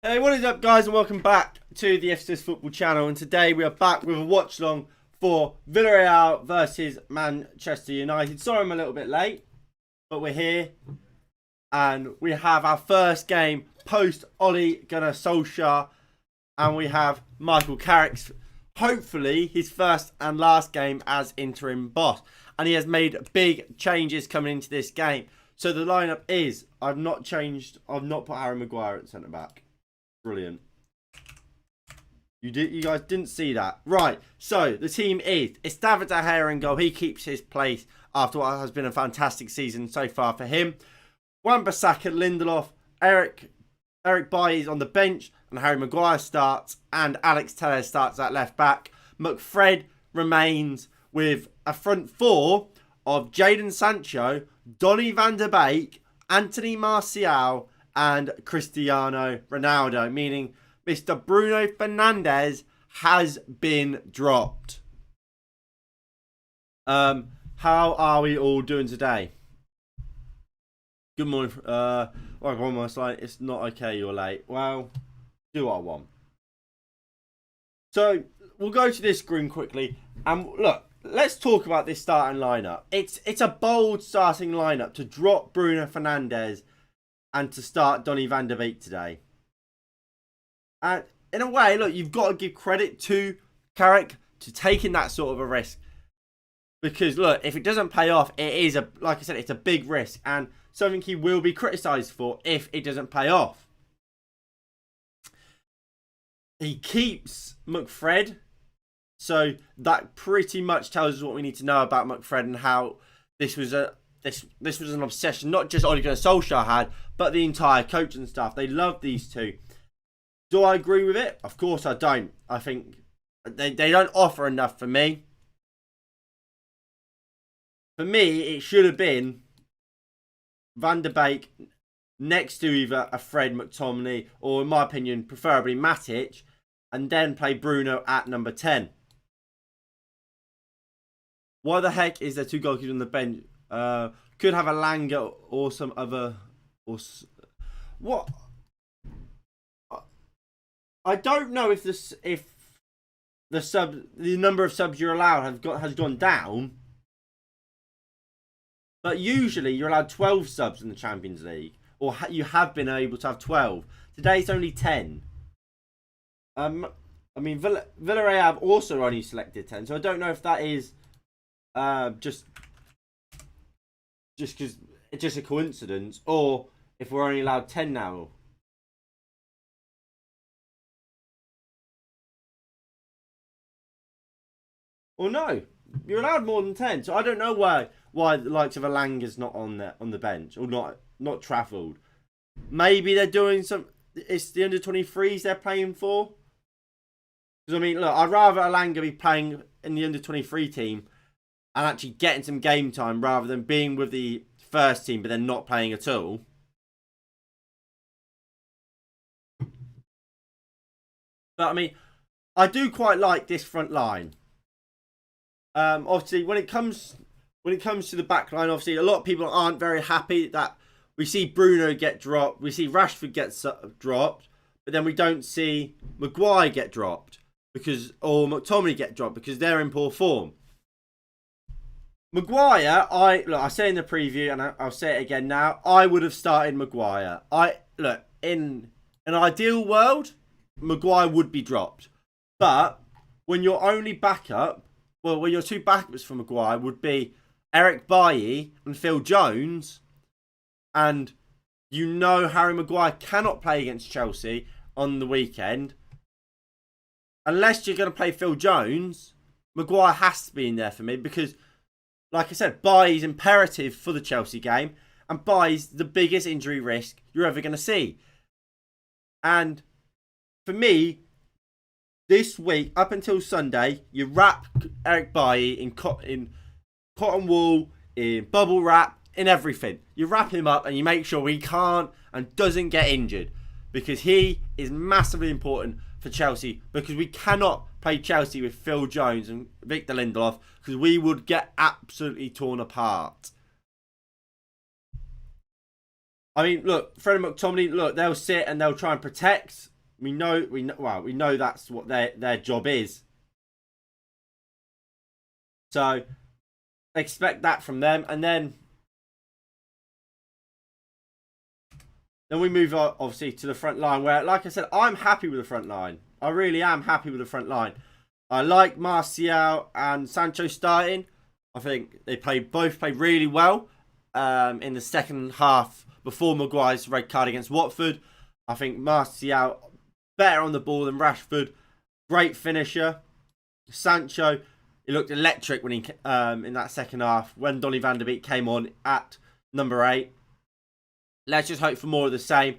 Hey, what is up, guys, and welcome back to the FCS Football Channel. And today we are back with a watch long for Villarreal versus Manchester United. Sorry I'm a little bit late, but we're here and we have our first game post Ole Gunnar Solskjaer, and we have Michael Carrick's hopefully his first and last game as interim boss, and he has made big changes coming into this game. So the lineup is I've not put Harry Maguire at centre back. Brilliant. You guys didn't see that. Right, so the team is David De Gea in goal. He keeps his place after what has been a fantastic season so far for him. Wan-Bissaka, Lindelof, Eric Bailly on the bench, and Harry Maguire starts, and Alex Telles starts at left back. McFred remains with a front four of Jadon Sancho, Donny van der Beek, Anthony Martial, and Cristiano Ronaldo, meaning Mr. Bruno Fernandes has been dropped. How are we all doing today? Good morning. One more slide. It's not okay you're late. Well, do what I want. So we'll go to this screen quickly, and look, let's talk about this starting lineup. It's a bold starting lineup to drop Bruno Fernandes and to start Donny van der Beek today. And in a way, look, you've got to give credit to Carrick to taking that sort of a risk. Because, look, if it doesn't pay off, it is, like I said, it's a big risk. And something he will be criticised for if it doesn't pay off. He keeps McFred. So that pretty much tells us what we need to know about McFred and how this was an obsession, not just Ole Gunnar Solskjaer had, but the entire coaching staff. They love these two. Do I agree with it? Of course I don't. I think they don't offer enough for me. For me, it should have been Van der Beek next to either a Fred, McTominay, or in my opinion, preferably Matic, and then play Bruno at number 10. Why the heck is there two goalkeepers on the bench? Could have a Langer or some other, what? I don't know if the number of subs you're allowed has gone down, but usually you're allowed 12 subs in the Champions League, or you have been able to have 12. Today it's only 10. I mean Villarreal have also only selected 10, so I don't know if that is just because it's just a coincidence, or if we're only allowed 10 now. Or no, you're allowed more than 10. So I don't know why the likes of Alanga's not on the bench, or not travelled. Maybe they're doing some. It's the under-23s they're playing for. Because I mean, look, I'd rather Alanga be playing in the under-23 team and actually getting some game time rather than being with the first team but then not playing at all. But I mean, I do quite like this front line. Obviously, when it comes to the back line, obviously a lot of people aren't very happy that we see Bruno get dropped, we see Rashford get dropped, but then we don't see Maguire get dropped or McTominay get dropped because they're in poor form. Maguire, I say in the preview, and I'll say it again now, I would have started Maguire. In an ideal world, Maguire would be dropped. But when your only backup, when your two backups for Maguire would be Eric Bailly and Phil Jones, and you know Harry Maguire cannot play against Chelsea on the weekend, unless you're going to play Phil Jones, Maguire has to be in there for me because, like I said, Bailly's imperative for the Chelsea game, and Bailly's the biggest injury risk you're ever going to see. And for me, this week, up until Sunday, you wrap Eric Bailly in cotton wool, in bubble wrap, in everything. You wrap him up and you make sure he can't and doesn't get injured, because he is massively important for Chelsea, because we cannot play Chelsea with Phil Jones and Victor Lindelof, because we would get absolutely torn apart. I mean, look, Fred and McTominay, look, they'll sit and they'll try and protect. We know, well, we know that's what their job is. So expect that from them, and then we move on, obviously, to the front line, where, like I said, I'm happy with the front line. I really am happy with the front line. I like Martial and Sancho starting. I think they both played really well in the second half before Maguire's red card against Watford. I think Martial better on the ball than Rashford. Great finisher. Sancho, he looked electric when he in that second half when Donny van de Beek came on at number 8. Let's just hope for more of the same,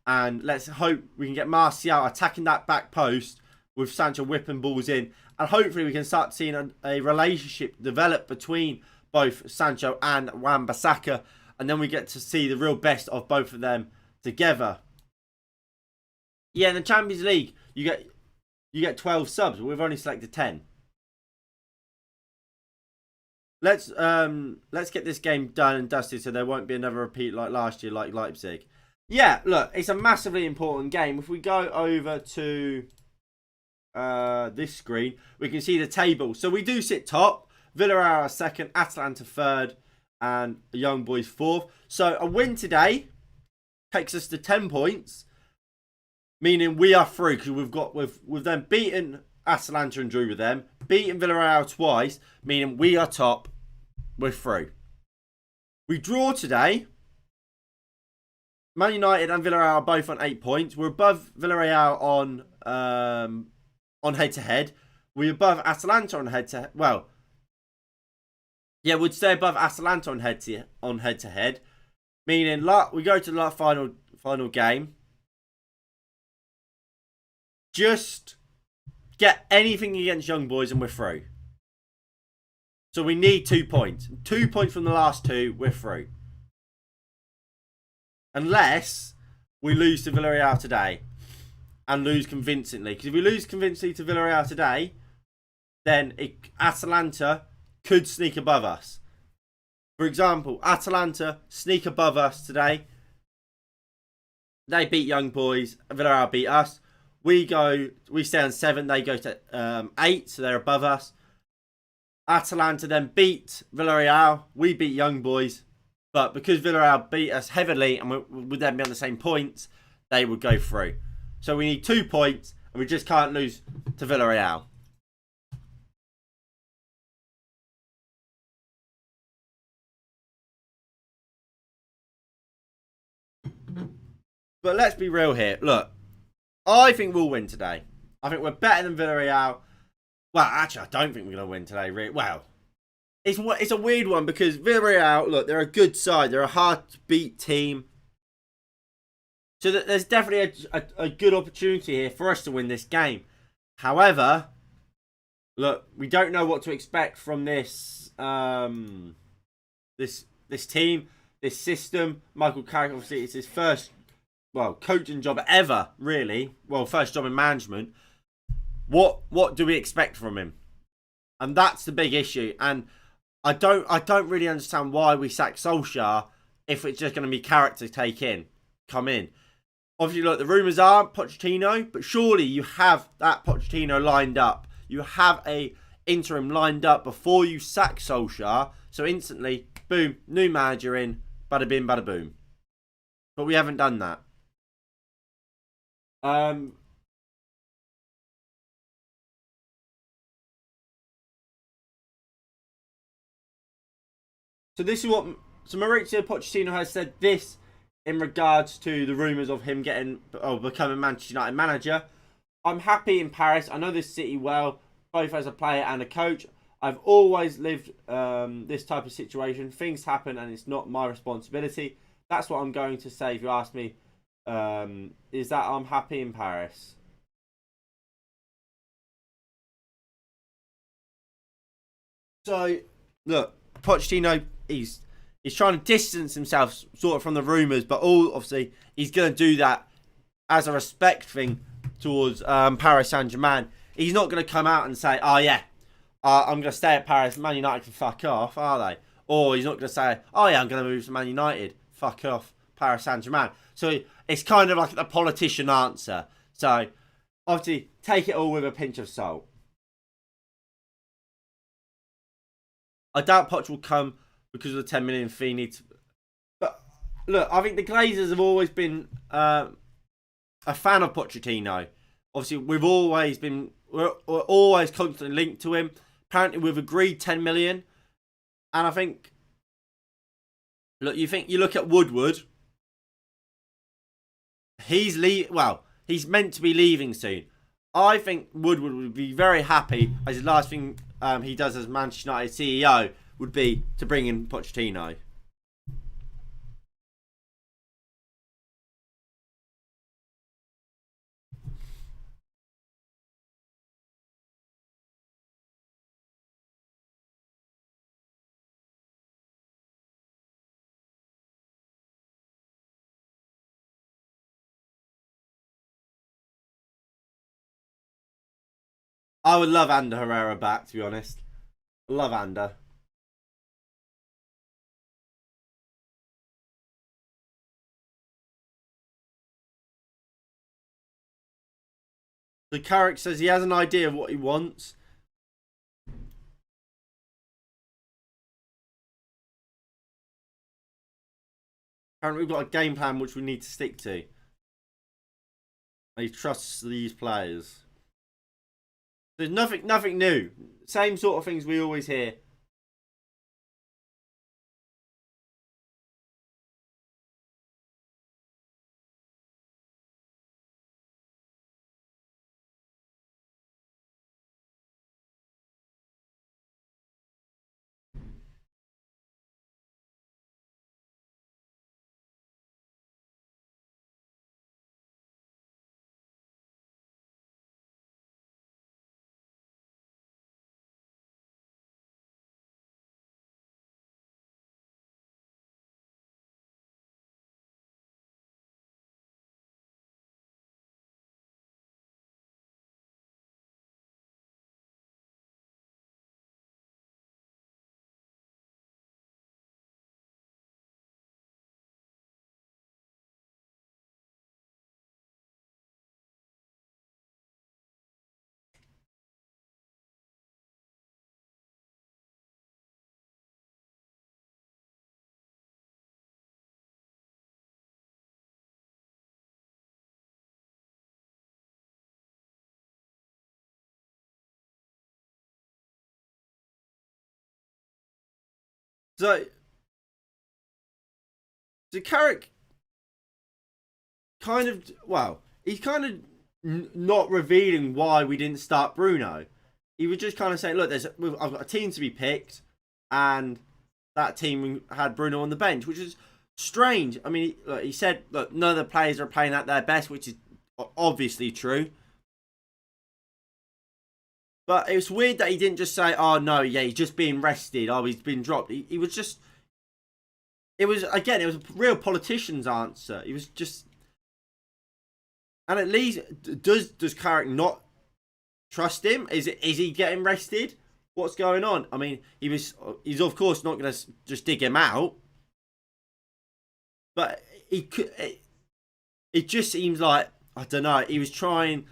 and let's hope we can get Martial attacking that back post with Sancho whipping balls in, and hopefully we can start seeing a relationship develop between both Sancho and Wan-Bissaka, and then we get to see the real best of both of them together. Yeah, in the Champions League, you get 12 subs, but we've only selected 10. Let's get this game done and dusted so there won't be another repeat like last year, like Leipzig. Yeah, look, it's a massively important game. If we go over to this screen, we can see the table. So we do sit top. Villarreal are second, Atalanta third, and the Young Boys fourth. So a win today takes us to 10 points, meaning we are through because we've then beaten Atalanta and drew with them, beaten Villarreal twice, meaning we are top. We're through. We draw today. Man United and Villarreal are both on 8 points. We're above Villarreal on head-to-head. We're above Atalanta on head-to-head. Well, yeah, we'd stay above Atalanta on head-to-head. Meaning, we go to the final game. Just get anything against Young Boys and we're through. So we need 2 points. 2 points from the last 2, we're through. Unless we lose to Villarreal today. And lose convincingly. Because if we lose convincingly to Villarreal today, then Atalanta could sneak above us. For example, Atalanta sneak above us today. They beat Young Boys. Villarreal beat us. We stay on 7. They go to 8, so they're above us. Atalanta then beat Villarreal. We beat Young Boys. But because Villarreal beat us heavily and we would then be on the same points, they would go through. So we need 2 points and we just can't lose to Villarreal. But let's be real here. Look, I think we'll win today. I think we're better than Villarreal. Well, actually, I don't think we're going to win today. Well, it's a weird one because Villarreal, look, they're a good side. They're a hard-to-beat team. So there's definitely a good opportunity here for us to win this game. However, look, we don't know what to expect from this this team, this system. Michael Carrick, obviously, it's his first coaching job ever, really. Well, first job in management. What do we expect from him? And that's the big issue. And I don't really understand why we sack Solskjaer if it's just going to be Carrick to come in. Obviously, look, the rumours are Pochettino, but surely you have that Pochettino lined up. You have a interim lined up before you sack Solskjaer. So instantly, boom, new manager in, bada bing, bada boom. But we haven't done that. So this is what Mauricio Pochettino has said this in regards to the rumours of him becoming Manchester United manager. I'm happy in Paris. I know this city well, both as a player and a coach. I've always lived this type of situation. Things happen and it's not my responsibility. That's what I'm going to say if you ask me. Is that I'm happy in Paris. So, look, Pochettino, he's trying to distance himself sort of from the rumours, but obviously he's going to do that as a respect thing towards Paris Saint-Germain. He's not going to come out and say, oh yeah, I'm going to stay at Paris, Man United can fuck off, are they? Or he's not going to say, oh yeah, I'm going to move to Man United, fuck off, Paris Saint-Germain. So it's kind of like the politician answer. So obviously, take it all with a pinch of salt. I doubt Poch will come because of the 10 million fee needs. But look, I think the Glazers have always been a fan of Pochettino. Obviously, we're always constantly linked to him. Apparently, we've agreed 10 million, and I think, look, you look at Woodward. He's meant to be leaving soon. I think Woodward would be very happy as the last thing he does as Manchester United CEO would be to bring in Pochettino. I would love Ander Herrera back, to be honest. Love Ander. The Carrick says he has an idea of what he wants. Apparently, we've got a game plan which we need to stick to. And he trusts these players. There's nothing new. Same sort of things we always hear. So, Carrick kind of, he's kind of not revealing why we didn't start Bruno. He was just kind of saying, look, I've got a team to be picked, and that team had Bruno on the bench, which is strange. I mean, he said, look, none of the players are playing at their best, which is obviously true. But it's weird that he didn't just say, oh, no, yeah, he's just being rested. Oh, he's been dropped. He was just... It was a real politician's answer. He was just... And at least, does Carrick not trust him? Is he getting rested? What's going on? I mean, he's of course not going to just dig him out. But he could... It just seems like, I don't know, he was trying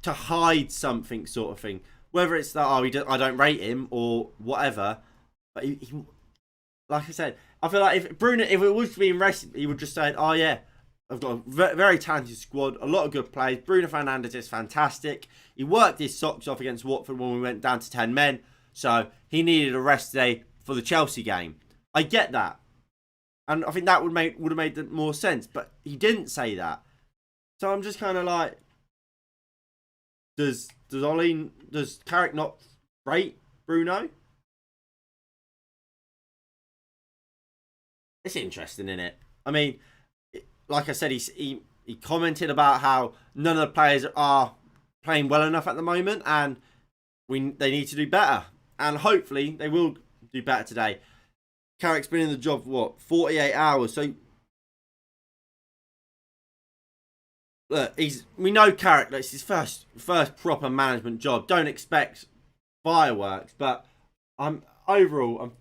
to hide something, sort of thing. Whether it's that, I don't rate him or whatever. But he, like I said, I feel like if it was being rested, he would just say, oh yeah, I've got a very talented squad, a lot of good players. Bruno Fernandes is fantastic. He worked his socks off against Watford when we went down to 10 men. So he needed a rest day for the Chelsea game. I get that. And I think that would have made more sense. But he didn't say that. So I'm just kind of like, does Carrick not rate Bruno? It's interesting, isn't it? I mean, like I said, he commented about how none of the players are playing well enough at the moment, and they need to do better. And hopefully they will do better today. Carrick's been in the job for 48 hours. So look, we know Carrick. It's his first proper management job. Don't expect fireworks, but I'm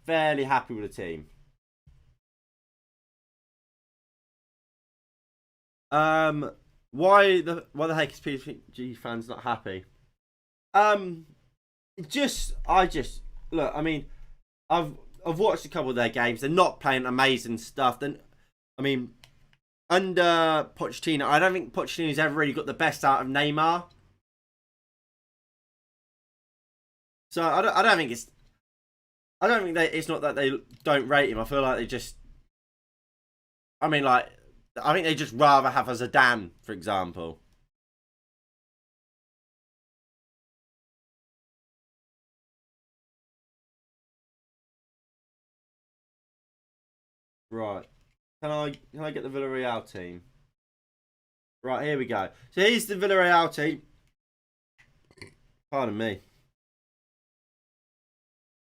fairly happy with the team. Why the heck is PSG fans not happy? Um, I just look. I mean, I've I've watched a couple of their games. They're not playing amazing stuff. Then, I mean, under Pochettino, I don't think Pochettino's ever really got the best out of Neymar. So I don't think it's. I don't think it's not that they don't rate him. I feel like they just. I mean, like, I think they just rather have a Zidane, for example. Right. Can I get the Villarreal team? Right, here we go. So here's the Villarreal team. Pardon me.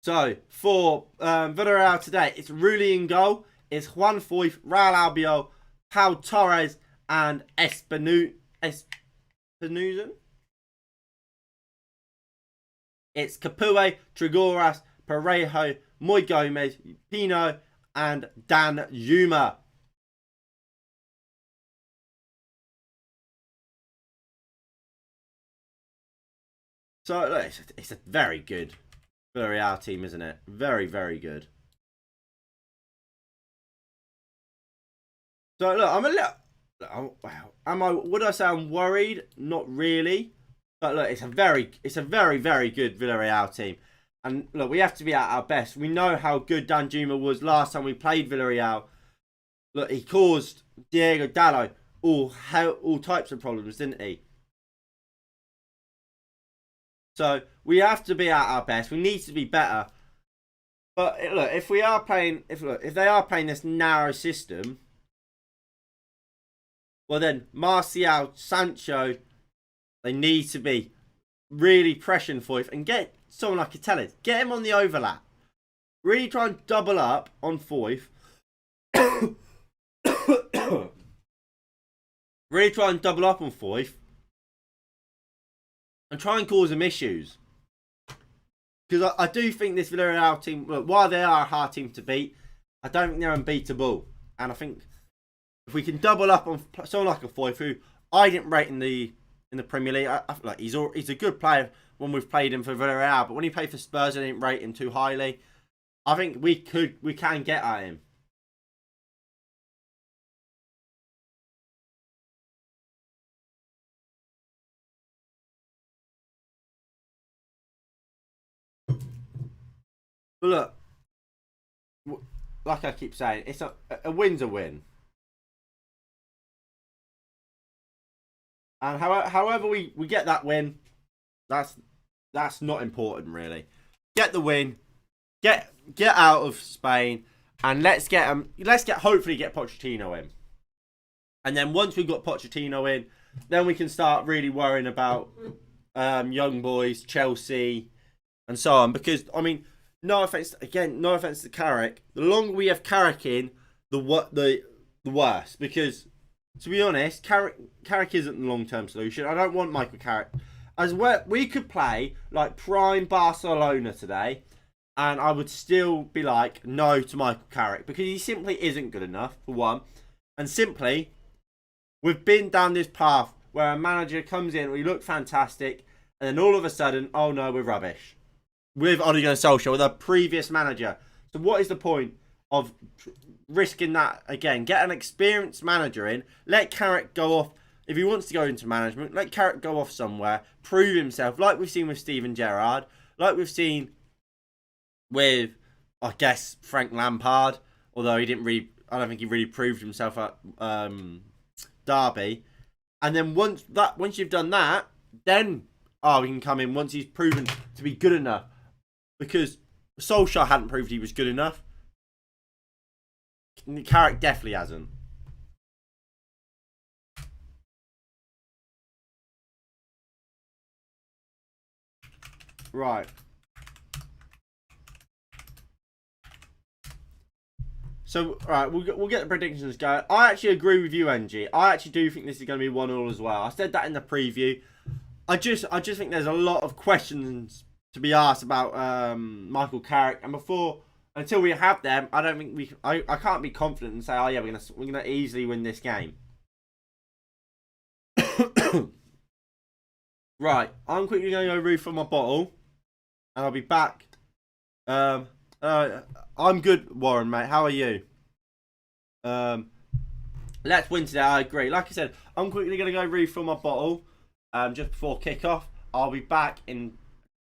So for Villarreal today, it's Rulli in goal. It's Juan Foyth, Raul Albiol, Pau Torres, and Espinuzan. It's Capoue, Trigoras, Parejo, Moy Gomez, Pino, and Dan Yuma. So look, it's a very good Villarreal team, isn't it? Very, very good. So look, I'm a little. Wow. Am I? Would I say I'm worried? Not really. But look, it's a very, very good Villarreal team. And look, we have to be at our best. We know how good Danjuma was last time we played Villarreal. Look, he caused Diego Dallo all types of problems, didn't he? So we have to be at our best. We need to be better. But look, if we are playing, if they are playing this narrow system, well then Martial, Sancho, they need to be really pressuring Foyth and get someone like Catellis. Get him on the overlap. Really try and double up on Foyth. Really try and double up on Foyth. And try and cause him issues. Because I do think this Villarreal team, look, while they are a hard team to beat, I don't think they're unbeatable. And I think if we can double up on someone like a Foyth, who I didn't rate in the Premier League, I feel like he's a good player when we've played him for Villarreal, but when he played for Spurs, I didn't rate him too highly. I think we can get at him. But look, like I keep saying, it's a win's a win. And however we get that win, that's not important really. Get the win, get out of Spain, and let's hopefully get Pochettino in. And then once we've got Pochettino in, then we can start really worrying about young boys, Chelsea, and so on. Because I mean, no offense to Carrick. The longer we have Carrick in, the worse. Because to be honest, Carrick isn't the long term solution. I don't want Michael Carrick. As well, we could play like prime Barcelona today, and I would still be like no to Michael Carrick because he simply isn't good enough for one, and simply we've been down this path where a manager comes in, we look fantastic, and then all of a sudden, oh no, we're rubbish. With Ole Gunnar Solskjaer, with a previous manager. So what is the point of risking that again? Get an experienced manager in. Let Carrick go off. If he wants to go into management, let Carrick go off somewhere. Prove himself, like we've seen with Steven Gerrard. Like we've seen with, I guess, Frank Lampard. Although he didn't really, I don't think he really proved himself at Derby. And then once you've done that, then we can come in once he's proven to be good enough. Because Solskjaer hadn't proved he was good enough. Carrick definitely hasn't. Right. So, right, we'll get the predictions going. I actually agree with you, NG. I actually do think this is going to be 1-1 as well. I said that in the preview. I just think there's a lot of questions to be asked about Michael Carrick, and until we have them, I don't think I can't be confident and say, oh yeah, we're gonna easily win this game. Right, I'm quickly going to go refill my bottle, and I'll be back. Um, I'm good, Warren, mate. How are you? Um, let's win today. I agree. Like I said, I'm quickly going to go refill my bottle. Just before kickoff, I'll be back in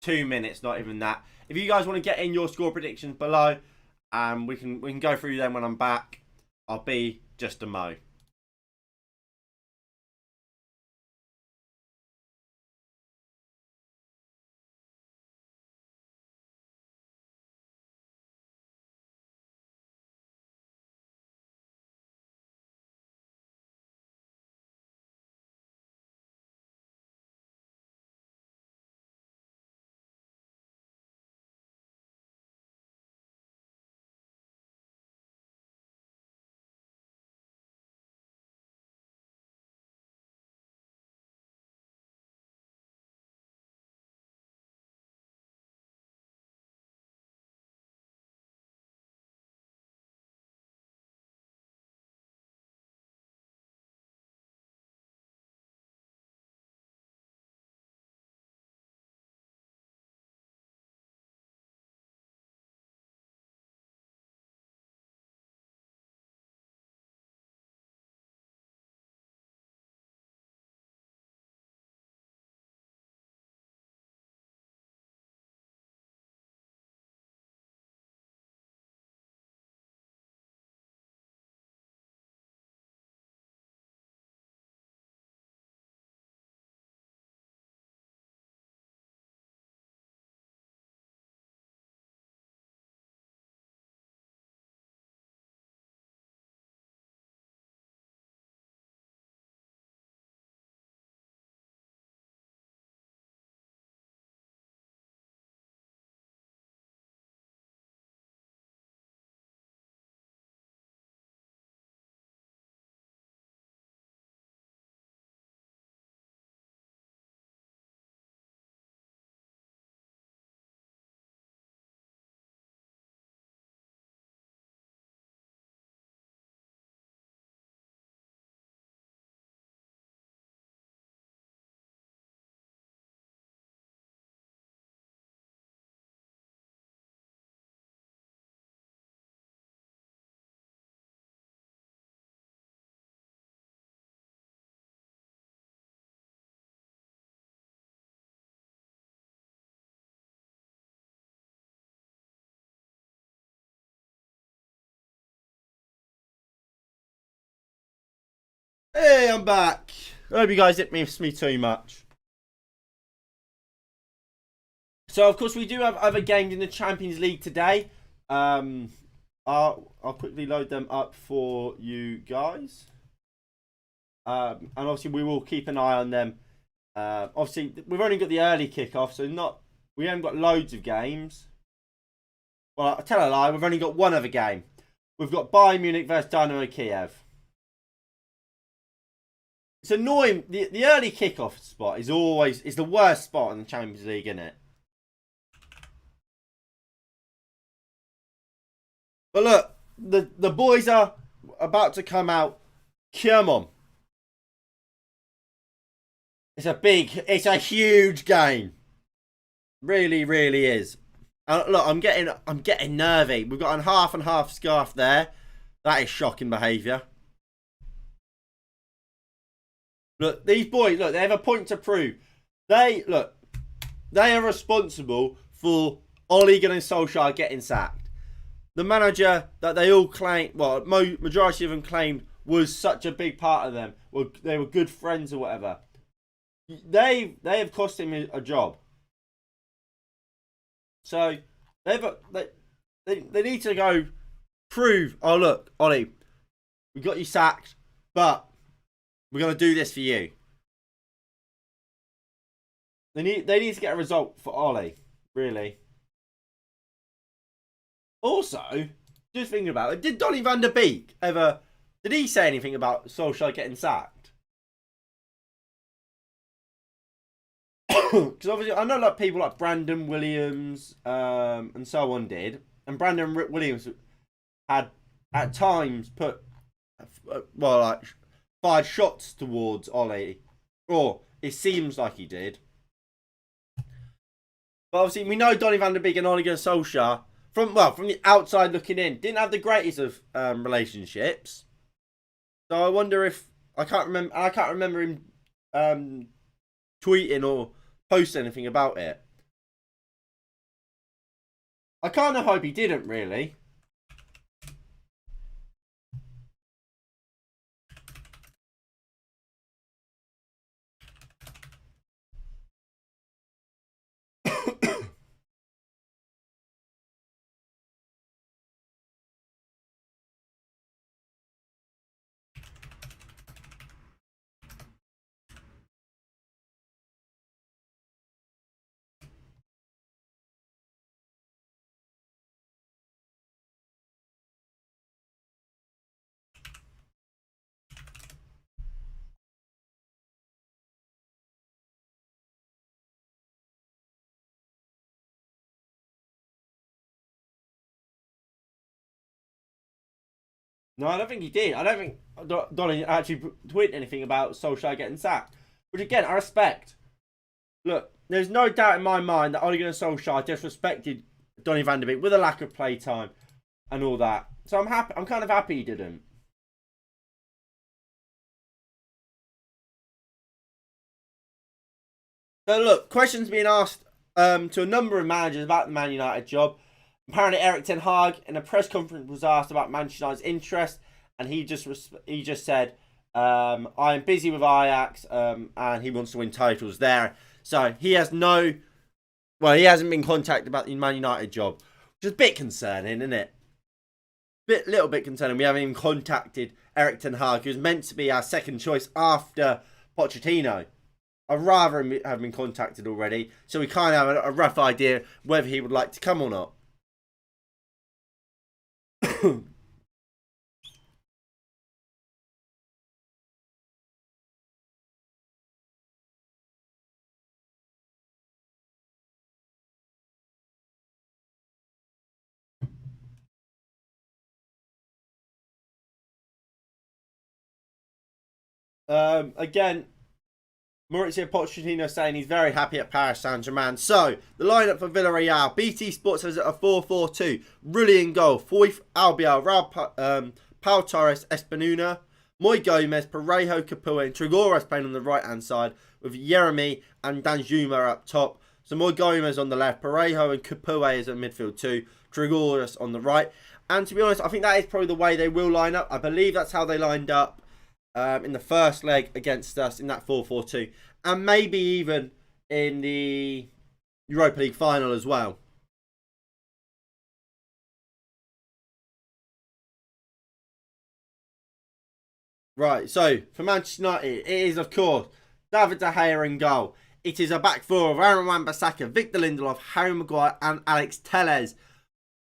2 minutes. Not even that. If you guys want to get in your score predictions below, we can go through them when I'm back. I'll be just a mo. Hey, I'm back. I hope you guys didn't miss me too much. So, of course, we do have other games in the Champions League today. I'll quickly load them up for you guys. And obviously, we will keep an eye on them. Obviously, we've only got the early kickoff, so we haven't got loads of games. Well, I tell a lie, we've only got one other game. We've got Bayern Munich versus Dynamo Kiev. It's annoying. The early kickoff spot is the worst spot in the Champions League, isn't it? But look, the boys are about to come out. Come on. It's a huge game. Really, really is. Look, I'm getting nervy. We've got a half and half scarf there. That is shocking behaviour. Look, these boys, look, they have a point to prove. They are responsible for Ole Gunnar Solskjaer getting sacked. The manager that they all claim, well, majority of them claimed was such a big part of them. Well, they were good friends or whatever. They have cost him a job. So they need to go prove. Oh look, Ollie, we got you sacked, but we're gonna do this for you. They need to get a result for Ollie, really. Also, just thinking about it, did Donny van der Beek ever? Did he say anything about Solskjaer getting sacked? Because obviously, I know like people like Brandon Williams and so on did, and Brandon Williams had at times put like fired shots towards Ollie Or it seems like he did. But obviously, we know Donny van der Beek and Ole Gunnar Solskjaer, from the outside looking in, didn't have the greatest of relationships. So I wonder if I can't remember him tweeting or posting anything about it. I kind of hope he didn't really. No, I don't think he did. I don't think Donny actually tweeted anything about Solskjaer getting sacked. Which again, I respect. Look, there's no doubt in my mind that Ole Gunnar Solskjaer disrespected Donny van der Beek with a lack of play time and all that. So I'm happy. I'm kind of happy he didn't. So look, questions being asked to a number of managers about the Man United job. Apparently, Eric Ten Hag in a press conference was asked about Manchester United's interest, and he just said, "I am busy with Ajax, and he wants to win titles there." So he has he hasn't been contacted about the Man United job, which is a bit concerning, isn't it? Little bit concerning. We haven't even contacted Eric Ten Hag, who's meant to be our second choice after Pochettino. I'd rather him have been contacted already, so we kind of have a rough idea whether he would like to come or not. Again, Mauricio Pochettino saying he's very happy at Paris Saint-Germain. So, the lineup for Villarreal. BT Sports has a 4-4-2. Rulli in goal. Foyth, Albiol, Pau Torres, Espinuna, Moy Gomez, Parejo, Capua, and Trigoras playing on the right-hand side with Jeremy and Danjuma up top. So, Moy Gomez on the left, Parejo and Capua is at midfield too. Trigoras on the right. And to be honest, I think that is probably the way they will line up. I believe that's how they lined up in the first leg against us in that 4-4-2, and maybe even in the Europa League final as well. Right, so for Manchester United, it is of course David De Gea in goal. It is a back four of Aaron Wan-Bissaka, Victor Lindelof, Harry Maguire, and Alex Telles.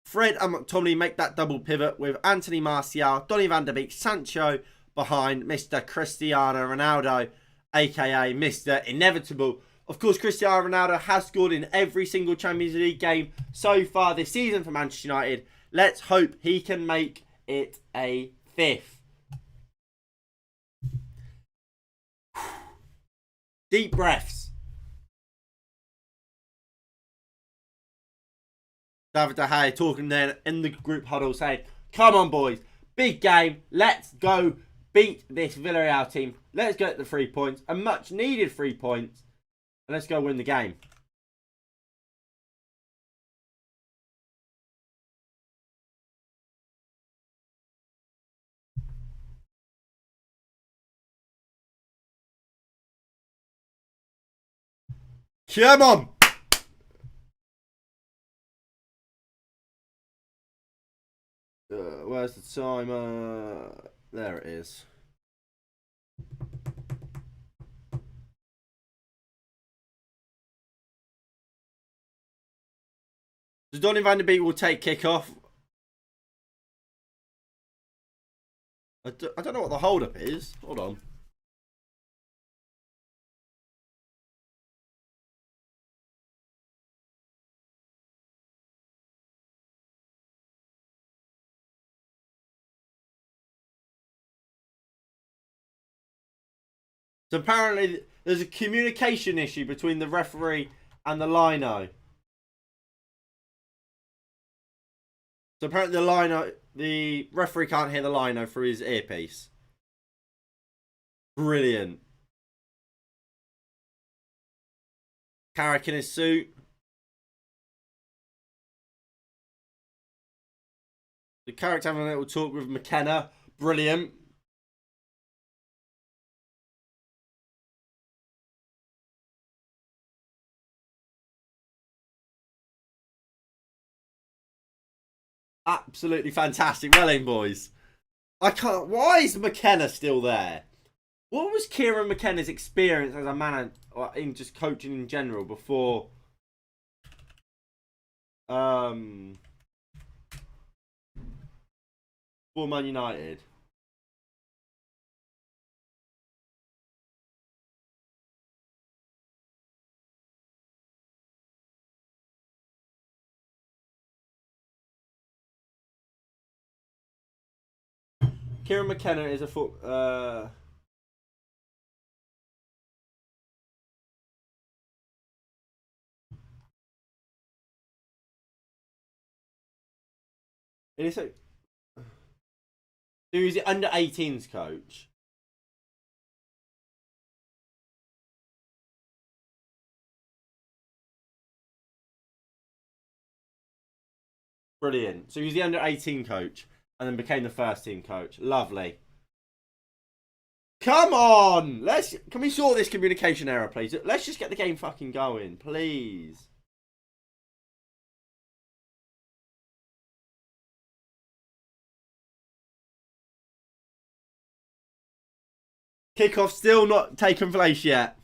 Fred and McTominay make that double pivot with Anthony Martial, Donny van der Beek, Sancho behind Mr. Cristiano Ronaldo, aka Mr. Inevitable. Of course, Cristiano Ronaldo has scored in every single Champions League game so far this season for Manchester United. Let's hope he can make it a fifth. Deep breaths. David De Gea talking there in the group huddle saying, "Come on, boys. Big game. Let's go beat this Villarreal team. Let's get the 3 points. A much needed 3 points. And let's go win the game." Come on. Where's the timer? There it is. So Donny van der Beek will take kick-off. I don't know what the hold-up is. Hold on. So apparently There's a communication issue between the referee and the lino. So apparently the referee can't hear the lino through his earpiece. Brilliant. Carrick in his suit. The Carrick's having a little talk with McKenna. Brilliant. Absolutely fantastic. Well in, boys. I can't. Why is McKenna still there? What was Kieran McKenna's experience as a man in just coaching in general before? For Man United. Kieran McKenna is a He's the under 18s coach. Brilliant. So he's the under 18 coach and then became the first team coach. Lovely. Come on! Can we sort this communication error, please? Let's just get the game fucking going, please. Kickoff still not taken place yet.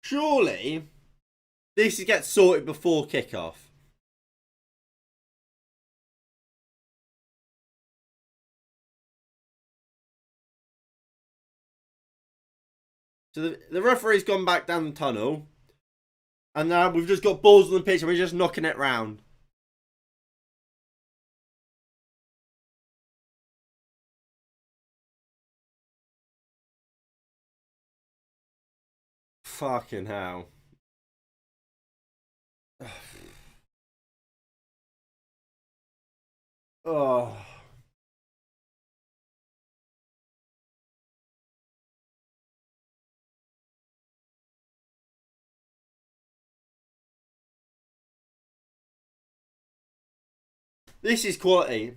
Surely this gets sorted before kickoff. So the referee's gone back down the tunnel. And now we've just got balls on the pitch and we're just knocking it round. Fucking hell. Oh. This is quality.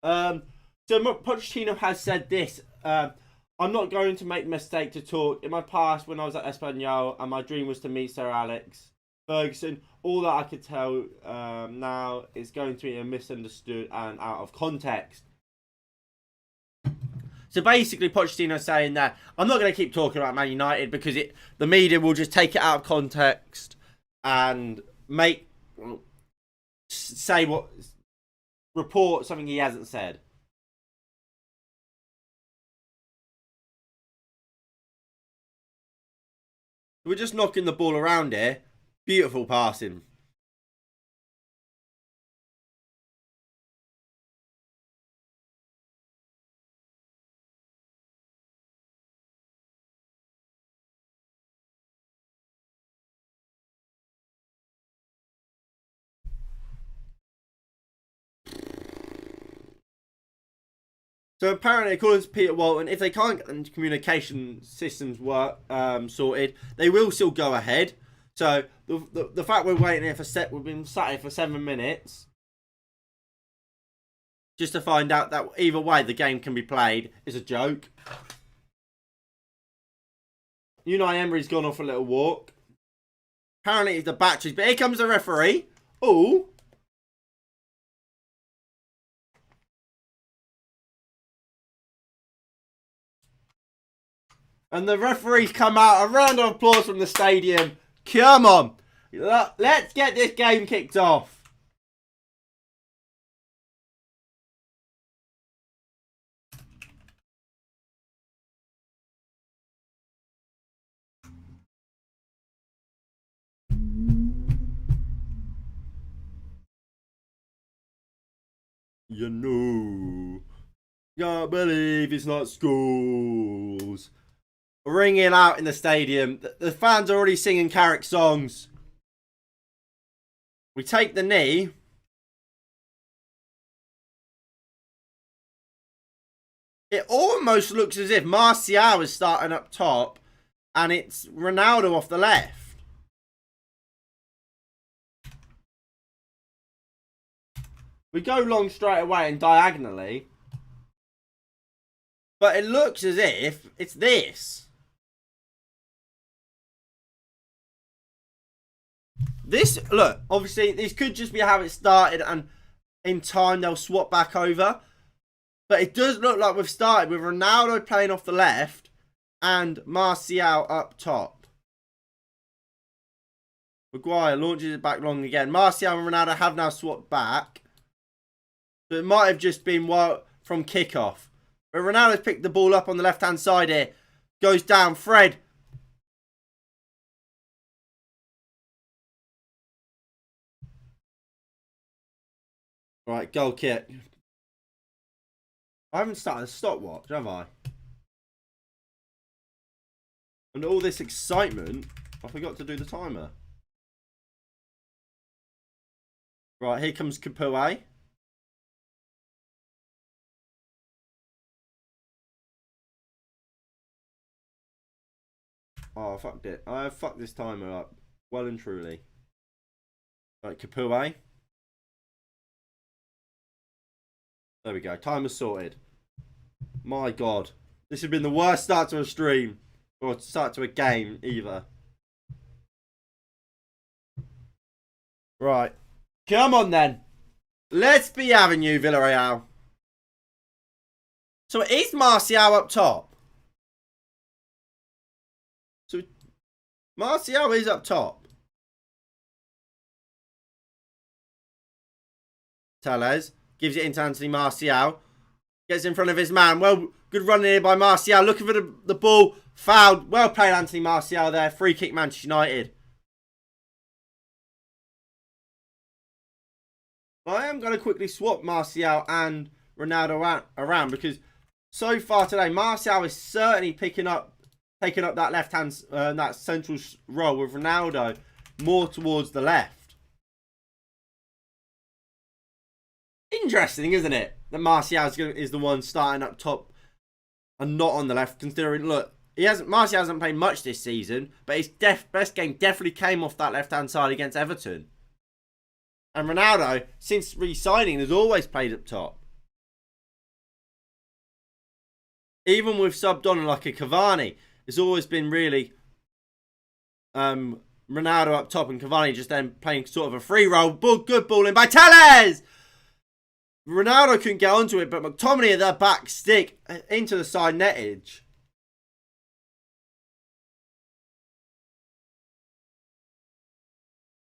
So Pochettino has said this. I'm not going to make the mistake to talk. In my past, when I was at Espanyol, and my dream was to meet Sir Alex Ferguson, all that I could tell now is going to be misunderstood and out of context. So basically, Pochettino's saying that I'm not going to keep talking about Man United because the media will just take it out of context and report something he hasn't said. We're just knocking the ball around here. Beautiful passing. So apparently, according to Peter Walton, if they can't get the communication systems sorted, they will still go ahead. So the fact we're waiting here we've been sat here for 7 minutes just to find out that either way the game can be played is a joke. Unai Emery's gone off a little walk. Apparently it's the batteries, but here comes the referee. Oh. And the referee's come out. A round of applause from the stadium. Come on. Let's get this game kicked off. You know. Can't believe it's not schools. Ringing out in the stadium. The fans are already singing Carrick songs. We take the knee. It almost looks as if Martial is starting up top and it's Ronaldo off the left. We go long straight away and diagonally. But it looks as if it's this. This, look, obviously, this could just be how it started and in time they'll swap back over. But it does look like we've started with Ronaldo playing off the left and Martial up top. Maguire launches it back long again. Martial and Ronaldo have now swapped back. So it might have just been from kickoff. But Ronaldo's picked the ball up on the left-hand side here. Goes down. Fred. Right, goal kick. I haven't started a stopwatch, have I? And all this excitement, I forgot to do the timer. Right, here comes Capoue. Oh, I fucked it. I fucked this timer up. Well and truly. Right, Capoue. There we go. Timer sorted. My God. This has been the worst start to a stream. Or start to a game, either. Right. Come on, then. Let's be having you, Villarreal. So, is Martial up top? So, Martial is up top. Tellez gives it into Anthony Martial. Gets in front of his man. Well, good run here by Martial. Looking for the ball. Fouled. Well played, Anthony Martial there. Free kick, Manchester United. I am going to quickly swap Martial and Ronaldo around because so far today, Martial is certainly taking up that left hand, that central role with Ronaldo more towards the left. Interesting, isn't it? That Martial is the one starting up top and not on the left. Considering, look, Martial hasn't played much this season, but his best game definitely came off that left hand side against Everton. And Ronaldo, since re-signing, has always played up top. Even with subbed on like a Cavani, it's always been really Ronaldo up top and Cavani just then playing sort of a free roll. Good ball in by Tellez! Ronaldo couldn't get onto it, but McTominay at their back stick into the side net edge.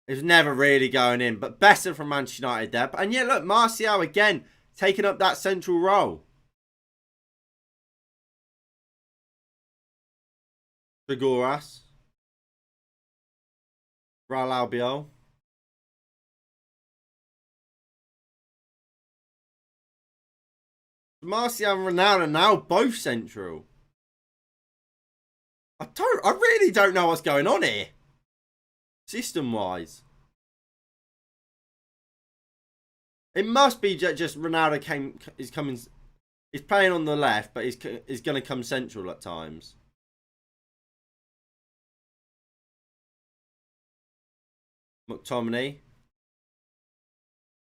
It's never really going in, but better from Manchester United there. And yeah, look, Martial again taking up that central role. Figueras. Raul Albiol. Martial and Ronaldo now both central. I really don't know what's going on here. System-wise. It must be just Ronaldo is playing on the left, but is going to come central at times. McTominay.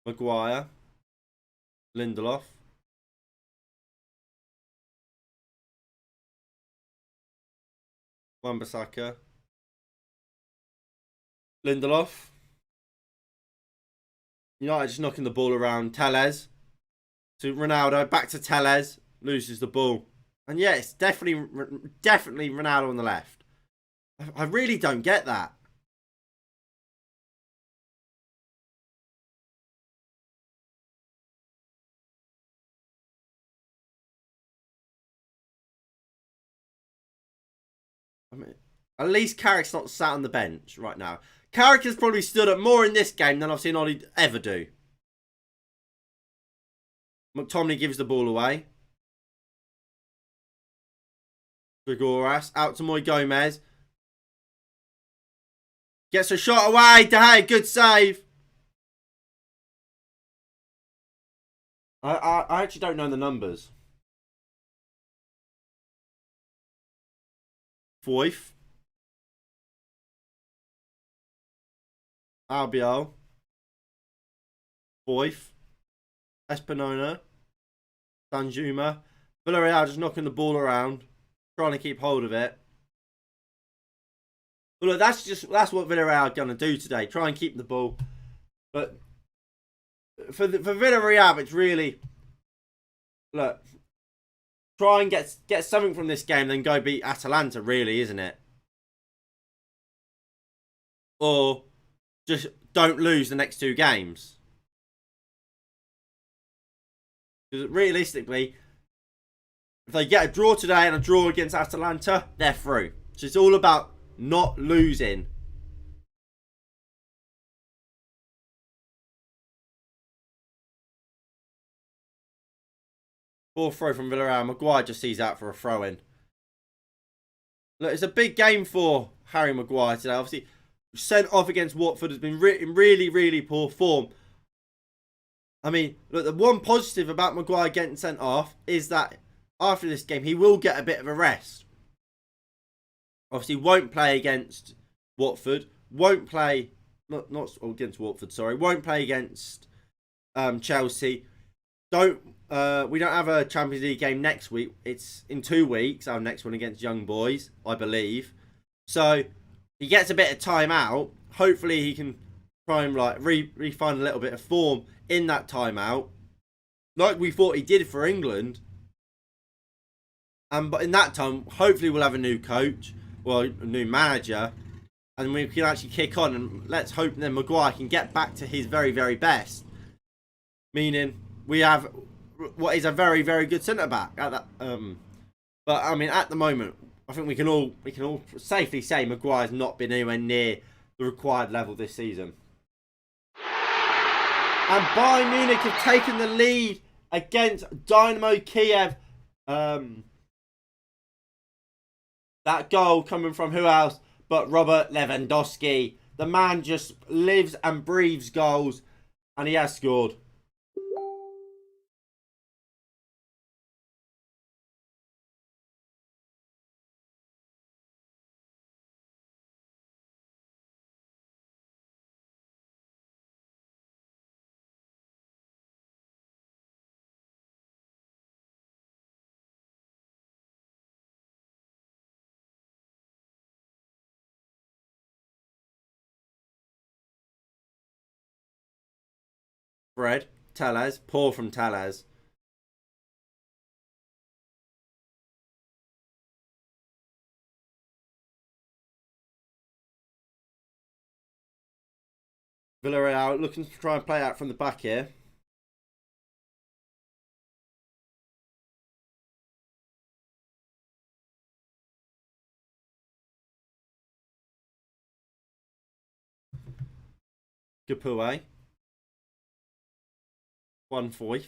Maguire. Lindelof. Wan-Bissaka. Lindelof. United just knocking the ball around. Tellez. To Ronaldo. Back to Tellez. Loses the ball. And yeah, it's definitely Ronaldo on the left. I really don't get that. I mean, at least Carrick's not sat on the bench right now. Carrick has probably stood up more in this game than I've seen Ollie ever do. McTominay gives the ball away. Gregoras out to Moy Gomez. Gets a shot away. De Gea, good save. I actually don't know the numbers. Foyth. Albiol. Foyth. Espinona. Danjuma. Villarreal just knocking the ball around. Trying to keep hold of it. Well, look, that's what Villarreal are going to do today. Try and keep the ball. But for Villarreal, it's really, look, try and get something from this game, then go beat Atalanta, really, isn't it? Or just don't lose the next two games. Because realistically, if they get a draw today and a draw against Atalanta, they're through. So it's all about not losing. Ball throw from Villarreal. Maguire just sees out for a throw in. Look, it's a big game for Harry Maguire today. Obviously, sent off against Watford, has been in really, really poor form. I mean, look, the one positive about Maguire getting sent off is that after this game, he will get a bit of a rest. Obviously, won't play against Watford. Won't play, not against Watford, sorry. Won't play against Chelsea. We don't have a Champions League game next week. It's in 2 weeks. Our next one against Young Boys, I believe. So he gets a bit of time out. Hopefully he can try and like refine a little bit of form in that timeout, like we thought he did for England. But in that time, hopefully we'll have a new coach, well, a new manager, and we can actually kick on. And let's hope then Maguire can get back to his very, very best. Meaning we have what is a very, very good centre back at that. But I mean, at the moment, I think we can all safely say Maguire's not been anywhere near the required level this season. And Bayern Munich have taken the lead against Dynamo Kiev. That goal coming from who else but Robert Lewandowski. The man just lives and breathes goals, and he has scored. Fred, Tellez, poor from Tellez. Villarreal looking to try and play out from the back here. Gapue. 1/4.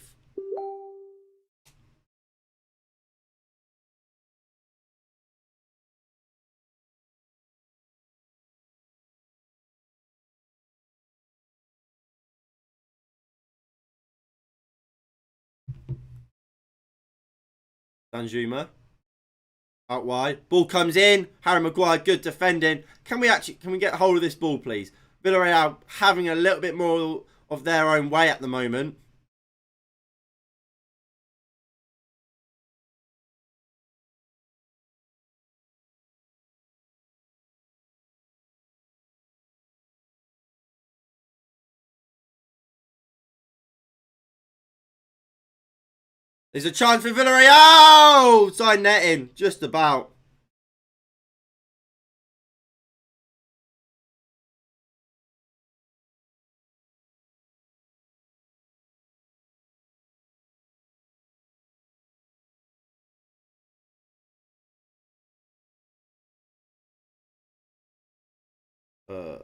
Danjuma. Out wide. Ball comes in. Harry Maguire, good defending. Can we get hold of this ball, please? Villarreal having a little bit more of their own way at the moment. There's a chance for Villarreal! Side netting. Just about. Uh,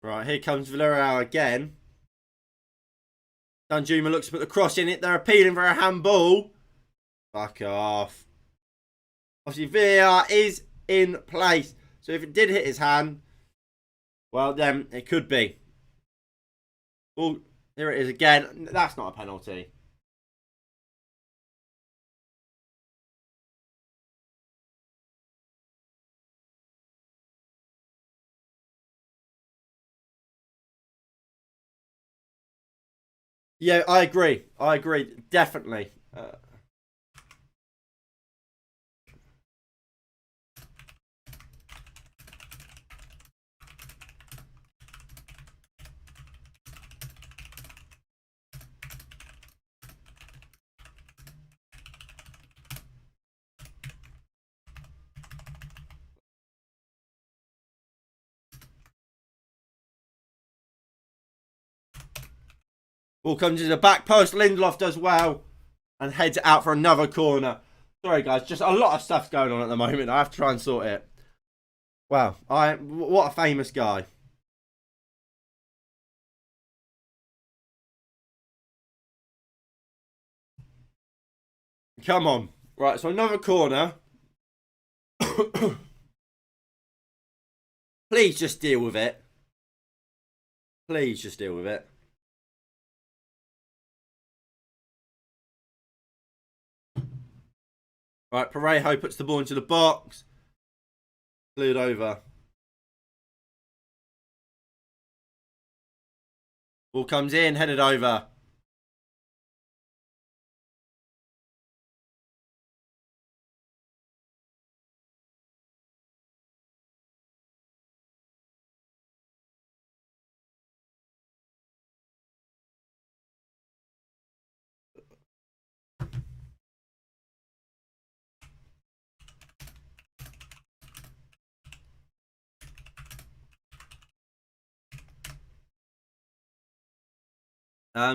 Right, here comes Villarreal again. Danjuma looks to put the cross in it. They're appealing for a handball. Fuck off. Obviously, VAR is in place. So if it did hit his hand, well, then it could be. Well, here it is again. That's not a penalty. Yeah, I agree. I agree. Definitely. Ball comes into the back post. Lindelof does well and heads out for another corner. Sorry, guys. Just a lot of stuff going on at the moment. I have to try and sort it. Wow. What a famous guy. Come on. Right, so another corner. Please just deal with it. Please just deal with it. Right, Parejo puts the ball into the box. Cleared over. Ball comes in, headed over.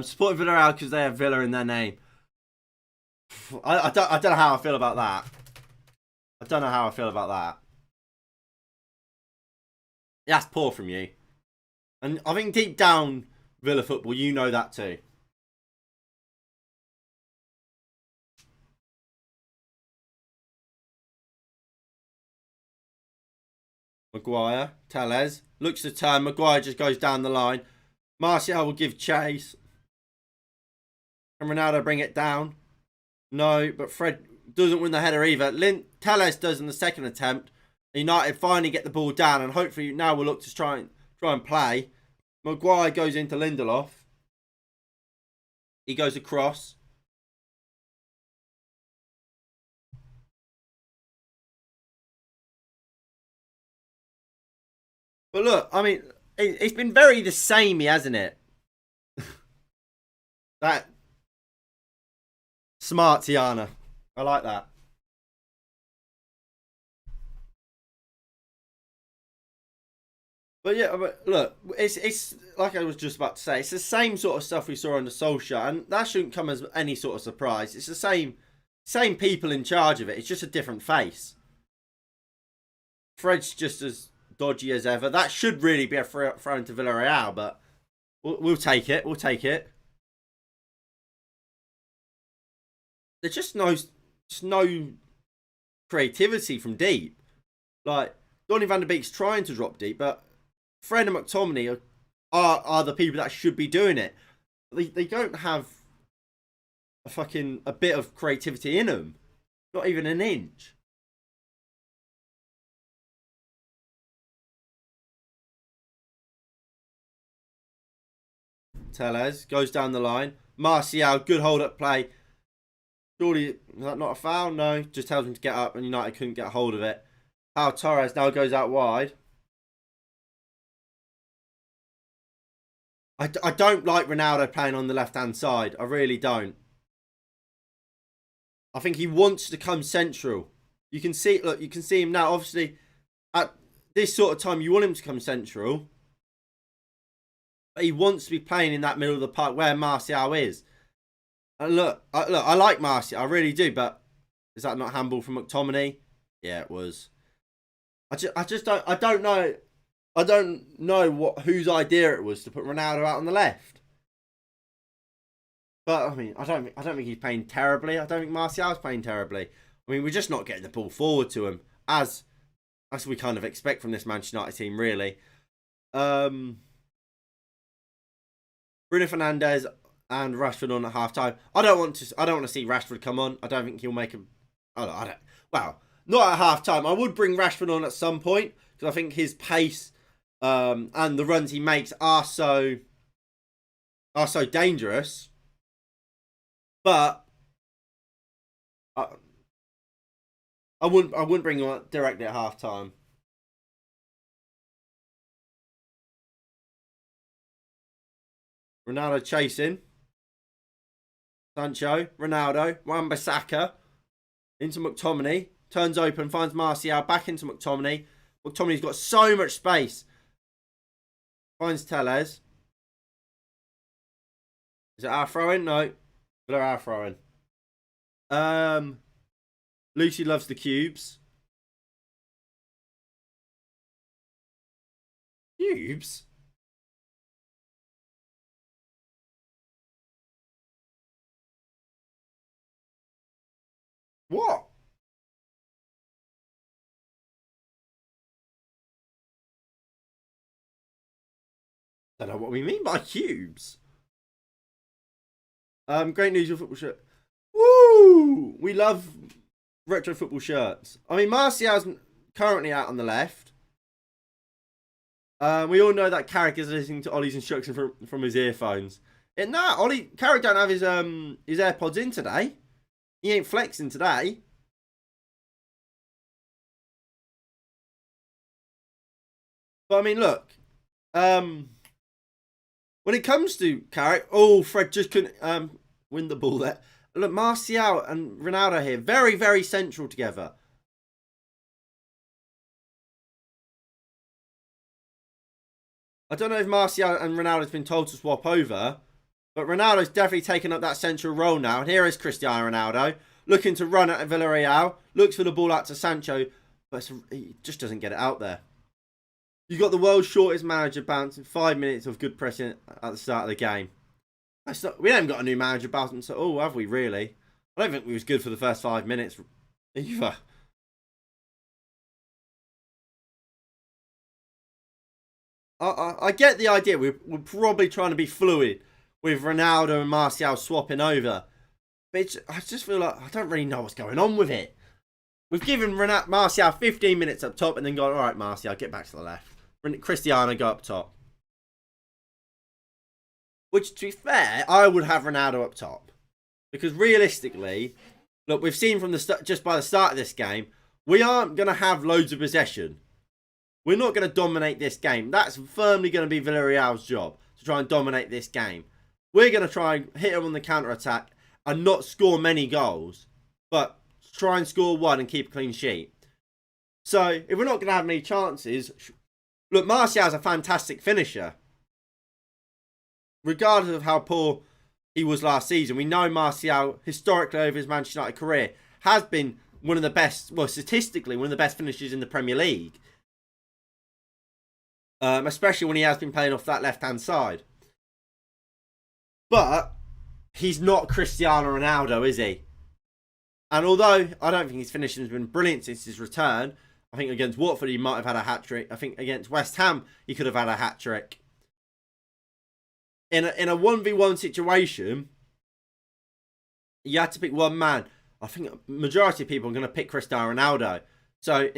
Supporting Villarreal because they have Villa in their name. I don't know how I feel about that. I don't know how I feel about that. That's poor from you. And I think deep down, Villa football, you know that too. Maguire, Tellez, looks to turn. Maguire just goes down the line. Martial will give chase. Can Ronaldo bring it down? No, but Fred doesn't win the header either. Tellez does in the second attempt. United finally get the ball down, and hopefully now we'll look to try and play. Maguire goes into Lindelof. He goes across. But look, I mean, it's been very the samey, hasn't it? That smart Tiana. I like that. But yeah, but look, it's like I was just about to say, it's the same sort of stuff we saw under Solskjaer, and that shouldn't come as any sort of surprise. It's the same people in charge of it. It's just a different face. Fred's just as dodgy as ever. That should really be a throw to Villarreal, but we'll take it. We'll take it. There's just no creativity from deep. Like Donny van der Beek's trying to drop deep, but Fred and McTominay are the people that should be doing it. They don't have a bit of creativity in them. Not even an inch. Tellez goes down the line. Martial, good hold up play. Surely, is that not a foul? No, just tells him to get up, and United couldn't get a hold of it. Pau Torres now goes out wide. I don't like Ronaldo playing on the left-hand side. I really don't. I think he wants to come central. You can see him now. Obviously, at this sort of time, you want him to come central. But he wants to be playing in that middle of the park where Martial is. And look, I like Martial. I really do. But is that not handball from McTominay? Yeah, it was. I don't know. I don't know whose idea it was to put Ronaldo out on the left. But I mean, I don't think he's playing terribly. I don't think Martial's playing terribly. I mean, we're just not getting the ball forward to him as we kind of expect from this Manchester United team, really. Bruno Fernandes and Rashford on at half time. I don't want to see Rashford come on. I don't think he'll make a. I don't. Well, not at half time. I would bring Rashford on at some point because I think his pace and the runs he makes are so dangerous. But I wouldn't bring him on directly at half time. Ronaldo chasing. Sancho, Ronaldo, Wan-Bissaka into McTominay. Turns open, finds Martial, back into McTominay. McTominay's got so much space. Finds Tellez. Is it our throw-in? No. But our throw-in. Lucy loves the cubes. Cubes? What? I don't know what we mean by cubes. Great news, your football shirt. Woo! We love retro football shirts. I mean, Martial's currently out on the left. We all know that Carrick is listening to Ollie's instructions from his earphones. Carrick don't have his AirPods in today. He ain't flexing today. But I mean, look. When it comes to Carrick, Fred just couldn't win the ball there. Look, Martial and Ronaldo here, very, very central together. I don't know if Martial and Ronaldo's been told to swap over, but Ronaldo's definitely taken up that central role now. And here is Cristiano Ronaldo, looking to run at Villarreal, looks for the ball out to Sancho, but he just doesn't get it out there. You got the world's shortest manager bounce in 5 minutes of good pressing at the start of the game. We haven't got a new manager bounce, so have we really? I don't think we was good for the first 5 minutes either. I get the idea. We're probably trying to be fluid with Ronaldo and Martial swapping over. But I just feel like I don't really know what's going on with it. We've given Martial 15 minutes up top and then gone, all right, Martial, get back to the left. Cristiano, go up top. Which, to be fair, I would have Ronaldo up top. Because realistically, look, we've seen from just by the start of this game, we aren't going to have loads of possession. We're not going to dominate this game. That's firmly going to be Villarreal's job, to try and dominate this game. We're going to try and hit them on the counter-attack and not score many goals, but try and score one and keep a clean sheet. So, if we're not going to have many chances, look, Martial's a fantastic finisher. Regardless of how poor he was last season, we know Martial, historically over his Manchester United career, has been one of the best, well, statistically, one of the best finishers in the Premier League. Especially when he has been playing off that left-hand side. But he's not Cristiano Ronaldo, is he? And although I don't think his finishing has been brilliant since his return, I think against Watford he might have had a hat-trick. I think against West Ham he could have had a hat-trick. In a 1v1 situation, you had to pick one man. I think a majority of people are going to pick Cristiano Ronaldo. So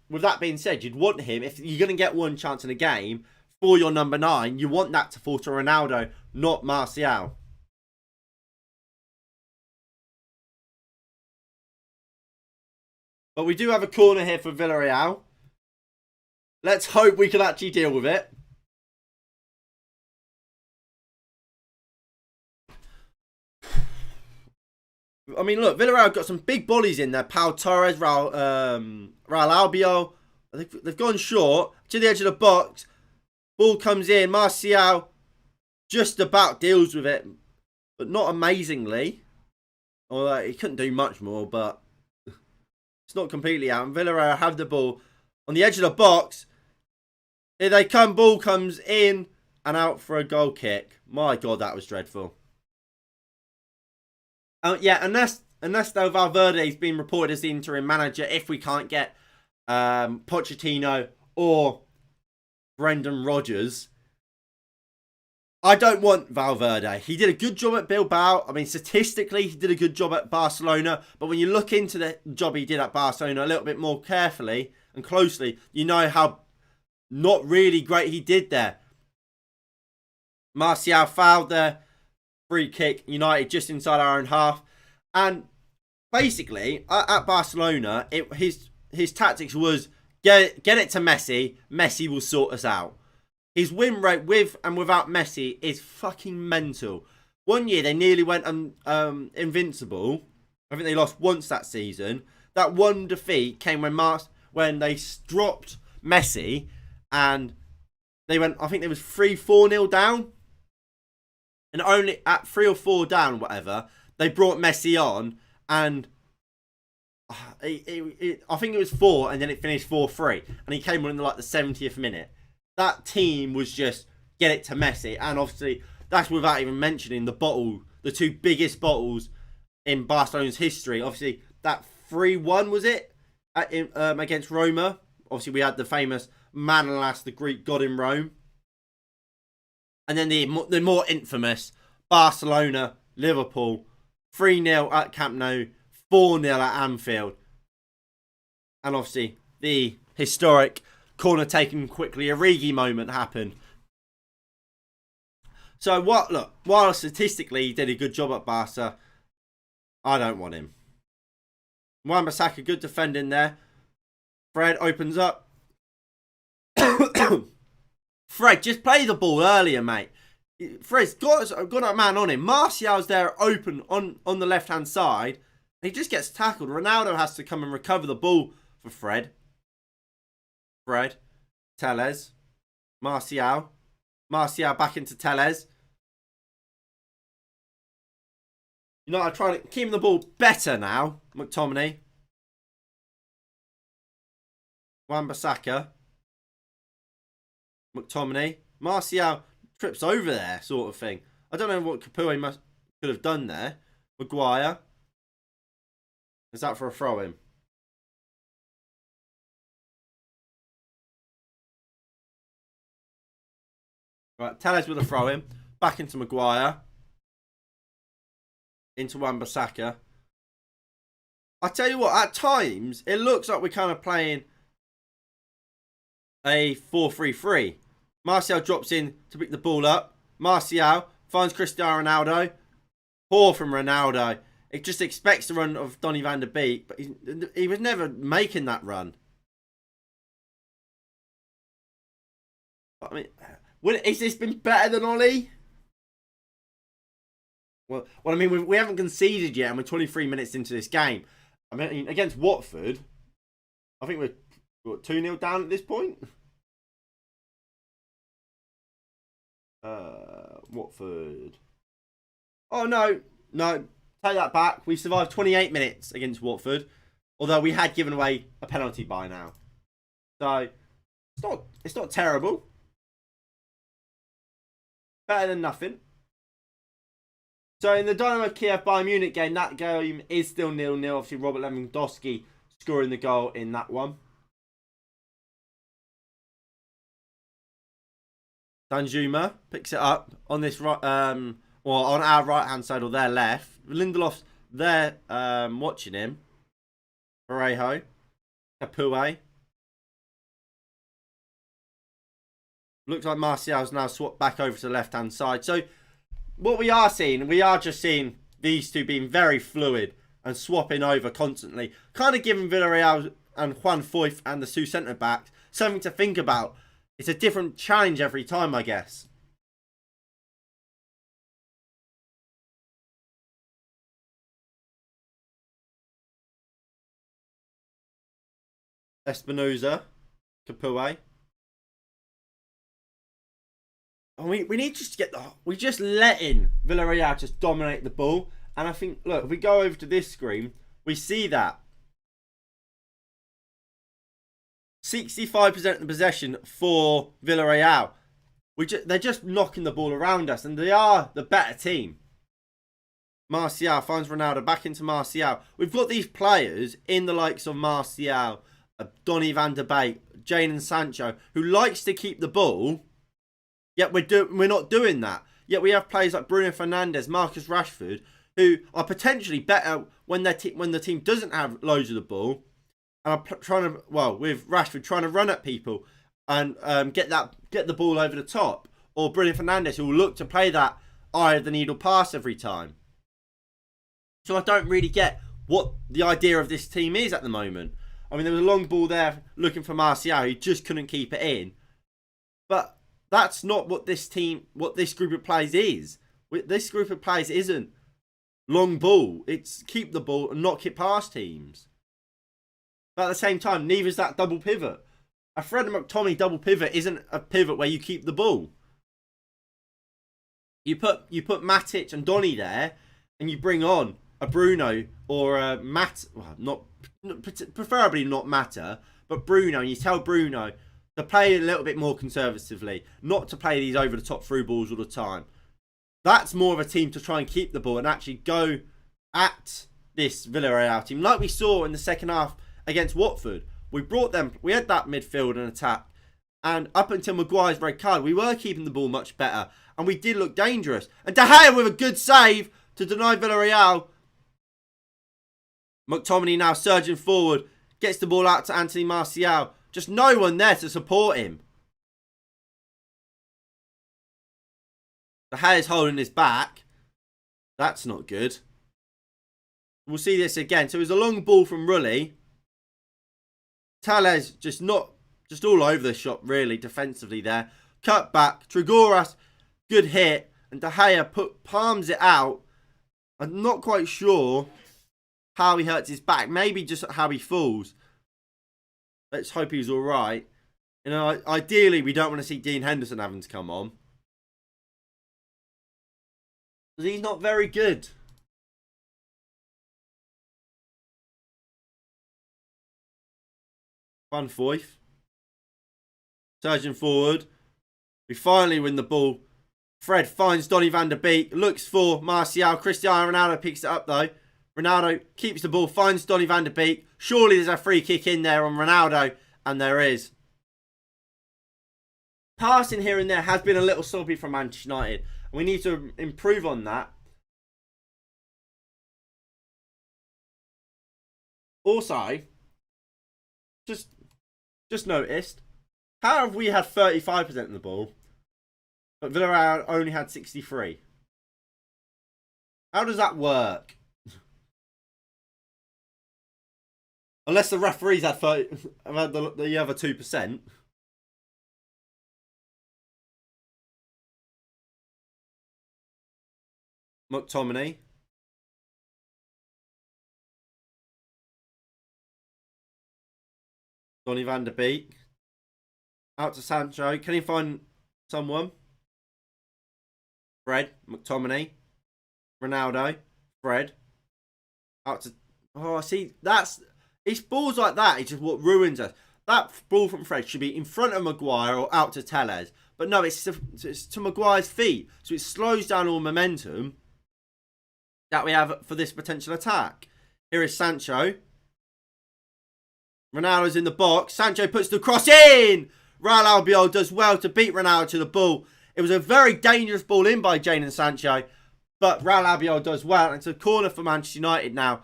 with that being said, you'd want him, if you're going to get one chance in a game for your number 9, you want that to fall to Ronaldo, not Martial. But we do have a corner here for Villarreal. Let's hope we can actually deal with it. I mean, look, Villarreal got some big bodies in there. Pau Torres, Raul Albiol. They've gone short to the edge of the box. Ball comes in. Martial just about deals with it, but not amazingly. Although he couldn't do much more, but it's not completely out. And Villarreal have the ball on the edge of the box. Here they come, ball comes in and out for a goal kick. My God, that was dreadful. Yeah, Ernesto Valverde's been reported as the interim manager if we can't get Pochettino or Brendan Rodgers. I don't want Valverde. He did a good job at Bilbao. I mean, statistically, he did a good job at Barcelona. But when you look into the job he did at Barcelona a little bit more carefully and closely, you know how not really great he did there. Martial fouled there. Free kick, United just inside our own half. And basically, at Barcelona, his tactics was get it to Messi. Messi will sort us out. His win rate with and without Messi is fucking mental. One year they nearly went invincible. I think they lost once that season. That one defeat came when they dropped Messi and they went, I think it was 3-4-0 down. And only at 3 or 4 down, whatever, they brought Messi on and I think it was 4 and then it finished 4-3. And he came on in like the 70th minute. That team was just get it to Messi. And obviously, that's without even mentioning the two biggest bottles in Barcelona's history. Obviously, that 3-1 was it against Roma. Obviously, we had the famous Manolas, the Greek god in Rome. And then the more infamous Barcelona, Liverpool, 3-0 at Camp Nou, 4-0 at Anfield. And obviously, the historic corner taken quickly, Origi moment happened. So while statistically he did a good job at Barca, I don't want him. Wan-Bissaka, good defending there. Fred opens up. Fred, just play the ball earlier, mate. Fred's got a man on him. Martial's there open on the left-hand side. He just gets tackled. Ronaldo has to come and recover the ball for Fred. Tellez, Martial back into Tellez. United trying to keep the ball better now. McTominay, Wan-Bissaka, McTominay, Martial trips over there, sort of thing. I don't know what Capoue could have done there. Maguire, is that for a throw-in? Right, Tellez with a throw-in. Back into Maguire. Into Wan-Bissaka. I tell you what, at times, it looks like we're kind of playing a 4-3-3. Martial drops in to pick the ball up. Martial finds Cristiano Ronaldo. Poor from Ronaldo. It just expects the run of Donny van der Beek, but he was never making that run. I mean, has this been better than Ollie? Well, I mean, we haven't conceded yet, and we're 23 minutes into this game. I mean, against Watford, I think we're 2-0 down at this point. Watford. Oh, no. Take that back. We survived 28 minutes against Watford, although we had given away a penalty by now. So, it's not terrible. Better than nothing. So in the Dynamo Kiev Bayern Munich game, that game is still 0-0. Obviously, Robert Lewandowski scoring the goal in that one. Danjuma picks it up on this right, on our right hand side or their left. Lindelof's there, watching him. Parejo, Capoue. Looks like Martial's now swapped back over to the left hand side. So what we are just seeing these two being very fluid and swapping over constantly. Kind of giving Villarreal and Juan Foyth and the two centre backs something to think about. It's a different challenge every time, I guess. Espinoza, Capoue. And we need just to get we're just letting Villarreal just dominate the ball. And I think, look, if we go over to this screen, we see that 65% of the possession for Villarreal. They're just knocking the ball around us, and they are the better team. Martial finds Ronaldo, back into Martial. We've got these players in the likes of Martial, Donny van de Beek, Jadon Sancho, who likes to keep the ball, yet we're not doing that. Yet we have players like Bruno Fernandes, Marcus Rashford, who are potentially better when the team doesn't have loads of the ball, and are with Rashford trying to run at people and get the ball over the top, or Bruno Fernandes, who will look to play that eye of the needle pass every time. So I don't really get what the idea of this team is at the moment. I mean, there was a long ball there looking for Martial, who just couldn't keep it in. But that's not what this group of players is. This group of players isn't long ball. It's keep the ball and knock it past teams. But at the same time, neither is that double pivot. A Fred McTominay double pivot isn't a pivot where you keep the ball. You put Matic and Donny there, and you bring on a Bruno or a preferably not Mata, but Bruno, and you tell Bruno to play a little bit more conservatively, not to play these over the top through balls all the time. That's more of a team to try and keep the ball and actually go at this Villarreal team, like we saw in the second half against Watford. We had that midfield and attack, and up until Maguire's red card, we were keeping the ball much better, and we did look dangerous. And De Gea with a good save to deny Villarreal. McTominay now surging forward, gets the ball out to Anthony Martial. Just no one there to support him. De Gea's holding his back. That's not good. We'll see this again. So it was a long ball from Rulli. Telles just all over the shop, really, defensively there. Cut back. Trigoras, good hit. And De Gea palms it out. I'm not quite sure how he hurts his back. Maybe just how he falls. Let's hope he's all right. You know, ideally, we don't want to see Dean Henderson having to come on. Because he's not very good. Van Foyth. Surging forward. We finally win the ball. Fred finds Donny van de Beek. Looks for Martial. Cristiano Ronaldo picks it up though. Ronaldo keeps the ball. Finds Donny van de Beek. Surely there's a free kick in there on Ronaldo. And there is. Passing here and there has been a little sloppy from Manchester United. We need to improve on that. Also, just noticed, how have we had 35% of the ball, but Villarreal only had 63%? How does that work? Unless the referees had the other 2%. McTominay. Donny van de Beek. Out to Sancho. Can he find someone? Fred. McTominay. Ronaldo. Fred. Out to... Oh, see, it's balls like that. It's just what ruins us. That ball from Fred should be in front of Maguire or out to Telles. But no, it's to Maguire's feet. So it slows down all momentum that we have for this potential attack. Here is Sancho. Ronaldo's in the box. Sancho puts the cross in. Real Albiol does well to beat Ronaldo to the ball. It was a very dangerous ball in by Jadon Sancho, but Real Albiol does well. It's a corner for Manchester United now.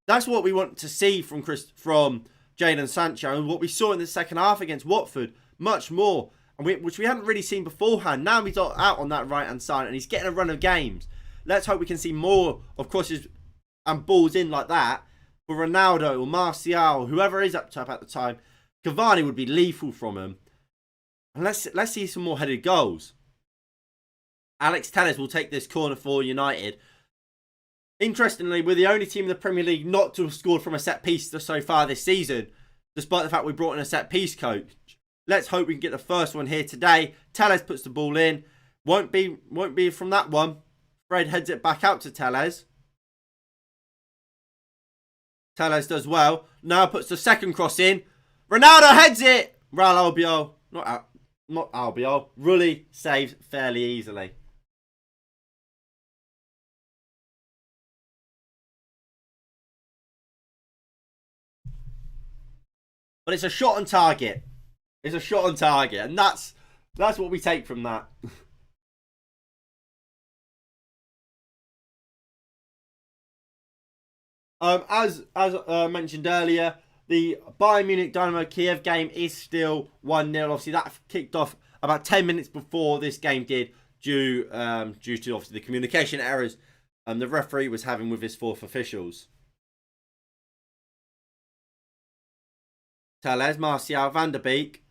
That's what we want to see from Jadon Sancho, and what we saw in the second half against Watford, much more, and which we hadn't really seen beforehand. Now he's out on that right-hand side, and he's getting a run of games. Let's hope we can see more of crosses and balls in like that for Ronaldo or Martial, whoever is up top at the time. Cavani would be lethal from him. And let's see some more headed goals. Alex Telles will take this corner for United. Interestingly, we're the only team in the Premier League not to have scored from a set piece so far this season, despite the fact we brought in a set piece coach. Let's hope we can get the first one here today. Telles puts the ball in. Won't be from that one. Fred heads it back out to Telles. Telles does well. Now puts the second cross in. Ronaldo heads it. Raul Albiol. Not Albiol. Rulli saves fairly easily. But it's a shot on target. It's a shot on target. And that's what we take from that. As mentioned earlier, the Bayern Munich Dynamo Kiev game is still 1-0. Obviously, that kicked off about 10 minutes before this game did, due to obviously the communication errors the referee was having with his fourth officials. Telles, Martial, Van der Beek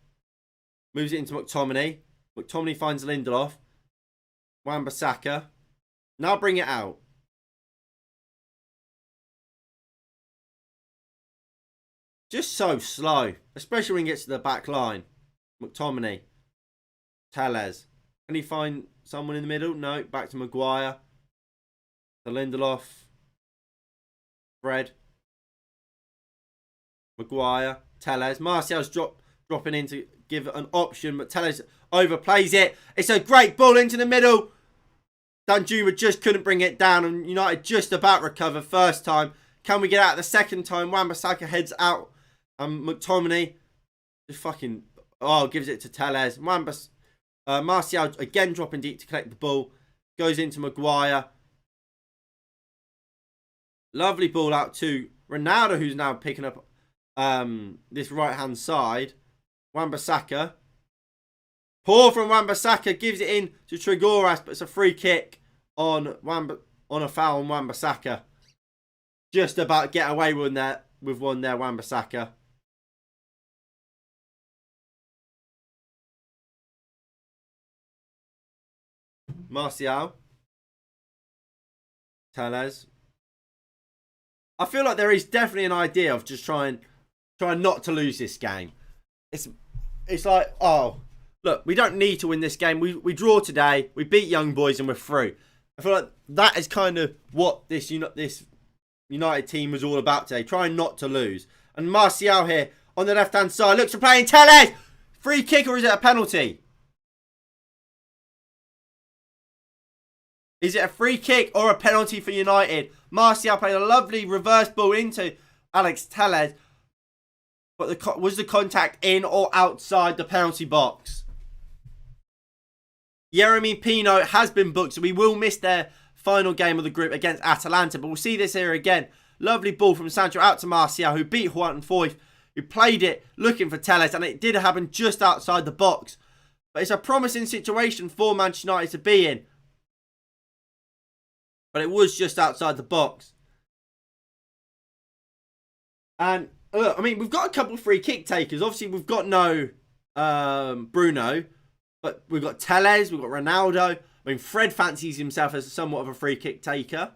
moves it into McTominay. McTominay finds Lindelof. Wan-Bissaka. Now bring it out. Just so slow, especially when he gets to the back line. McTominay. Telles. Can he find someone in the middle? No. Back to Maguire. To Lindelof. Fred. Maguire. Telles. Martial's dropping in to give an option, but Telles overplays it. It's a great ball into the middle. Danjuma just couldn't bring it down, and United just about recover first time. Can we get out the second time? Wan-Bissaka heads out. McTominay just fucking gives it to Telles. Martial again dropping deep to collect the ball. Goes into Maguire. Lovely ball out to Ronaldo, who's now picking up this right hand side. Wan-Bissaka. Poor from Wan-Bissaka, gives it in to Trigoras, but it's a free kick on a foul on Wan-Bissaka. Just about get away with one there, Wan-Bissaka. Martial. Telles. I feel like there is definitely an idea of just trying not to lose this game. It's like, oh, look, we don't need to win this game. We draw today. We beat Young Boys and we're through. I feel like that is kind of what this United team was all about today. Trying not to lose. And Martial here on the left-hand side looks for playing Telles. Free kick, or is it a penalty? Is it a free kick or a penalty for United? Martial played a lovely reverse ball into Alex Telles. But was the contact in or outside the penalty box? Yeremy Pino has been booked, so we will miss their final game of the group against Atalanta. But we'll see this here again. Lovely ball from Sancho out to Martial, who beat Juan Foyth, who played it looking for Telles, and it did happen just outside the box. But it's a promising situation for Manchester United to be in. But it was just outside the box. And, I mean, we've got a couple of free kick takers. Obviously, we've got no Bruno. But we've got Telles, we've got Ronaldo. I mean, Fred fancies himself as somewhat of a free kick taker.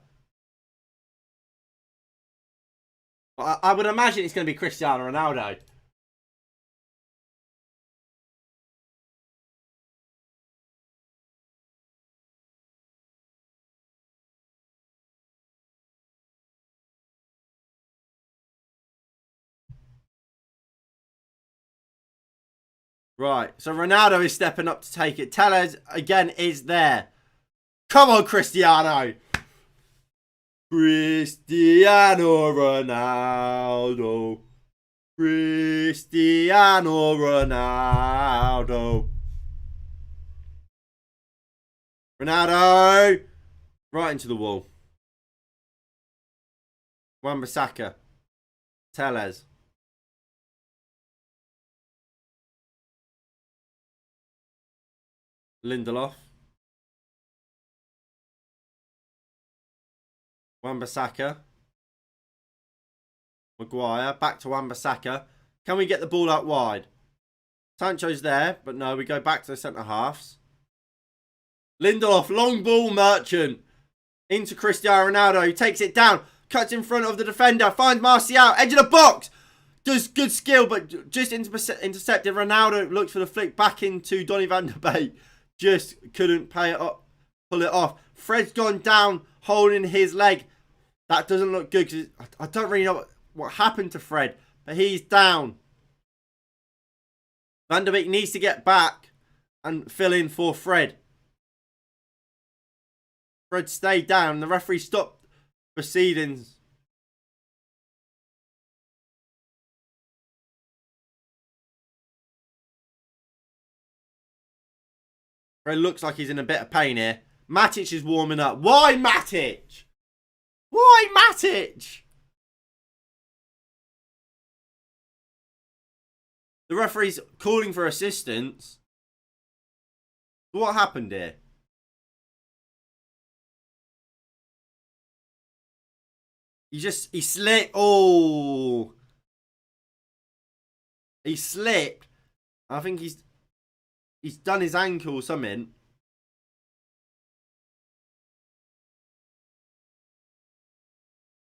I would imagine it's going to be Cristiano Ronaldo. Right, so Ronaldo is stepping up to take it. Telles, again, is there. Come on, Cristiano. Cristiano Ronaldo. Cristiano Ronaldo. Ronaldo. Right into the wall. Wan-Bissaka. Telles. Lindelof. Wan-Bissaka. Maguire. Back to Wan-Bissaka. Can we get the ball out wide? Sancho's there, but no, we go back to the centre halves. Lindelof, long ball, Merchant. Into Cristiano Ronaldo, who takes it down. Cuts in front of the defender. Finds Martial. Edge of the box. Does good skill, but just intercepted. Ronaldo looks for the flick back into Donny van der Beek. Just couldn't pull it off. Fred's gone down, holding his leg. That doesn't look good, because I don't really know what happened to Fred, but he's down. Van der Beek needs to get back and fill in for Fred. Fred stayed down. The referee stopped proceedings. Fred looks like he's in a bit of pain here. Matic is warming up. Why Matic? Why Matic? The referee's calling for assistance. What happened here? He slipped. Oh. He slipped. I think he's done his ankle or something.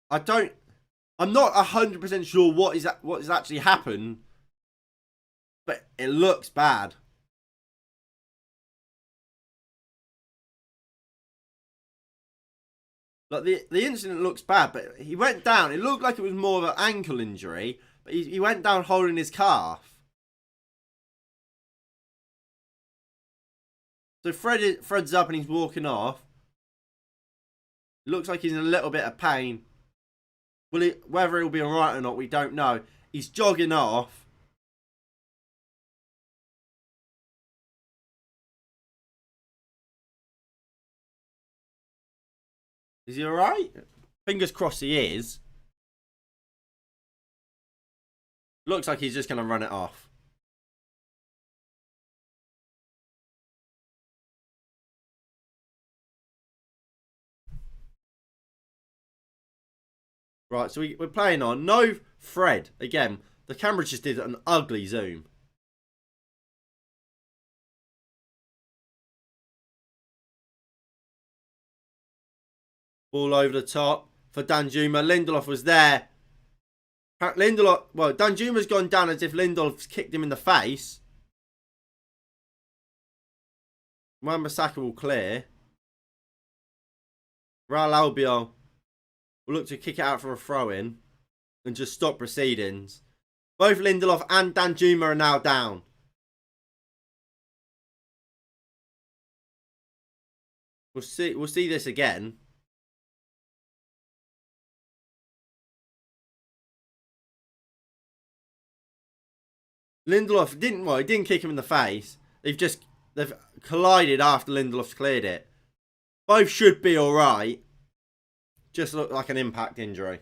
I'm not 100% sure what is actually happened, but it looks bad. Like the incident looks bad, but he went down. It looked like it was more of an ankle injury, but he went down holding his calf. So Fred's up and he's walking off. Looks like he's in a little bit of pain. Whether he'll be alright or not, we don't know. He's jogging off. Is he alright? Fingers crossed he is. Looks like he's just going to run it off. Right, so we're playing on. No Fred. Again, the camera just did an ugly zoom. Ball over the top for Danjuma. Lindelof was there. Danjuma's gone down as if Lindelof's kicked him in the face. Wan-Bissaka will clear. Real Albion will look to kick it out for a throw-in and just stop proceedings. Both Lindelof and Danjuma are now down. We'll see this again. Lindelof he didn't kick him in the face. They've collided after Lindelof's cleared it. Both should be alright. Just look like an impact injury.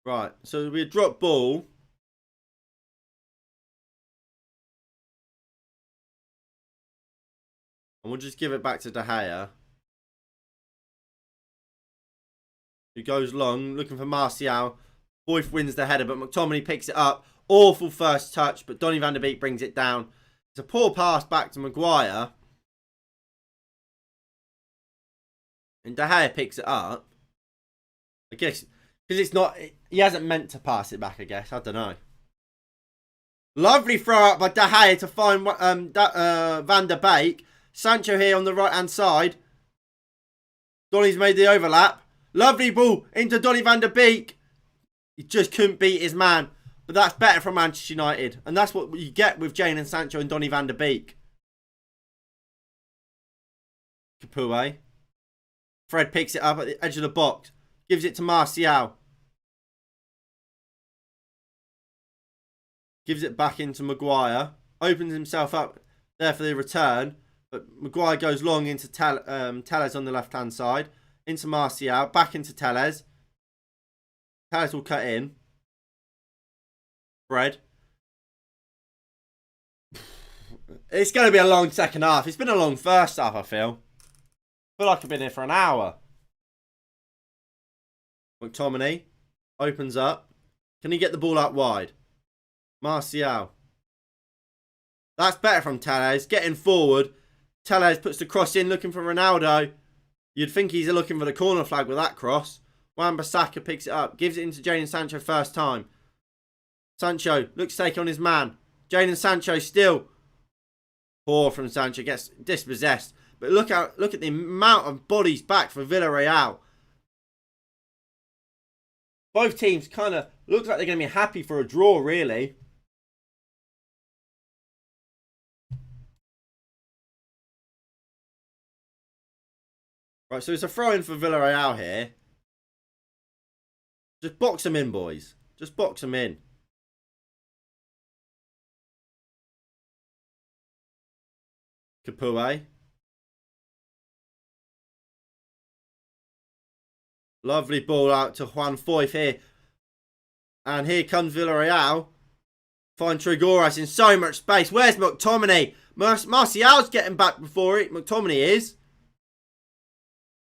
Right, so we drop ball. And we'll just give it back to De Gea. Who goes long, looking for Martial. Boyf wins the header, but McTominay picks it up. Awful first touch, but Donny van der Beek brings it down. It's a poor pass back to Maguire. And De Gea picks it up. I guess, because it's not, he hasn't meant to pass it back, I guess. I don't know. Lovely throw up by De Gea to find Van der Beek. Sancho here on the right-hand side. Donny's made the overlap. Lovely ball into Donny van der Beek. He just couldn't beat his man. But that's better from Manchester United. And that's what you get with Jadon Sancho and Donny van der Beek. Capoue. Fred picks it up at the edge of the box. Gives it to Martial. Gives it back into Maguire. Opens himself up there for the return. But Maguire goes long into Telles on the left-hand side. Into Martial. Back into Telles. Telles will cut in. Fred. It's going to be a long second half. It's been a long first half, I feel. I feel like I've been here for an hour. McTominay opens up. Can he get the ball out wide? Martial. That's better from Telles. Getting forward. Telles puts the cross in, looking for Ronaldo. You'd think he's looking for the corner flag with that cross. Wan-Bissaka picks it up. Gives it into Jadon Sancho first time. Sancho looks to take on his man. Jadon Sancho still. Poor from Sancho. Gets dispossessed. But look at the amount of bodies back for Villarreal. Both teams kind of looks like they're going to be happy for a draw, really. Right, so it's a throw-in for Villarreal here. Just box them in, boys. Just box them in. Capoue. Lovely ball out to Juan Foyth here. And here comes Villarreal. Find Trigoras in so much space. Where's McTominay? Martial's getting back before it. McTominay is.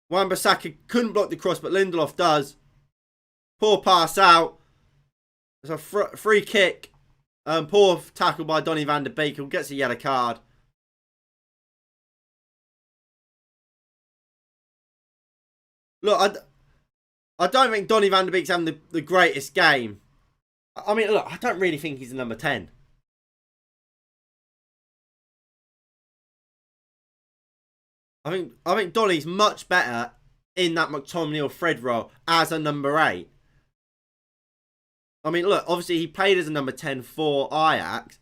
Wan-Bissaka couldn't block the cross, but Lindelof does. Poor pass out. It's a free kick. Poor tackle by Donny van der Beek, who gets a yellow card. Look, I don't think Donny van der Beek's having the greatest game. I mean, look, I don't really think he's a number 10. I think Donny's much better in that McTominay or Fred role as a number 8. I mean, look, obviously he played as a number 10 for Ajax.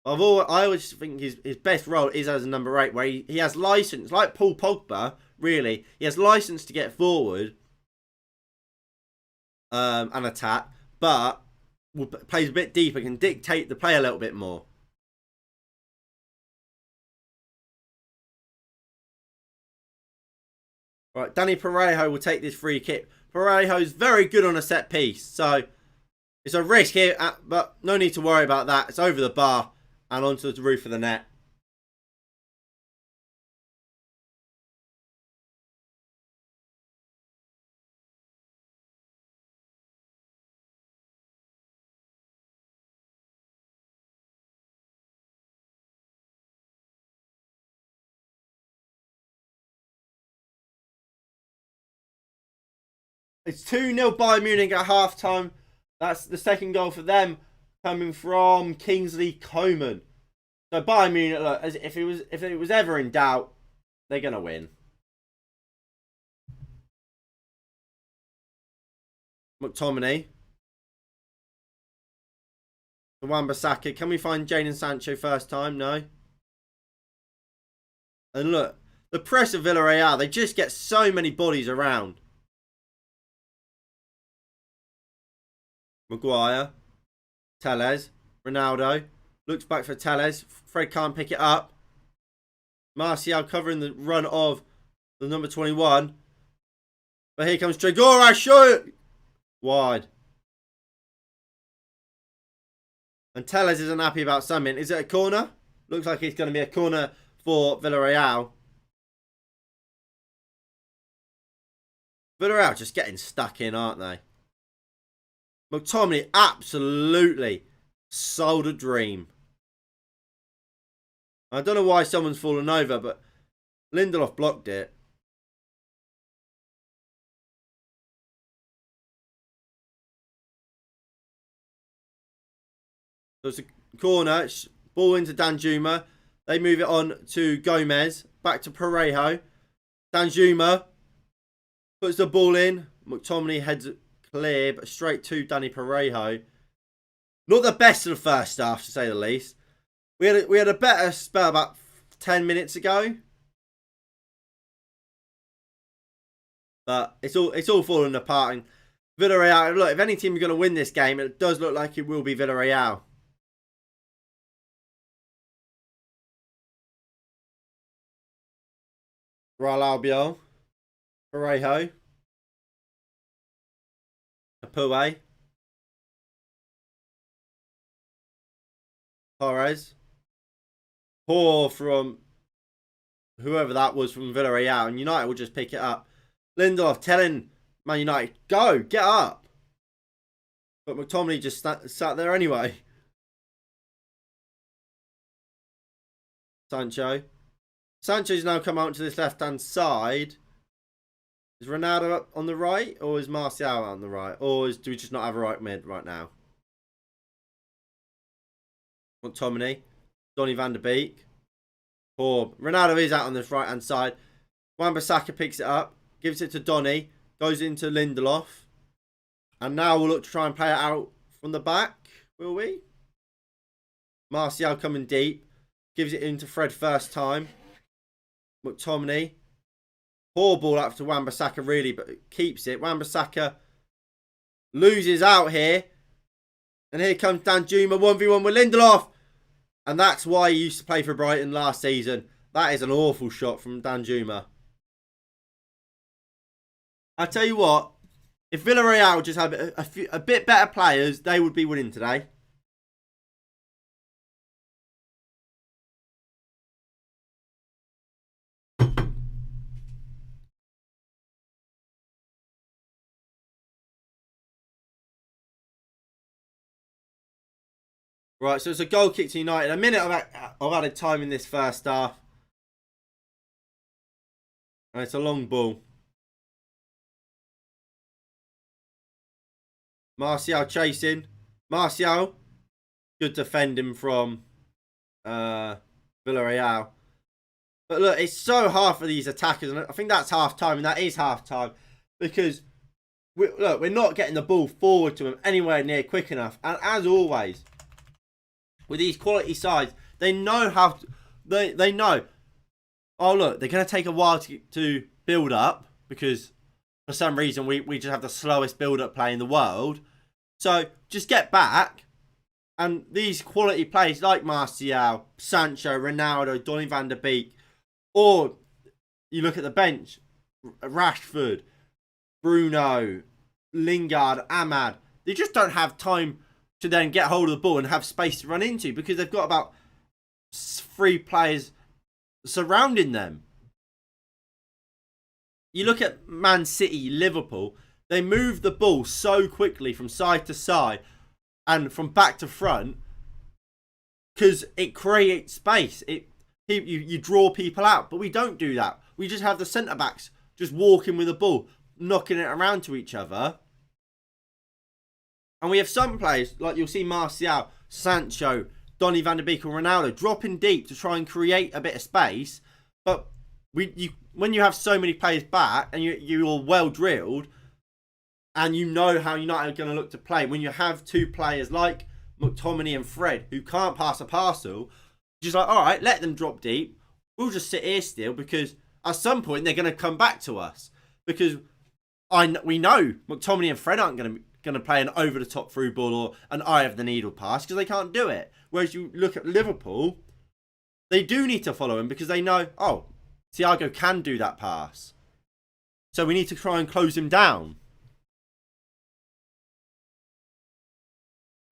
I always think his best role is as a number 8, where he has license, like Paul Pogba, really. He has license to get forward and attack, but plays a bit deeper, can dictate the play a little bit more. Right, Danny Parejo will take this free kick. Parejo's very good on a set piece, so it's a risk here, but no need to worry about that. It's over the bar and onto the roof of the net. It's 2-0 Bayern Munich at half-time. That's the second goal for them, coming from Kingsley Coman. So Bayern Munich, look, if it was ever in doubt, they're gonna win. McTominay. The Wan-Bissaka. Can we find Jadon Sancho first time? No. And look, the press of Villarreal, they just get so many bodies around. Maguire. Telles. Ronaldo. Looks back for Telles. Fred can't pick it up. Martial covering the run of the number 21. But here comes Trigora. Shoot! Wide. And Telles isn't happy about something. Is it a corner? Looks like it's going to be a corner for Villarreal. Villarreal just getting stuck in, aren't they? McTominay absolutely sold a dream. I don't know why someone's fallen over, but Lindelof blocked it. So it's a corner. Ball into Danjuma. They move it on to Gomez. Back to Parejo. Danjuma puts the ball in. McTominay heads it clear, but straight to Danny Parejo. Not the best of the first half, to say the least. We had a better spell about 10 minutes ago. But it's all falling apart. And Villarreal, look, if any team are going to win this game, it does look like it will be Villarreal. Real Albiol. Parejo. Capoue. Torres. Poor from whoever that was from Villarreal. And United will just pick it up. Lindelof telling Man United, go, get up. But McTominay just sat there anyway. Sancho. Sancho's now come out to this left-hand side. Is Ronaldo up on the right? Or is Martial on the right? Or do we just not have a right mid right now? McTominay. Donny van der Beek. Poor. Ronaldo is out on this right-hand side. Wan-Bissaka picks it up. Gives it to Donny. Goes into Lindelof. And now we'll look to try and play it out from the back, will we? Martial coming deep. Gives it into Fred first time. McTominay. Poor ball out to Wan-Bissaka, really, but keeps it. Wan-Bissaka loses out here. And here comes Danjuma 1v1 with Lindelof. And that's why he used to play for Brighton last season. That is an awful shot from Danjuma. I tell you what, if Villarreal just had a bit better players, they would be winning today. Right, so it's a goal kick to United. A minute of added time in this first half. And it's a long ball. Martial chasing. Martial. Good defending from Villarreal. But look, it's so hard for these attackers. And I think that's half time. And that is half time. Because, we're not getting the ball forward to them anywhere near quick enough. And as always, with these quality sides, they know how to, they know, oh look, they're going to take a while to build up because for some reason we just have the slowest build up play in the world. So just get back, and these quality players like Martial, Sancho, Ronaldo, Donny van der Beek, or you look at the bench, Rashford, Bruno, Lingard, Ahmad, they just don't have time to then get hold of the ball and have space to run into because they've got about 3 players surrounding them. You look at Man City, Liverpool, they move the ball so quickly from side to side and from back to front because it creates space. You draw people out, but we don't do that. We just have the centre-backs just walking with the ball, knocking it around to each other. And we have some players, like you'll see Martial, Sancho, Donny van der Beek and Ronaldo dropping deep to try and create a bit of space. But when you have so many players back and you're well drilled and you know how United are going to look to play, when you have 2 players like McTominay and Fred who can't pass a parcel, just like, all right, let them drop deep. We'll just sit here still because at some point they're going to come back to us. Because we know McTominay and Fred aren't going to play an over-the-top through ball or an eye of the needle pass because they can't do it. Whereas you look at Liverpool, they do need to follow him because they know, oh, Thiago can do that pass. So we need to try and close him down.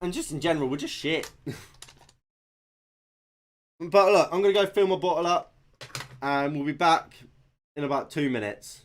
And just in general, we're just shit. But look, I'm going to go fill my bottle up and we'll be back in about 2 minutes.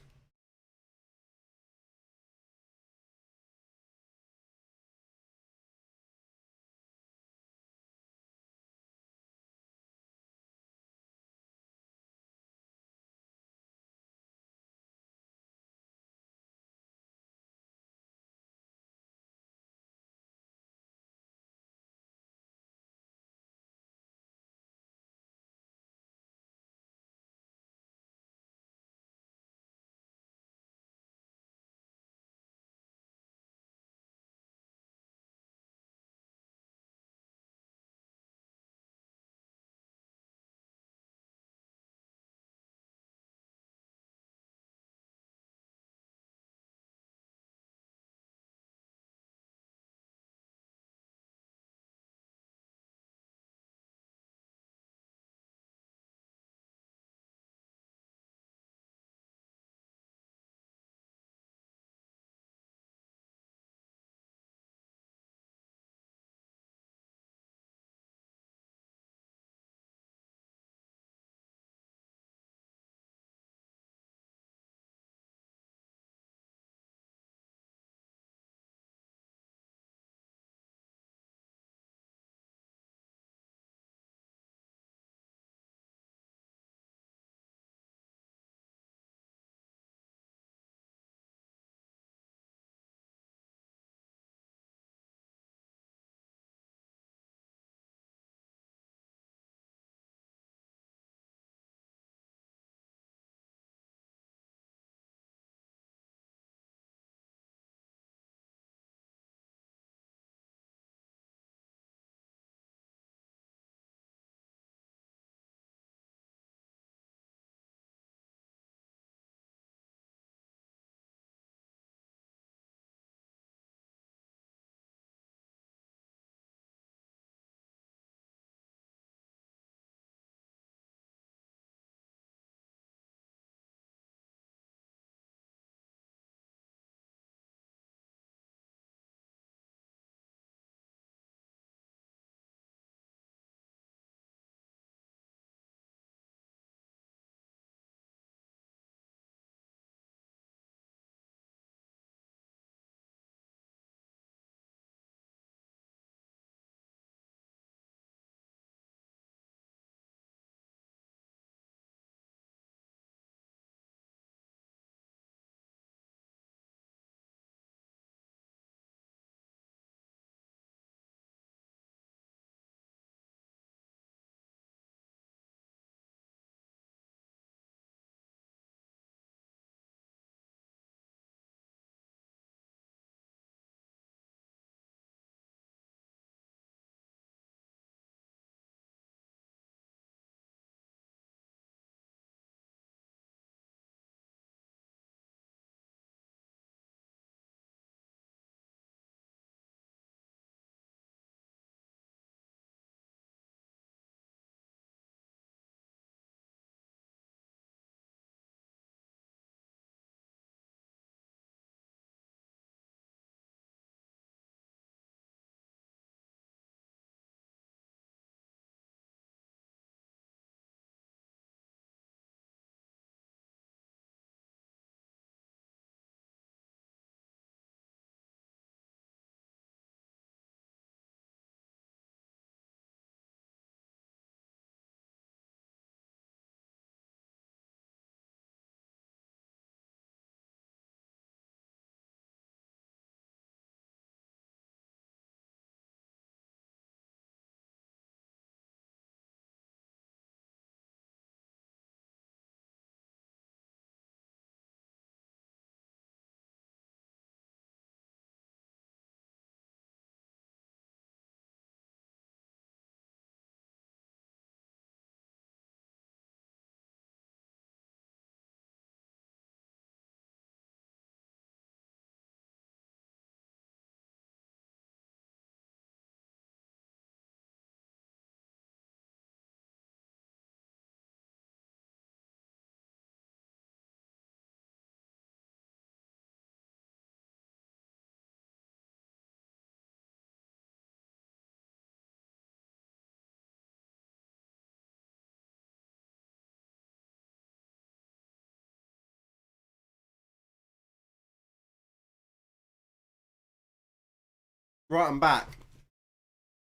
Right, I'm back.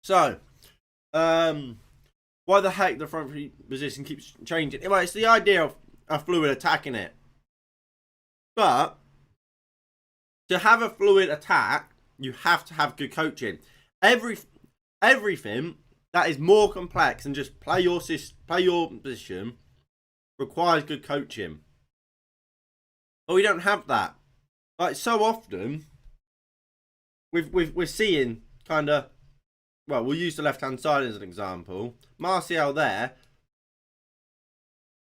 So, why the heck the front three position keeps changing? Well, it's the idea of a fluid attack in it. But to have a fluid attack, you have to have good coaching. Everything that is more complex than just play your position requires good coaching. But we don't have that. Like, so often, we're seeing kind of, well, we'll use the left-hand side as an example. Martial there.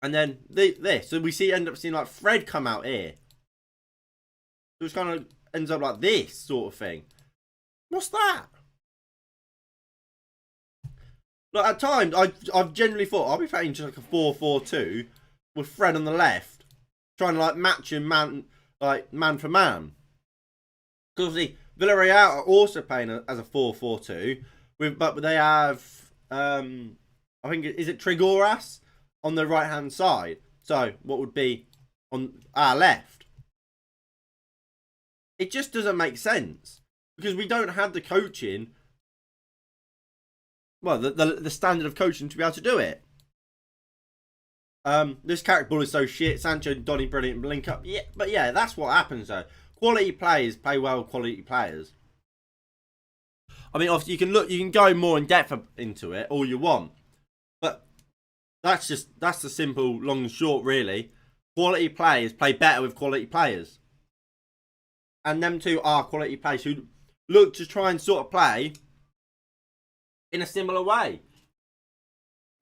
And then this. So we end up seeing like Fred come out here. So it kind of ends up like this sort of thing. What's that? Like, at times, I've generally thought I'll be playing just like a 4-4-2 with Fred on the left, trying to like match him man for man. Because obviously Villarreal are also playing as a 4-4-2, but they have I think is it Trigoras on the right hand side. So what would be on our left? It just doesn't make sense because we don't have the coaching. Well, the standard of coaching to be able to do it. This character ball is so shit. Sancho and Donny brilliant link up. Yeah, but yeah, that's what happens though. Quality players play well with quality players. I mean, obviously you can go more in depth into it all you want, but that's the simple long and short really. Quality players play better with quality players, and them two are quality players who look to try and sort of play in a similar way.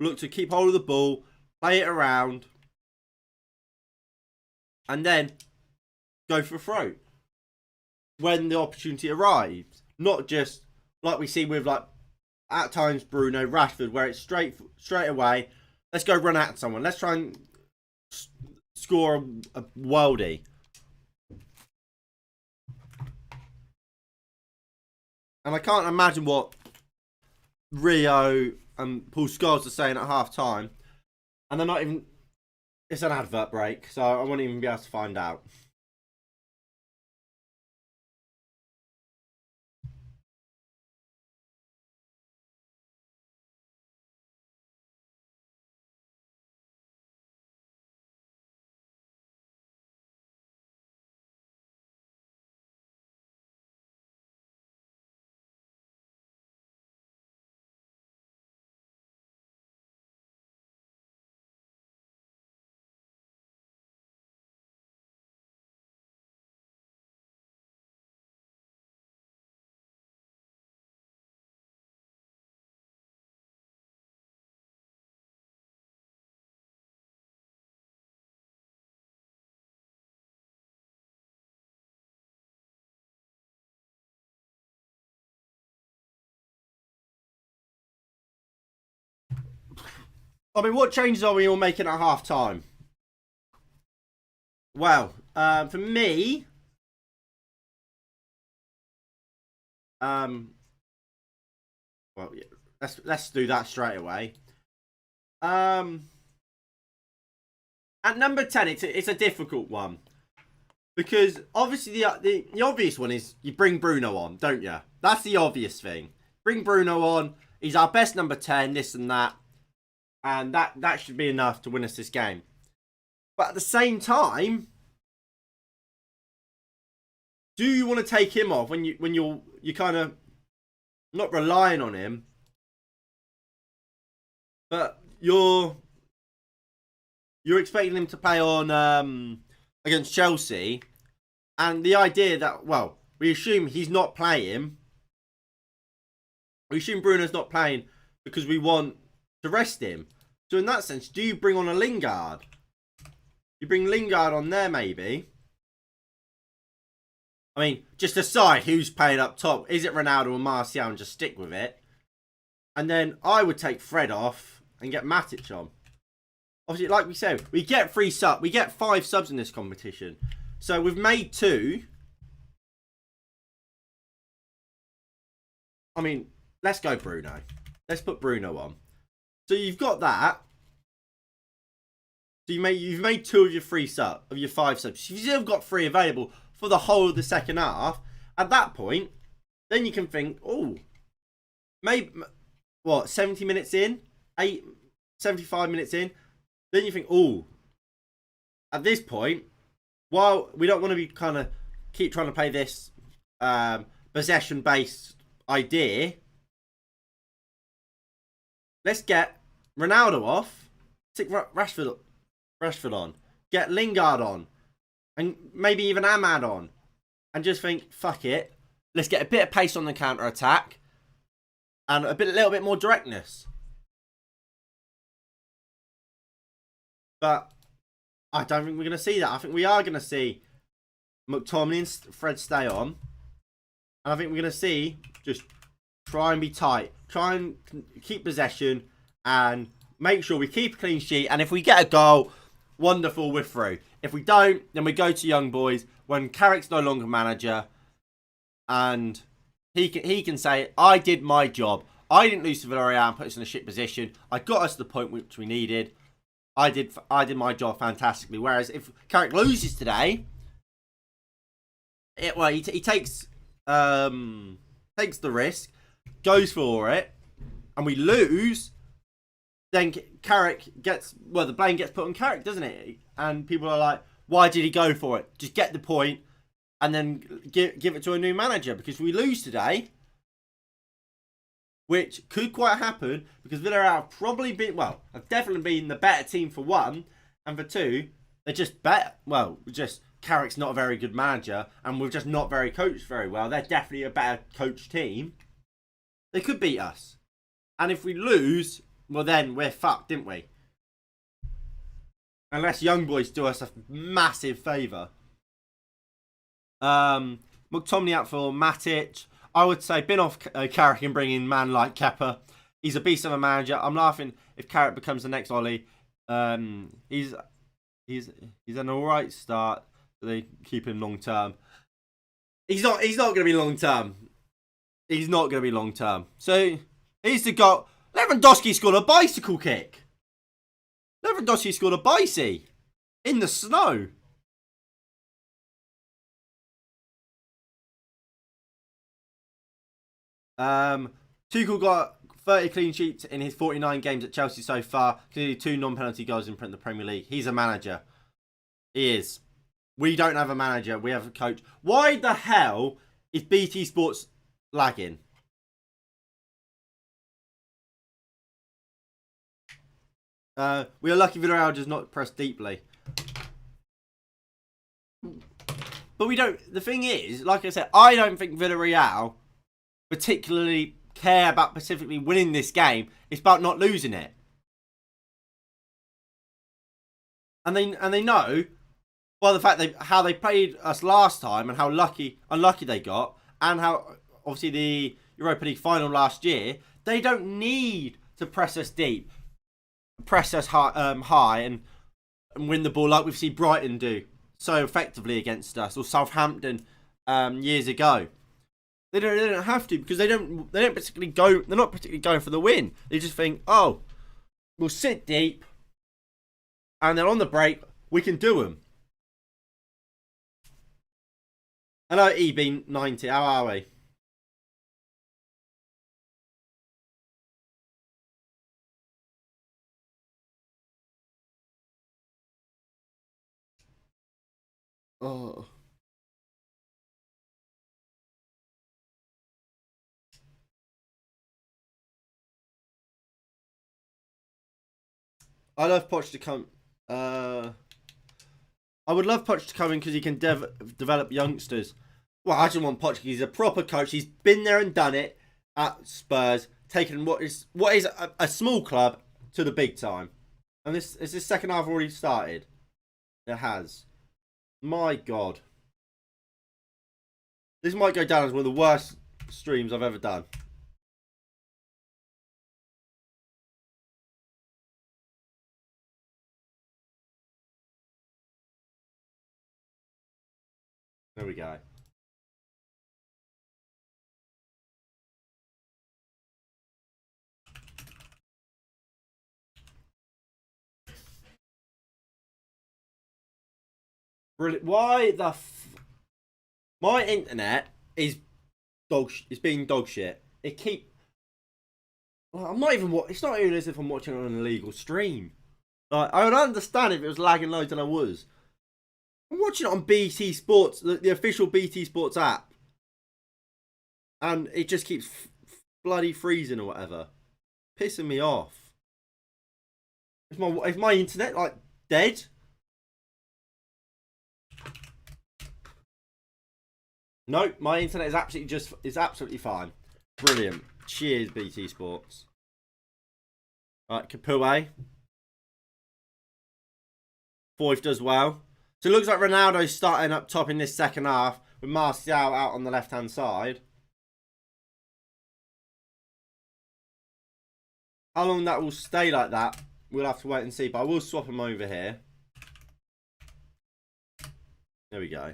Look to keep hold of the ball, play it around, and then go for a throw when the opportunity arrives. Not just like we see with, like, at times Bruno, Rashford, where it's straight away. Let's go run at someone. Let's try and score a worldie. And I can't imagine what Rio and Paul Scholes are saying at half time. And they're not even... It's an advert break, so I won't even be able to find out. I mean, what changes are we all making at half time? Well, for me, well, yeah, let's do that straight away. At number 10, it's a difficult one because obviously the obvious one is you bring Bruno on, don't you? That's the obvious thing. Bring Bruno on. He's our best number 10. This and that. And that should be enough to win us this game. But at the same time, do you want to take him off when you're kind of not relying on him, but you're expecting him to play on against Chelsea, and the idea that, well, we assume he's not playing. We assume Bruno's not playing because we want to rest him. So in that sense, do you bring on a Lingard? You bring Lingard on there, maybe. I mean, just decide who's playing up top. Is it Ronaldo or Martial, and just stick with it? And then I would take Fred off and get Matic on. Obviously, like we said, we get 5 subs in this competition. So we've made 2. I mean, let's go Bruno. Let's put Bruno on. So you've got that. So you've made 2 of your 5 subs. You've still got 3 available for the whole of the second half. At that point, then you can think, oh, maybe, what, 70 minutes in? 75 minutes in? Then you think, oh, at this point, while we don't want to be kind of keep trying to play this possession-based idea, let's get Ronaldo off, stick Rashford on, get Lingard on, and maybe even Ahmad on, and just think, fuck it, let's get a bit of pace on the counter attack and a little bit more directness. But I don't think we're going to see that. I think we are going to see McTominay and Fred stay on, and I think we're going to see just try and be tight, try and keep possession, and make sure we keep a clean sheet. And if we get a goal, wonderful, we're through. If we don't, then we go to young boys when Carrick's no longer manager, and he can say, I did my job. I didn't lose to Villarreal and put us in a shit position. I got us to the point which we needed. I did my job fantastically. Whereas if Carrick loses today, he takes the risk, goes for it, and we lose, then Carrick the blame gets put on Carrick, doesn't it? And people are like, why did he go for it? Just get the point and then give it to a new manager, because we lose today, which could quite happen because Villarreal have definitely been the better team for one, and for two, they're just better. Well, Carrick's not a very good manager, and we're just not very coached very well. They're definitely a better coached team. They could beat us, and if we lose, well then we're fucked, didn't we? Unless young boys do us a massive favour. McTominay out for Matic. I would say bin off Carrick and bring in man like Kepa. He's a beast of a manager. I'm laughing if Carrick becomes the next Ollie. He's an alright start. They keep him long term. He's not going to be long term. He's not going to be long term. So here's the goal. Lewandowski scored a bicycle kick. Lewandowski scored a bicy in the snow. Tuchel got 30 clean sheets in his 49 games at Chelsea so far, including 2 non-penalty goals in the Premier League. He's a manager. He is. We don't have a manager. We have a coach. Why the hell is BT Sports lagging? We are lucky Villarreal does not press deeply. But we don't... The thing is, like I said, I don't think Villarreal particularly care about specifically winning this game. It's about not losing it. And they know by the fact how they played us last time and how unlucky they got, and how obviously the Europa League final last year, they don't need to press us deep, press us high and win the ball like we've seen Brighton do so effectively against us, or Southampton years ago. They don't have to, because they don't particularly go. They're not particularly going for the win. They just think, oh, we'll sit deep, and then on the break we can do them. Hello, EB90. How are we? Oh. I love Poch to come. I would love Poch to come in because he can develop youngsters. Well, I just want Poch. He's a proper coach. He's been there and done it at Spurs, taken what is a small club to the big time. And this second half already started. It has. My God. This might go down as one of the worst streams I've ever done. There we go. Brilliant. Why the my internet is It's being dog shit. It keep. Well, I'm not even. It's not even as if I'm watching it on an illegal stream. Like, I would understand if it was lagging loads, and I was. I'm watching it on BT Sports, the official BT Sports app, and it just keeps bloody freezing or whatever, pissing me off. Is my internet like dead? Nope, my internet is absolutely fine. Brilliant. Cheers, BT Sports. Right, Capoue. Foyth does well. So it looks like Ronaldo's starting up top in this second half with Martial out on the left-hand side. How long that will stay like that, we'll have to wait and see. But I will swap him over here. There we go.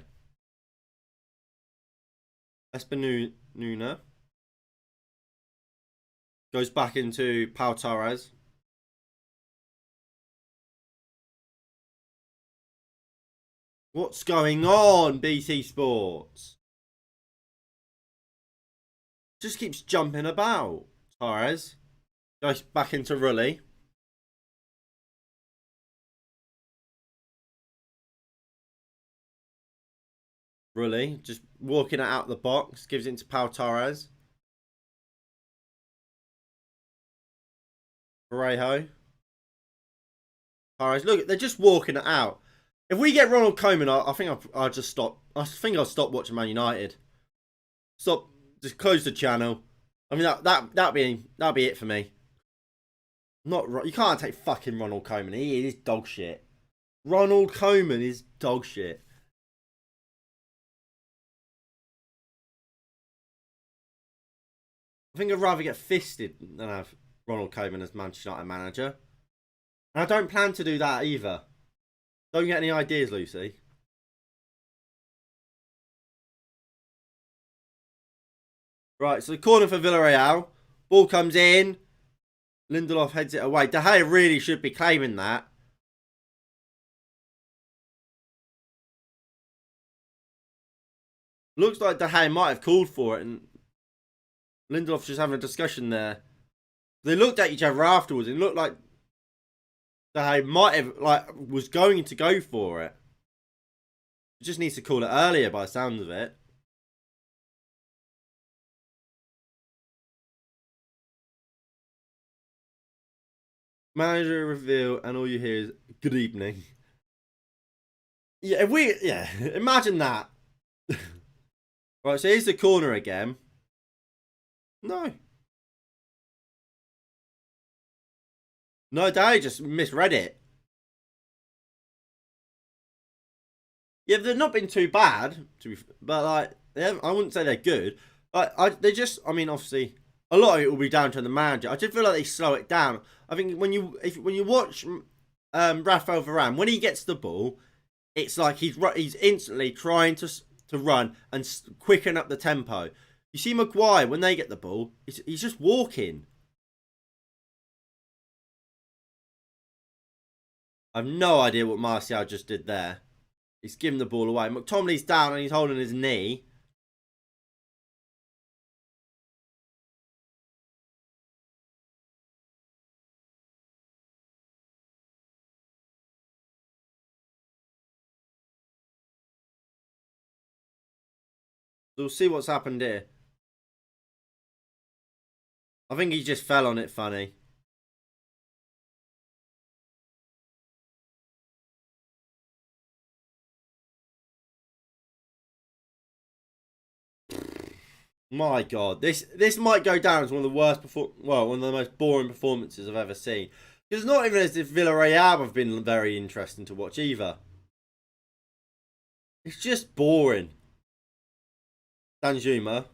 Espinuna goes back into Pau Torres. What's going on, BT Sports? Just keeps jumping about. Torres goes back into Rully. Rully just walking it out the box, gives it to Pau Torres. Parejo. Torres, look, they're just walking it out. If we get Ronald Koeman, I think I'll just stop. I think I'll stop watching Man United. Stop. Just close the channel. I mean that'll be it for me. Not you can't take fucking Ronald Koeman. He is dog shit. Ronald Koeman is dog shit. I think I'd rather get fisted than have Ronald Koeman as Manchester United manager. And I don't plan to do that either. Don't get any ideas, Lucy. Right, so the corner for Villarreal. Ball comes in. Lindelof heads it away. De Gea really should be claiming that. Looks like De Gea might have called for it, and Lindelof's just having a discussion there. They looked at each other afterwards. It looked like De Gea might have was going to go for it. Just needs to call it earlier by the sounds of it. Manager reveal, and all you hear is "Good evening." Yeah, imagine that. Right, so here's the corner again. No, Day just misread it. Yeah, they've not been too bad, but like I wouldn't say they're good. I mean, obviously, a lot of it will be down to the manager. I just feel like they slow it down. I think when you watch Rafael Varane, when he gets the ball, it's like he's instantly trying to run and quicken up the tempo. You see Maguire, when they get the ball, he's just walking. I have no idea what Martial just did there. He's giving the ball away. McTominay's down and he's holding his knee. So we'll see what's happened here. I think he just fell on it funny. My God, this might go down as one of the worst one of the most boring performances I've ever seen. Because it's not even as if Villarreal have been very interesting to watch either. It's just boring. Danjuma.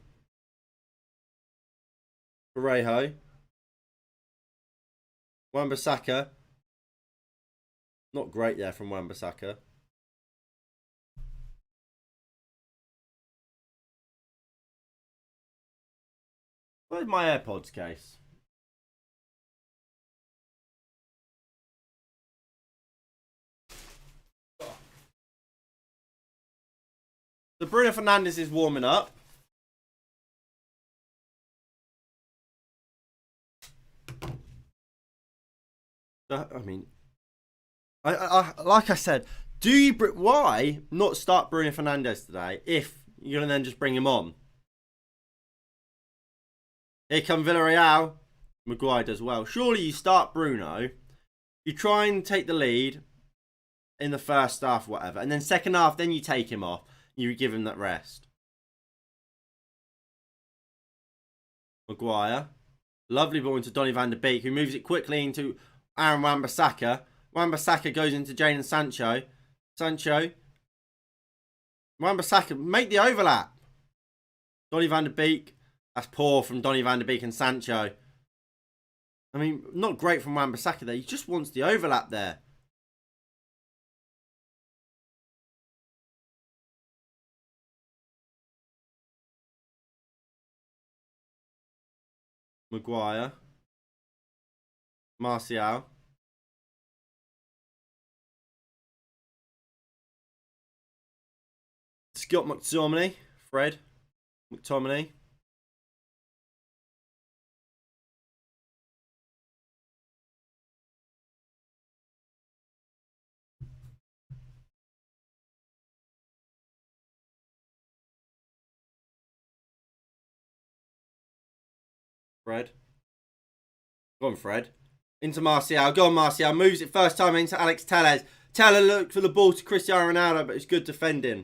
Parejo. Wan-Bissaka. Not great there from Wan-Bissaka. Where's my AirPods case? So Bruno Fernandes is warming up. I mean, like I said, why not start Bruno Fernandes today if you're gonna then just bring him on? Here come Villarreal. Maguire does well. Surely you start Bruno. You try and take the lead in the first half, whatever, and then second half, then you take him off. You give him that rest. Maguire, lovely ball into Donny van der Beek, who moves it quickly into Aaron Wan-Bissaka. Wan-Bissaka goes into Jadon Sancho. Wan-Bissaka, make the overlap. Donny van der Beek. That's poor from Donny van der Beek and Sancho. I mean, not great from Wan-Bissaka there. He just wants the overlap there. Maguire. Martial. Scott McTominay. Fred. McTominay. Fred. Go on, Fred. Into Martial. Go on, Martial. Moves it first time into Alex Telles. Teller looked for the ball to Cristiano Ronaldo, but it's good defending.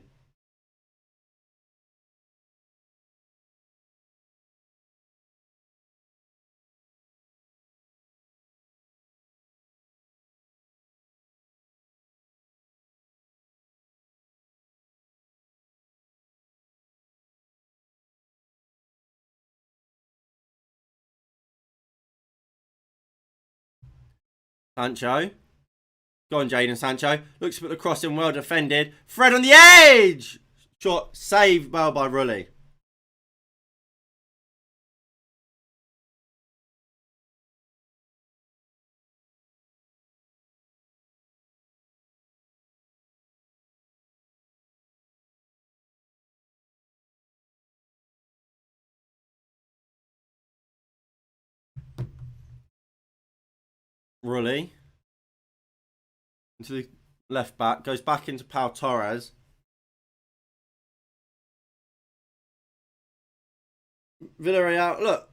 Sancho. Go on, Jadon Sancho. Looks to put the cross in, well defended. Fred on the edge! Shot saved well by Rulli. Rulli. Into the left back. Goes back into Pau Torres. Villarreal. Look,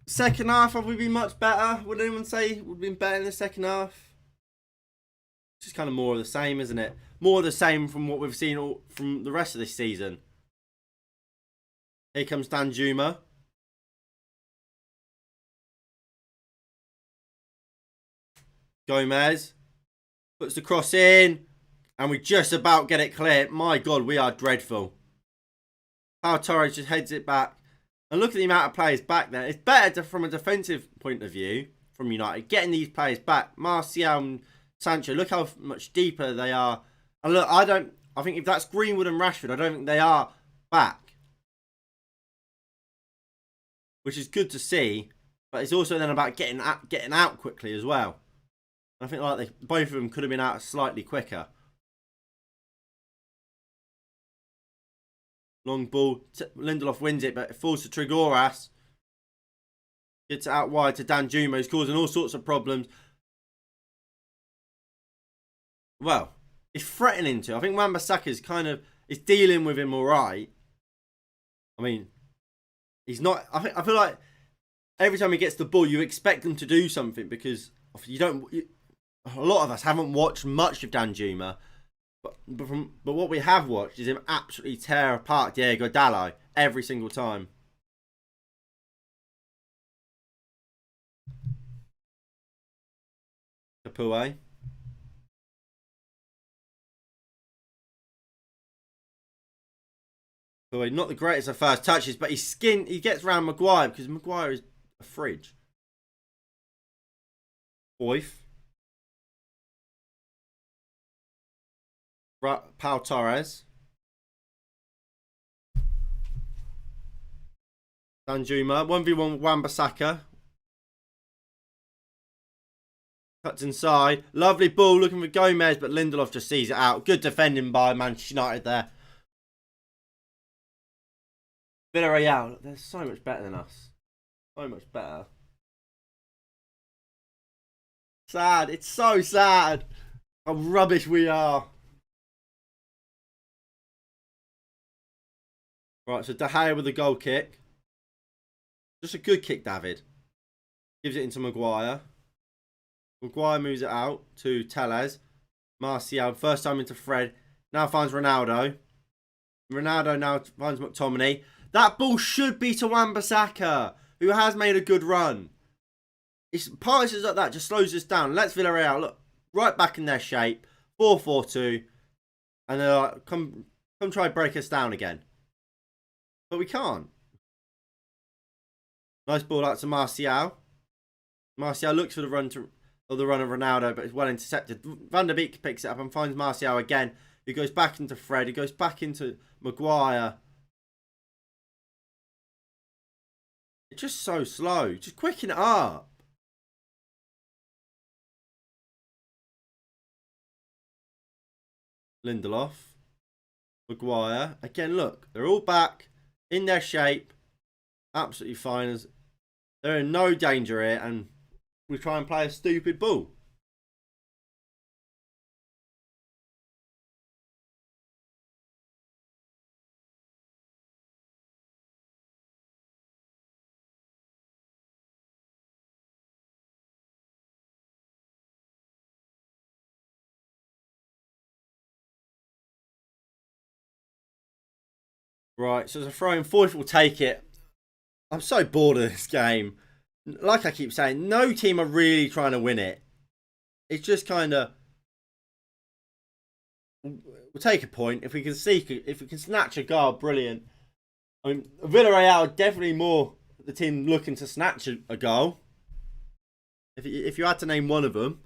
second half, have we been much better? Would anyone say we've been better in the second half? It's just kind of more of the same, isn't it? More of the same from what we've seen from the rest of this season. Here comes Danjuma. Gomez. Puts the cross in. And we just about get it clear. My God, we are dreadful. Pau Torres just heads it back. And look at the amount of players back there. It's better from a defensive point of view from United. Getting these players back. Martial and Sancho. Look how much deeper they are. And look, I think if that's Greenwood and Rashford, I don't think they are back. Which is good to see. But it's also then about getting out quickly as well. I think like both of them could have been out slightly quicker. Long ball. Lindelof wins it, but it falls to Trigoras. Gets it out wide to Danjuma, who's causing all sorts of problems. Well, he's threatening to. I think Wan-Bissaka's kind of is dealing with him all right. I mean, he's not. I feel like every time he gets the ball, you expect him to do something because you don't. A lot of us haven't watched much of Danjuma. But what we have watched is him absolutely tear apart Diego Dallo every single time. Capoue. Capoue, not the greatest of first touches, but he gets round Maguire because Maguire is a fridge. Boyf. Pau Torres. Danjuma. 1v1 Wan-Bissaka. Cuts inside. Lovely ball looking for Gomez, but Lindelof just sees it out. Good defending by Manchester United there. Villarreal. They're so much better than us. So much better. Sad. It's so sad. How rubbish we are. Right, so De Gea with a goal kick. Just a good kick, David. Gives it into Maguire. Maguire moves it out to Tellez. Martial, first time into Fred. Now finds Ronaldo. Ronaldo now finds McTominay. That ball should be to Wan-Bissaka, who has made a good run. It's passes like that just slows us down. Let's Villarreal look right back in their shape. 4-4-2. And come try and break us down again. But we can't. Nice ball out to Martial. Martial looks for the run of Ronaldo, but it's well intercepted. Van der Beek picks it up and finds Martial again. He goes back into Fred. He goes back into Maguire. It's just so slow. Just quicken it up. Lindelof. Maguire. Again, look. They're all back in their shape. Absolutely fine. They're in no danger here. And we try and play a stupid ball. Right, so it's a throw-in. Forth will take it. I'm so bored of this game. Like I keep saying, no team are really trying to win it. It's just kind of... We'll take a point. If we can snatch a goal, brilliant. I mean, Villarreal are definitely more the team looking to snatch a goal. If you had to name one of them,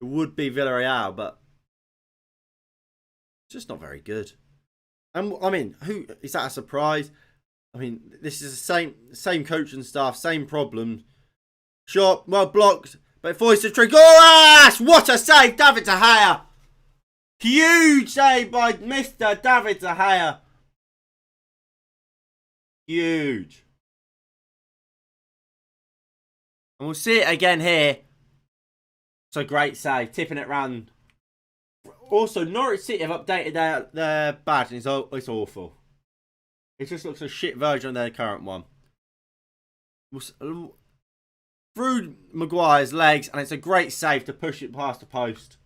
it would be Villarreal, but it's just not very good. And I mean, who is that a surprise? I mean, this is the same coach and staff, same problems. Shot, well blocked, but voice of Trigoras! What a save, David De Gea! Huge save by Mr. David De Gea. Huge. And we'll see it again here. It's a great save, tipping it round. Also, Norwich City have updated their badge, and it's awful. It just looks a shit version of their current one. Through Maguire's legs, and it's a great save to push it past the post.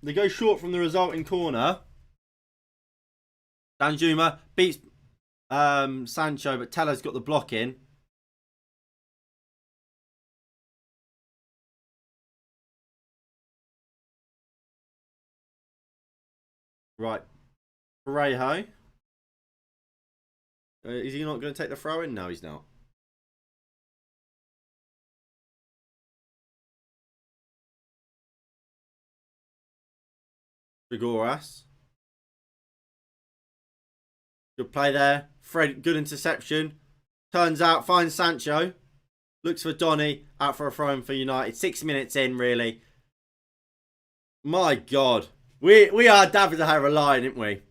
They go short from the resulting corner. Danjuma beats Sancho, but Teller's got the block in. Right. Parejo. Is he not going to take the throw in? No, he's not. Trigoras. Good play there. Fred, good interception. Turns out, finds Sancho. Looks for Donny. Out for a throw-in for United. 6 minutes in, really. My God. We are David De Gea relying, aren't we?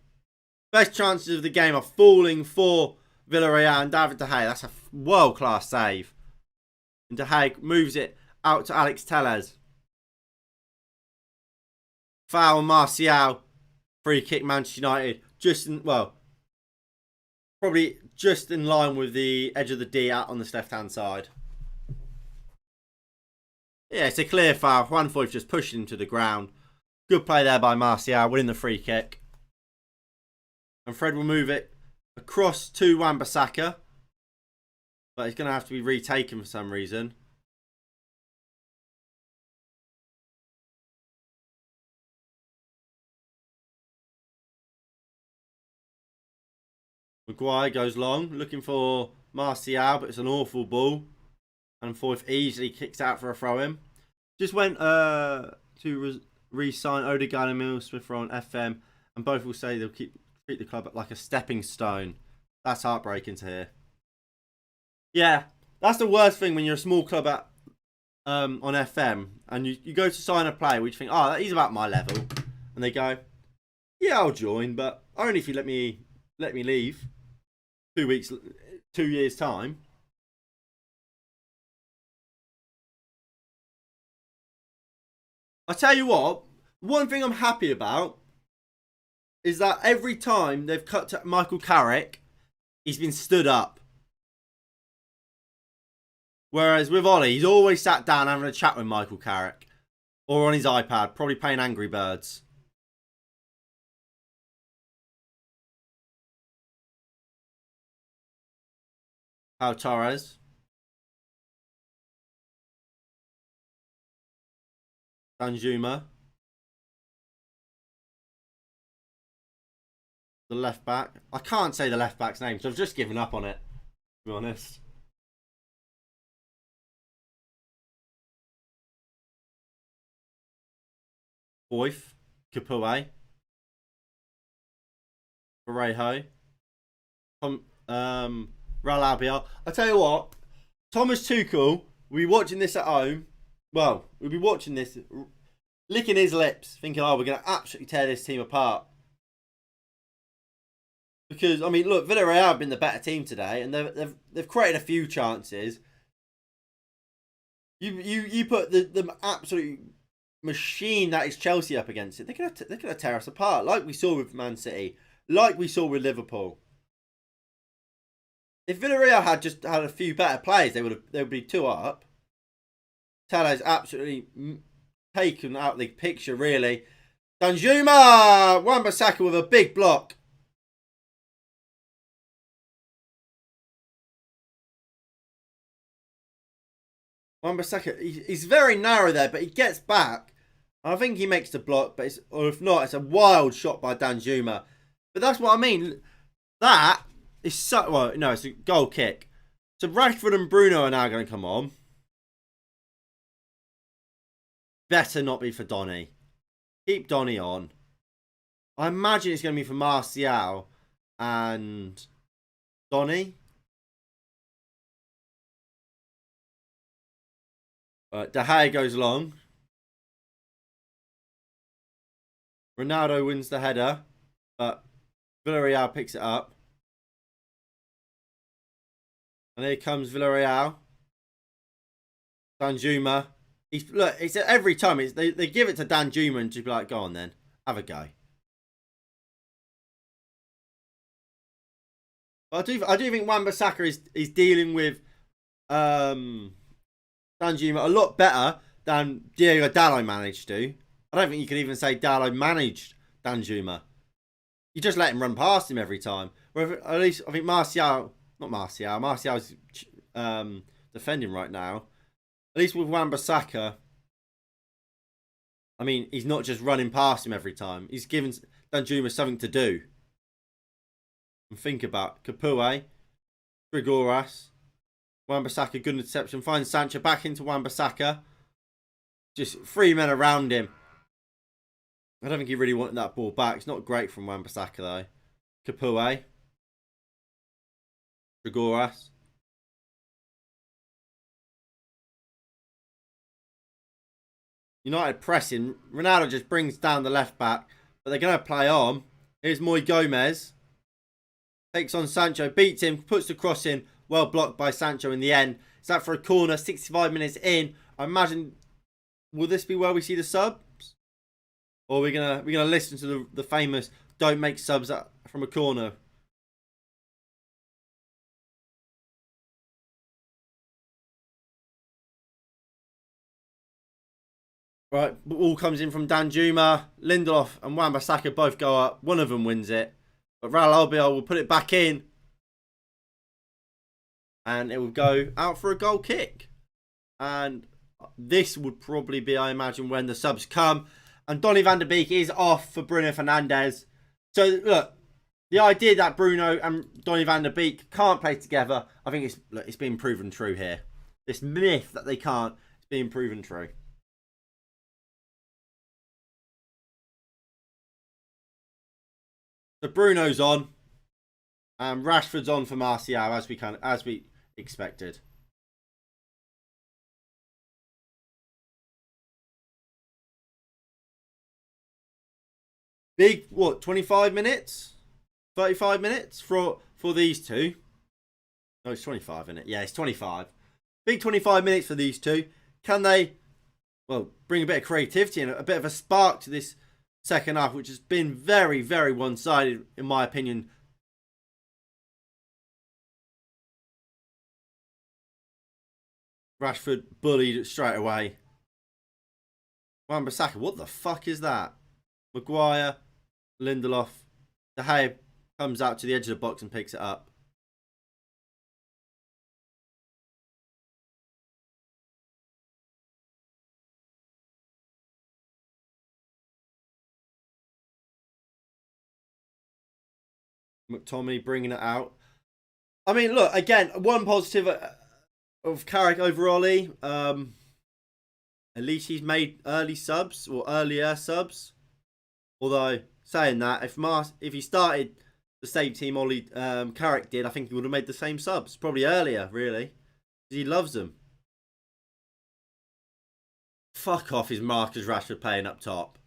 Best chances of the game are falling for Villarreal and David De Gea. That's a world-class save. And De Gea moves it out to Alex Tellez. Foul Martial. Free kick Manchester United. Probably just in line with the edge of the D out on this left-hand side. Yeah, it's a clear foul. Juan Foyth just pushing him to the ground. Good play there by Martial, winning the free kick. And Fred will move it across to Wan-Bissaka. But it's going to have to be retaken for some reason. Maguire goes long, looking for Martial, but it's an awful ball. And Foyth easily kicks out for a throw-in. Just went to re-sign Odegaard and Emil Smith-Rowe on FM, and both will say they'll treat the club like a stepping stone. That's heartbreaking to hear. Yeah, that's the worst thing when you're a small club on FM, and you go to sign a player, which you think, oh, he's about my level. and they go, "Yeah, I'll join, but only if you let me leave 2 weeks, 2 years time." I tell you what, one thing I'm happy about is that every time they've cut to Michael Carrick, he's been stood up. Whereas with Ollie, he's always sat down having a chat with Michael Carrick. Or on his iPad, probably playing Angry Birds. Pau Torres. Danjuma. The left back. I can't say the left back's name, so I've just given up on it, to be honest. Boyf. Kapue. Parejo. Ralabia. I tell you what, Thomas Tuchel will be watching this at home. Well, we'll be watching this, licking his lips, thinking, "Oh, we're going to absolutely tear this team apart." Because I mean, look, Villarreal have been the better team today, and they've created a few chances. You put the absolute machine that is Chelsea up against it. They're gonna tear us apart, like we saw with Man City, like we saw with Liverpool. If Villarreal had just had a few better players, they would be 2 up. Talo's absolutely taken out the picture, really. Danjuma! Wan-Bissaka with a big block. Wan-Bissaka, he's very narrow there, but he gets back. I think he makes the block, but or if not, it's a wild shot by Danjuma. But that's what I mean. That is so... Well, no, it's a goal kick. So Rashford and Bruno are now going to come on. Better not be for Donny. Keep Donny on. I imagine it's going to be for Martial and Donny. De Gea goes long. Ronaldo wins the header, but Villarreal picks it up. And here comes Villarreal. Danjuma. Look, it's every time they give it to Danjuma and just be like, "Go on then, have a go." But I do think Wan-Bissaka is dealing with Danjuma a lot better than Diego Dallo managed to. I don't think you can even say Dallo managed Danjuma. You just let him run past him every time. Where at least I think Martial's defending right now. At least with Wan-Bissaka, I mean, he's not just running past him every time. He's giving Danjuma something to do. And think about Kapue, Grigoras, Wan-Bissaka, good interception. Finds Sancho back into Wan-Bissaka. Just 3 men around him. I don't think he really wanted that ball back. It's not great from Wan-Bissaka though. Kapue, Grigoras. United pressing. Ronaldo just brings down the left back. But they're going to play on. Here's Moy Gomez. Takes on Sancho. Beats him. Puts the cross in. Well blocked by Sancho in the end. Is that for a corner? 65 minutes in. I imagine... Will this be where we see the subs? Or are we gonna listen to the famous "Don't make subs from a corner"? Right, ball comes in from Danjuma. Lindelof and Wan-Bissaka both go up. One of them wins it. But Real Albiol will put it back in. And it will go out for a goal kick. And this would probably be, I imagine, when the subs come. And Donny van der Beek is off for Bruno Fernandes. So, look, the idea that Bruno and Donny van der Beek can't play together, I think it's been proven true here. This myth that they can't, it's being proven true. So Bruno's on, and Rashford's on for Martial as we expected. Big, what, 25 minutes? 35 minutes for these two. No, it's 25, isn't it? Yeah, it's 25. Big 25 minutes for these two. Can they, well, bring a bit of creativity and a bit of a spark to this second half, which has been very, very one-sided, in my opinion. Rashford bullied straight away. Wan-Bissaka, what the fuck is that? Maguire, Lindelof, De Gea comes out to the edge of the box and picks it up. McTominay bringing it out. I mean, look, again, one positive of Carrick overall. At least he's made early subs or earlier subs. Although, saying that, if he started the same team Carrick did, I think he would have made the same subs. Probably earlier, really. Because he loves them. Fuck off, is Marcus Rashford playing up top?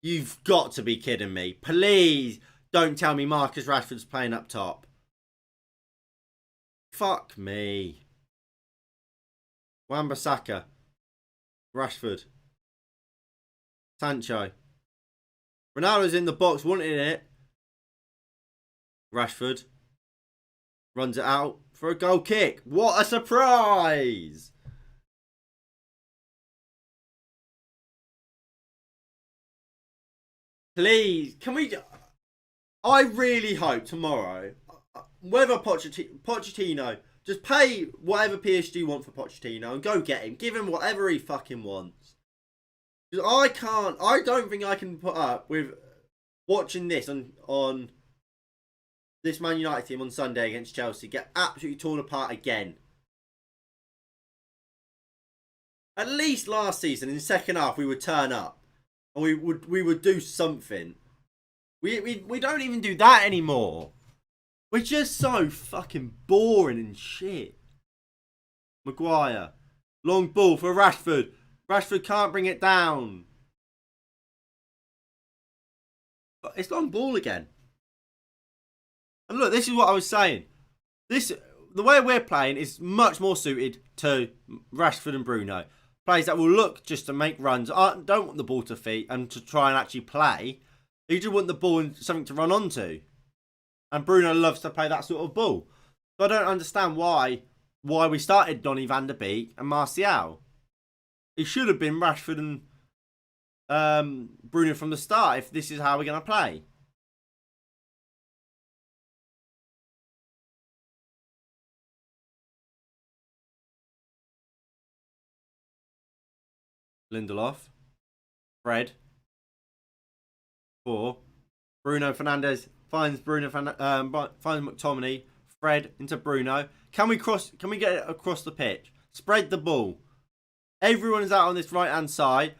You've got to be kidding me. Please don't tell me Marcus Rashford's playing up top. Fuck me. Wan-Bissaka. Rashford. Sancho. Ronaldo's in the box, wanting it. Rashford. Runs it out for a goal kick. What a surprise! Please, can we... I really hope tomorrow, whether Pochettino, just pay whatever PSG want for Pochettino and go get him. Give him whatever he fucking wants. Because I don't think I can put up with watching this on this Man United team on Sunday against Chelsea get absolutely torn apart again. At least last season in the second half we would turn up and we would do something. We don't even do that anymore. We're just so fucking boring and shit. Maguire. Long ball for Rashford. Rashford can't bring it down. But it's long ball again. And look, this is what I was saying. The way we're playing is much more suited to Rashford and Bruno. Players that will look just to make runs. Don't want the ball to feet and to try and actually play. You just want the ball and something to run onto. And Bruno loves to play that sort of ball. So I don't understand why we started Donny van der Beek and Martial. It should have been Rashford and Bruno from the start if this is how we're going to play. Lindelof. Fred. 4. Bruno Fernandes finds finds McTominay. Fred into Bruno. Can we get it across the pitch? Spread the ball. Everyone is out on this right hand side.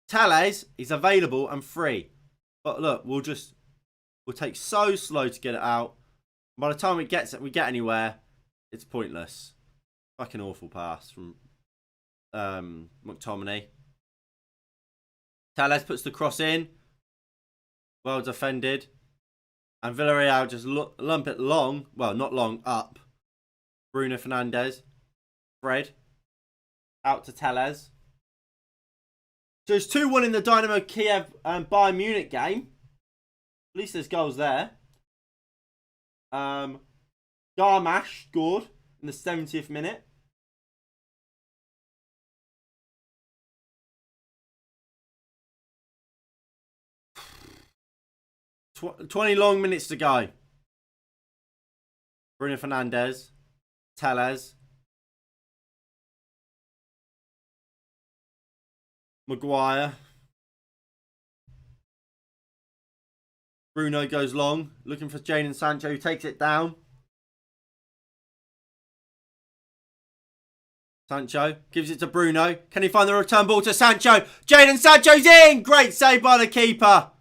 Telles is available and free. But look, we'll take so slow to get it out. By the time we get anywhere, it's pointless. Fucking awful pass from McTominay. Telles puts the cross in. Well defended. And Villarreal just lump it long. Well, not long, up. Bruno Fernandes. Fred. Out to Telles. So it's 2-1 in the Dynamo Kiev and Bayern Munich game. At least there's goals there. Garmash scored in the 70th minute. 20 long minutes to go. Bruno Fernandes. Telles. Maguire. Bruno goes long, looking for Jadon Sancho, who takes it down. Sancho gives it to Bruno. Can he find the return ball to Sancho? Jadon Sancho's in! Great save by the keeper.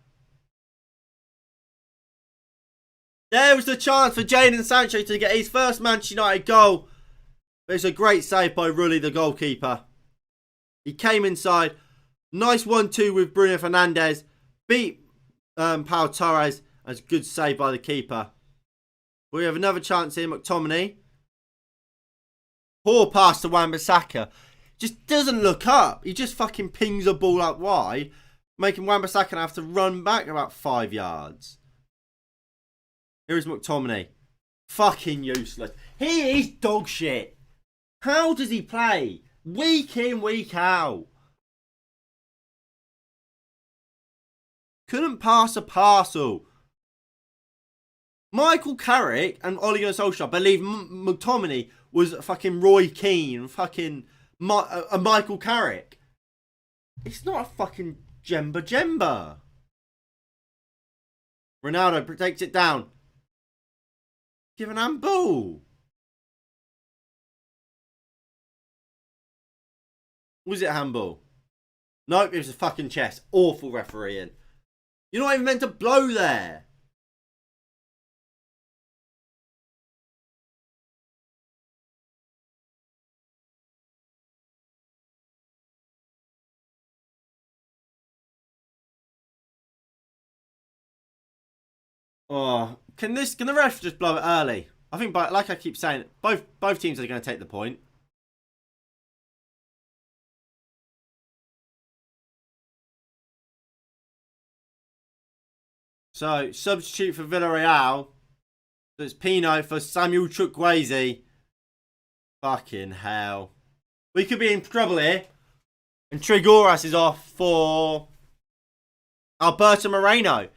There was the chance for Jadon Sancho to get his first Manchester United goal. But it's a great save by Rulli, the goalkeeper. He came inside. Nice 1-2 with Bruno Fernandes. Beat Pau Torres. That's a good save by the keeper. We have another chance here. McTominay. Poor pass to Wan-Bissaka. Just doesn't look up. He just fucking pings a ball out wide, making Wan-Bissaka have to run back about 5 yards. Here's McTominay. Fucking useless. He is dog shit. How does he play? Week in, week out. Couldn't pass a parcel. Michael Carrick and Ole Gunnar Solskjaer believe McTominay was fucking Roy Keane, fucking Michael Carrick. It's not a fucking Jemba. Ronaldo takes it down. Give an handball. Was it handball? Nope, it was a fucking chest. Awful refereeing. You're not even meant to blow there. Oh, can the ref just blow it early? I think, like I keep saying, both teams are going to take the point. So, substitute for Villarreal. So it's Pino for Samuel Chukwueze. Fucking hell. We could be in trouble here. And Trigoras is off for Alberto Moreno.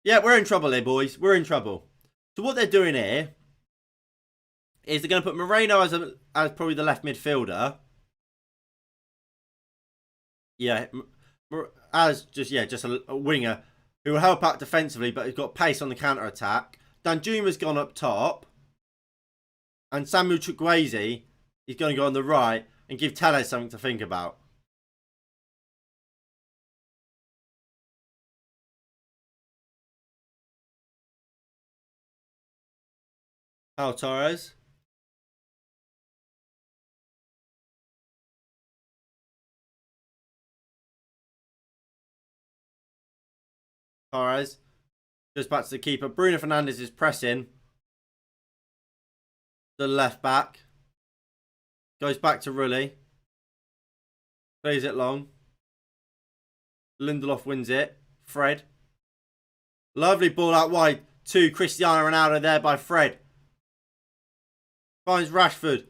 Yeah, we're in trouble here, boys. We're in trouble. So what they're doing here is they're going to put Moreno as probably the left midfielder. Yeah, as just a winger who will help out defensively, but he's got pace on the counter attack. Danjuma's gone up top, and Samuel Chukwueze is going to go on the right and give Telles something to think about. Pau Torres. Torres goes back to the keeper. Bruno Fernandes is pressing. The left back goes back to Rulli. Plays it long. Lindelof wins it. Fred. Lovely ball out wide to Cristiano Ronaldo there by Fred. Finds Rashford.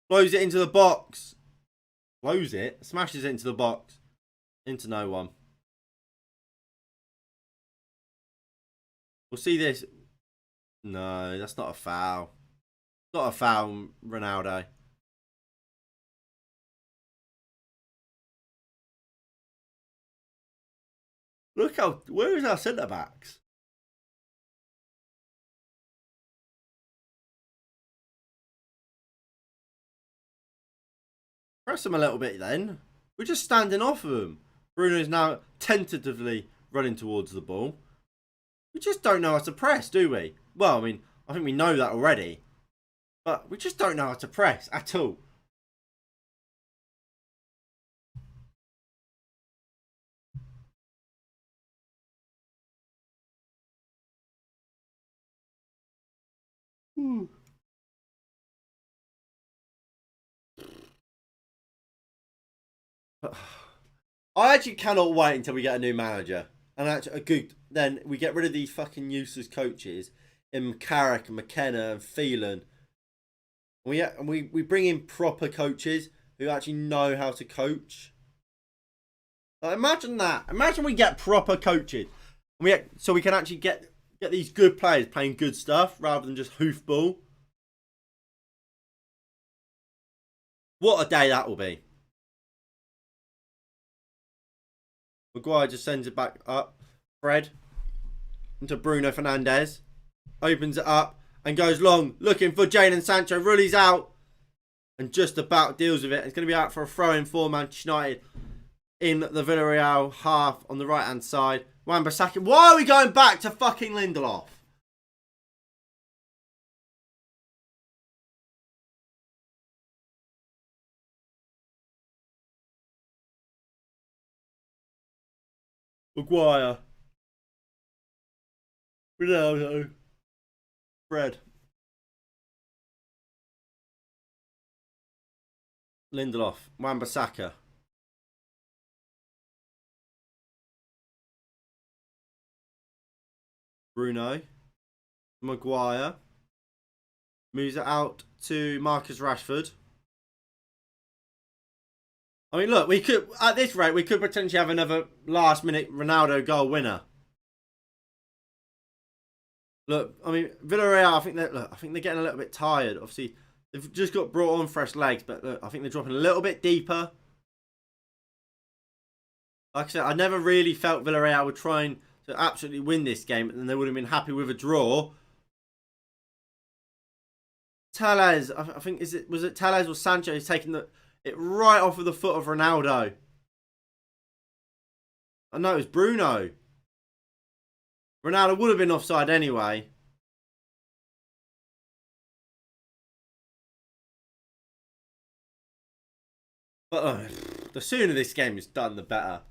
Blows it into the box. Blows it? Smashes it into the box. Into no one. We'll see this. No, that's not a foul. Not a foul, Ronaldo. Look how. Where is our centre backs? Press them a little bit then. We're just standing off of them. Bruno is now tentatively running towards the ball. We just don't know how to press, do we? Well, I mean, I think we know that already. But we just don't know how to press at all. I actually cannot wait until we get a new manager. And actually, then we get rid of these fucking useless coaches in Carrick and McKenna and Phelan. We bring in proper coaches who actually know how to coach. Like, imagine that. Imagine we get proper coaches. So we can actually get these good players playing good stuff rather than just hoofball. What a day that will be. Maguire just sends it back up. Fred into Bruno Fernandes. Opens it up and goes long. Looking for Jadon Sancho. Rulli's out. And just about deals with it. It's going to be out for a throw-in for Manchester United in the Villarreal half on the right-hand side. Wan-Bissaka. Why are we going back to fucking Lindelof? Maguire. Ronaldo. Fred. Lindelof. Wan-Bissaka. Bruno. Maguire. Moves it out to Marcus Rashford. I mean, look, we could, at this rate, we could potentially have another last-minute Ronaldo goal winner. Look, I mean, Villarreal, I think they're getting a little bit tired. Obviously, they've just got brought on fresh legs, but look, I think they're dropping a little bit deeper. Like I said, I never really felt Villarreal were trying to absolutely win this game, and they would have been happy with a draw. Tellez, I think, was it Tellez or Sancho who's taking it right off of the foot of Ronaldo? I know it was Bruno. Ronaldo would have been offside anyway. But the sooner this game is done, the better.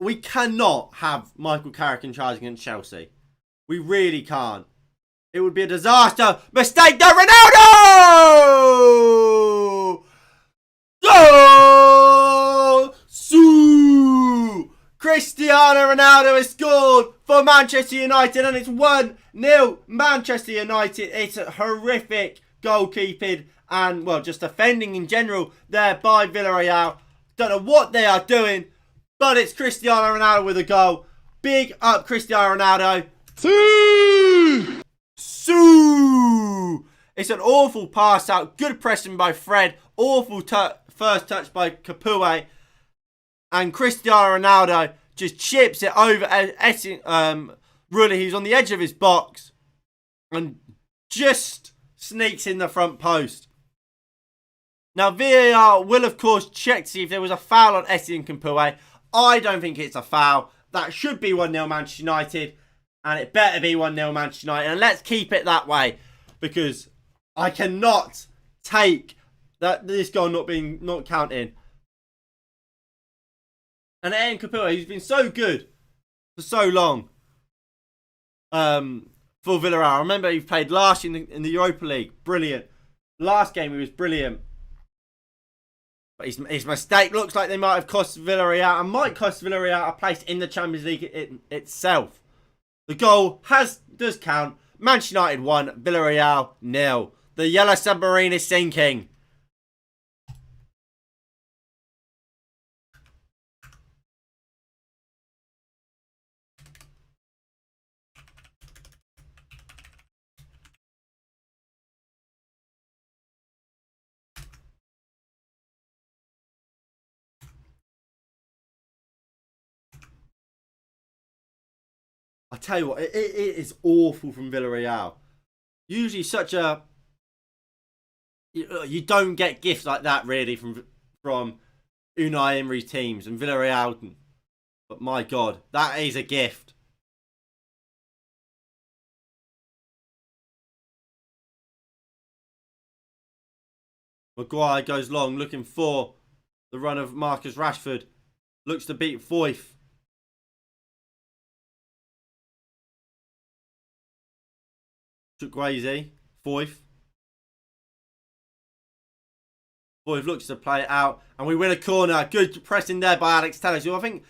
We cannot have Michael Carrick in charge against Chelsea. We really can't. It would be a disaster. Mistake there, Ronaldo! Goal! Sue! Cristiano Ronaldo has scored for Manchester United, and it's 1-0 Manchester United. It's a horrific goalkeeping and, well, just defending in general there by Villarreal. Don't know what they are doing, but it's Cristiano Ronaldo with a goal. Big up Cristiano Ronaldo. Sue! It's an awful pass out. Good pressing by Fred. Awful first touch by Capoue. And Cristiano Ronaldo just chips it over Rulli, who's on the edge of his box. And just sneaks in the front post. Now, VAR will, of course, check to see if there was a foul on Etienne Capoue. I don't think it's a foul. That should be 1-0 Manchester United. And it better be 1-0 Manchester United. And let's keep it that way. Because I cannot take this goal not counting. And Etienne Capoue, he's been so good for so long for Villarreal. I remember he played last year in the Europa League. Brilliant. Last game he was brilliant. But his mistake looks like they might have cost Villarreal and might cost Villarreal a place in the Champions League itself. The goal does count. Manchester United 1, Villarreal 0. The Yellow Submarine is sinking. I tell you what, it is awful from Villarreal. Usually such a... You don't get gifts like that, really, from Unai Emery's teams and Villarreal. But my God, that is a gift. Maguire goes long, looking for the run of Marcus Rashford. Looks to beat Foyth. Chukwueze, Foyth. Foyth looks to play it out, and we win a corner. Good pressing there by Alex Telles, who I think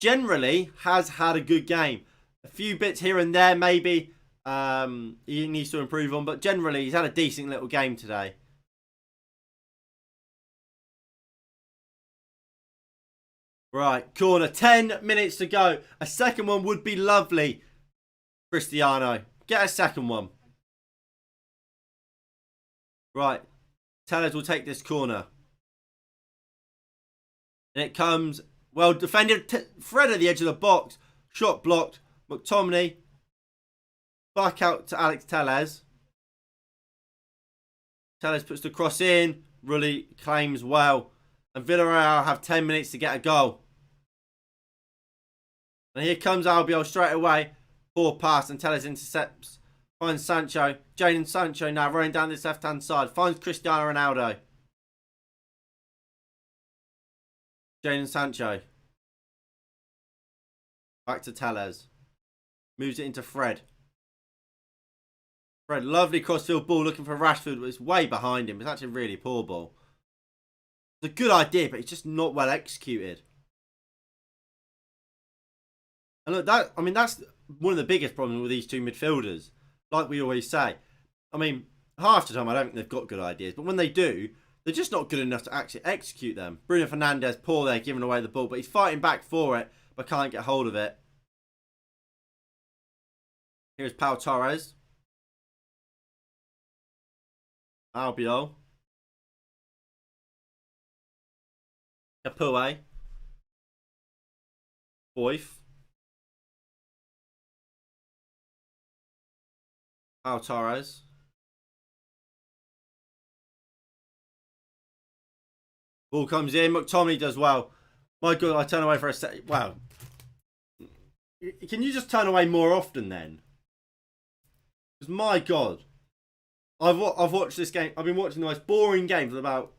generally has had a good game. A few bits here and there, maybe he needs to improve on, but generally he's had a decent little game today. Right, corner, 10 minutes to go. A second one would be lovely. Cristiano, get a second one. Right, Tellez will take this corner. And it comes, well defended. Fred at the edge of the box. Shot blocked. McTominay. Back out to Alex Tellez. Tellez puts the cross in. Rulli claims well. And Villarreal have 10 minutes to get a goal. And here comes Albiol straight away. Poor pass and Tellez intercepts. Finds Sancho. Jadon Sancho now running down this left-hand side. Finds Cristiano Ronaldo. Jadon Sancho. Back to Tellez. Moves it into Fred. Fred, lovely crossfield ball looking for Rashford, but it's way behind him. It's actually a really poor ball. It's a good idea, but it's just not well executed. And look, that's one of the biggest problems with these two midfielders. Like we always say. I mean, half the time I don't think they've got good ideas, but when they do, they're just not good enough to actually execute them. Bruno Fernandes, poor there, giving away the ball, but he's fighting back for it, but can't get hold of it. Here's Pau Torres. Albiol. Capoue. Boyf. Pau Torres. Ball comes in. McTominay does well. My God, I turn away for a sec. Wow. Can you just turn away more often then? Because my God. I've watched this game. I've been watching the most boring game for about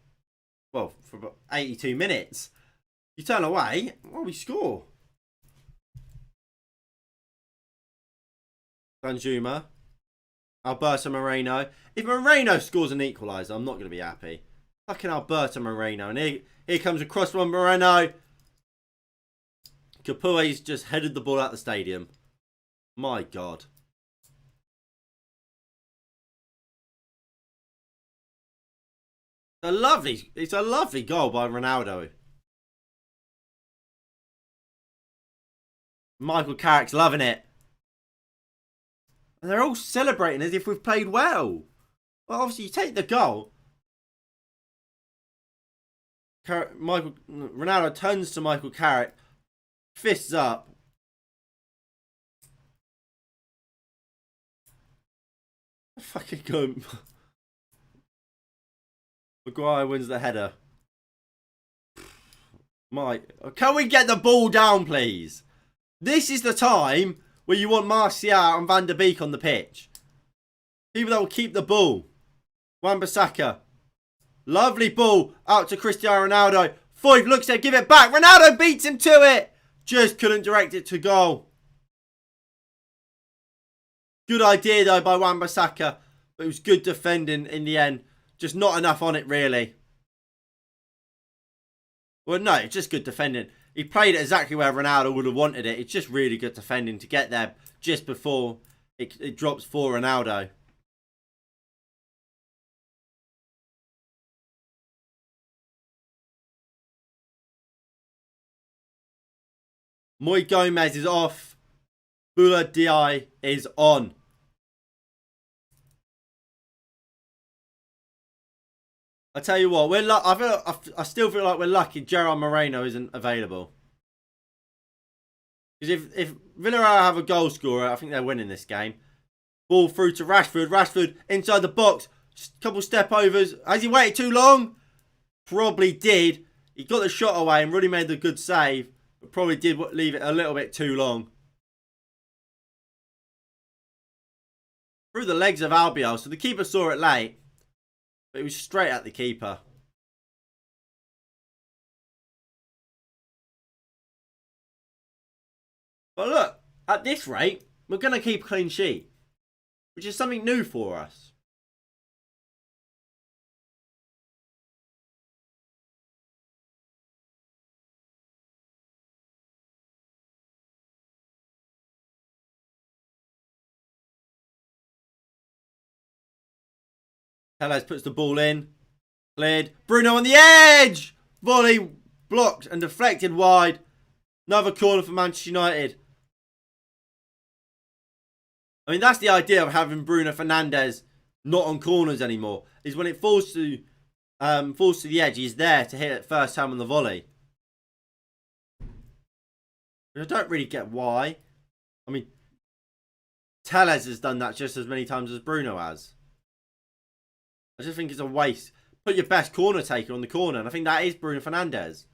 82 minutes. You turn away, well, we score. Danjuma. Alberto Moreno. If Moreno scores an equaliser, I'm not going to be happy. Fucking Alberto Moreno. And here comes a cross from Moreno. Capoe's just headed the ball out the stadium. My God. It's a lovely goal by Ronaldo. Michael Carrick's loving it. And they're all celebrating as if we've played well. Well, obviously, you take the goal. Ronaldo turns to Michael Carrick. Fists up. Fucking go. Maguire wins the header. Can we get the ball down, please? This is the time where you want Martial and Van der Beek on the pitch. People that will keep the ball. Wan-Bissaka. Lovely ball out to Cristiano Ronaldo. Foyth looks there, give it back. Ronaldo beats him to it. Just couldn't direct it to goal. Good idea though by Wan-Bissaka. But it was good defending in the end. Just not enough on it really. Well, no, it's just good defending. He played it exactly where Ronaldo would have wanted it. It's just really good defending to get there just before it drops for Ronaldo. Moy Gomez is off. Bula Di is on. I tell you what, I still feel like we're lucky Gerard Moreno isn't available. Because if Villarreal have a goal scorer, I think they're winning this game. Ball through to Rashford. Rashford inside the box. Couple step overs. Has he waited too long? Probably did. He got the shot away and really made the good save. But probably did leave it a little bit too long. Through the legs of Albiol. So the keeper saw it late. But it was straight at the keeper. But look, at this rate, we're going to keep a clean sheet. Which is something new for us. Tellez puts the ball in. Cleared. Bruno on the edge! Volley blocked and deflected wide. Another corner for Manchester United. I mean, that's the idea of having Bruno Fernandes not on corners anymore. Is when it falls to the edge, he's there to hit it first time on the volley. I don't really get why. I mean, Tellez has done that just as many times as Bruno has. I just think it's a waste. Put your best corner taker on the corner, and I think that is Bruno Fernandes.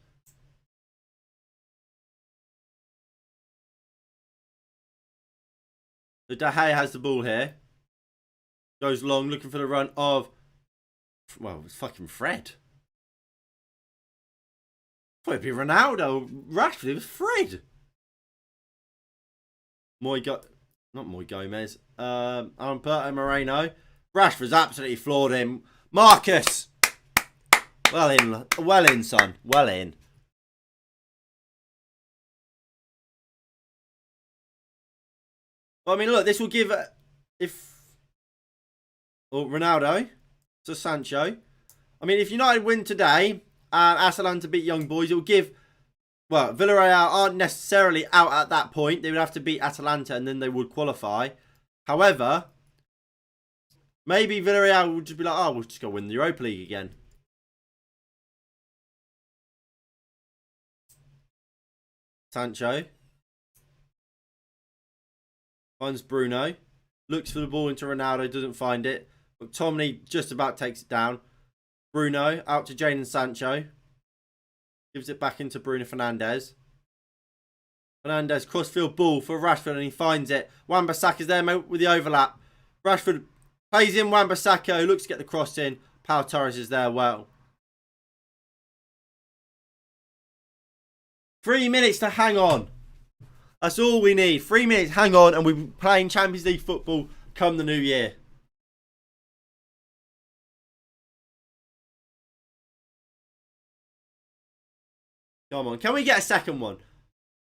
The De Gea has the ball here. Goes long, looking for the run of... Well, it's fucking Fred. I thought it'd be Ronaldo. Rashford, it was Fred. Not Moy Gomez. Alberto Moreno. Rashford's absolutely floored him. Marcus! Well in, son. Well in. Well, I mean, look, this will give... Ronaldo to Sancho. I mean, if United win today and Atalanta beat Young Boys, it will give... Well, Villarreal aren't necessarily out at that point. They would have to beat Atalanta and then they would qualify. However, maybe Villarreal would just be like, oh, we'll just go win the Europa League again. Sancho. Finds Bruno. Looks for the ball into Ronaldo. Doesn't find it. McTominay just about takes it down. Bruno out to Jadon Sancho. Gives it back into Bruno Fernandes. Fernandes crossfield ball for Rashford and he finds it. Wan-Bissaka's there with the overlap. Rashford plays in Wan-Bissaka who looks to get the cross in. Pau Torres is there well. 3 minutes to hang on. That's all we need. 3 minutes, hang on, and we'll be playing Champions League football come the new year. Come on, can we get a second one?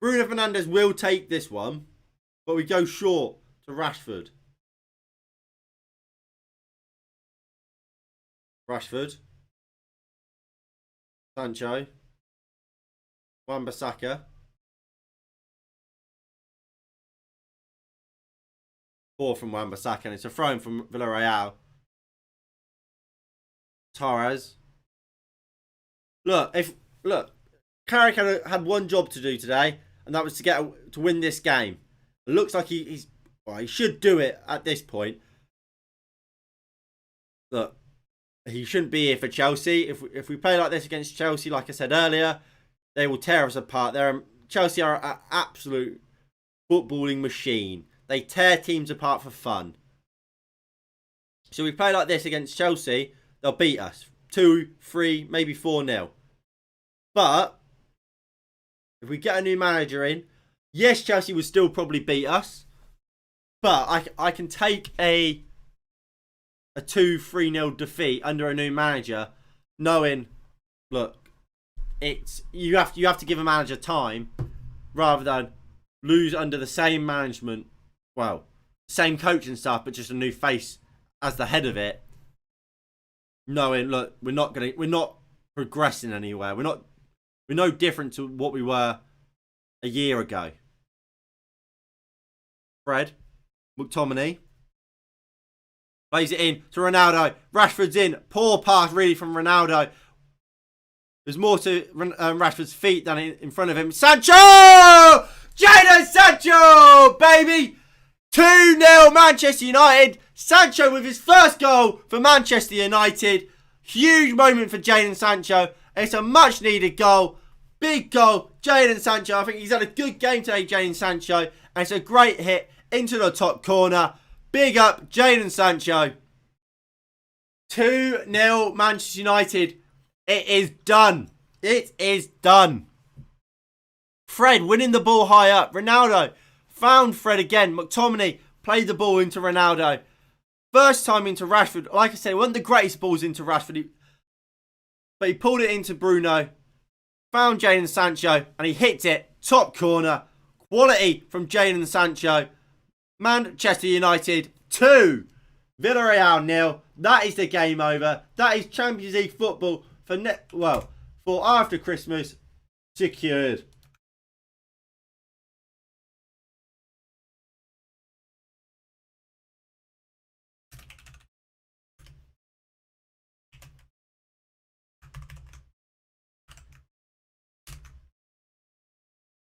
Bruno Fernandes will take this one, but we go short to Rashford. Rashford. Sancho. Wan-Bissaka. Ball from Wan-Bissaka, and it's a throw in from Villarreal. Torres. Look, Carrick had one job to do today, and that was to win this game. It looks like he should do it at this point. Look, he shouldn't be here for Chelsea. If we play like this against Chelsea, like I said earlier, they will tear us apart. Chelsea are an absolute footballing machine. They tear teams apart for fun. So we play like this against Chelsea, they'll beat us. 2-3, maybe 4-0. But if we get a new manager in, yes, Chelsea will still probably beat us. But I can take a 2-3-0 defeat under a new manager, knowing, look, you have to give a manager time rather than lose under the same management, well, same coaching staff, but just a new face as the head of it. Knowing, look, we're not progressing anywhere. We're no different to what we were a year ago. Fred, McTominay plays it in to Ronaldo. Rashford's in. Poor pass, really, from Ronaldo. There's more to Rashford's feet than in front of him. Sancho! Jadon Sancho, baby! 2-0 Manchester United. Sancho with his first goal for Manchester United. Huge moment for Jadon Sancho. It's a much needed goal. Big goal, Jadon Sancho. I think he's had a good game today, Jadon Sancho. And it's a great hit into the top corner. Big up, Jadon Sancho. 2-0 Manchester United. It is done. It is done. Fred winning the ball high up. Ronaldo found Fred again. McTominay played the ball into Ronaldo. First time into Rashford. Like I said, it wasn't the greatest balls into Rashford. But he pulled it into Bruno. Found Jadon Sancho. And he hits it. Top corner. Quality from Jadon Sancho. Manchester United 2. Villarreal 0. That is the game over. That is Champions League football for after Christmas secured.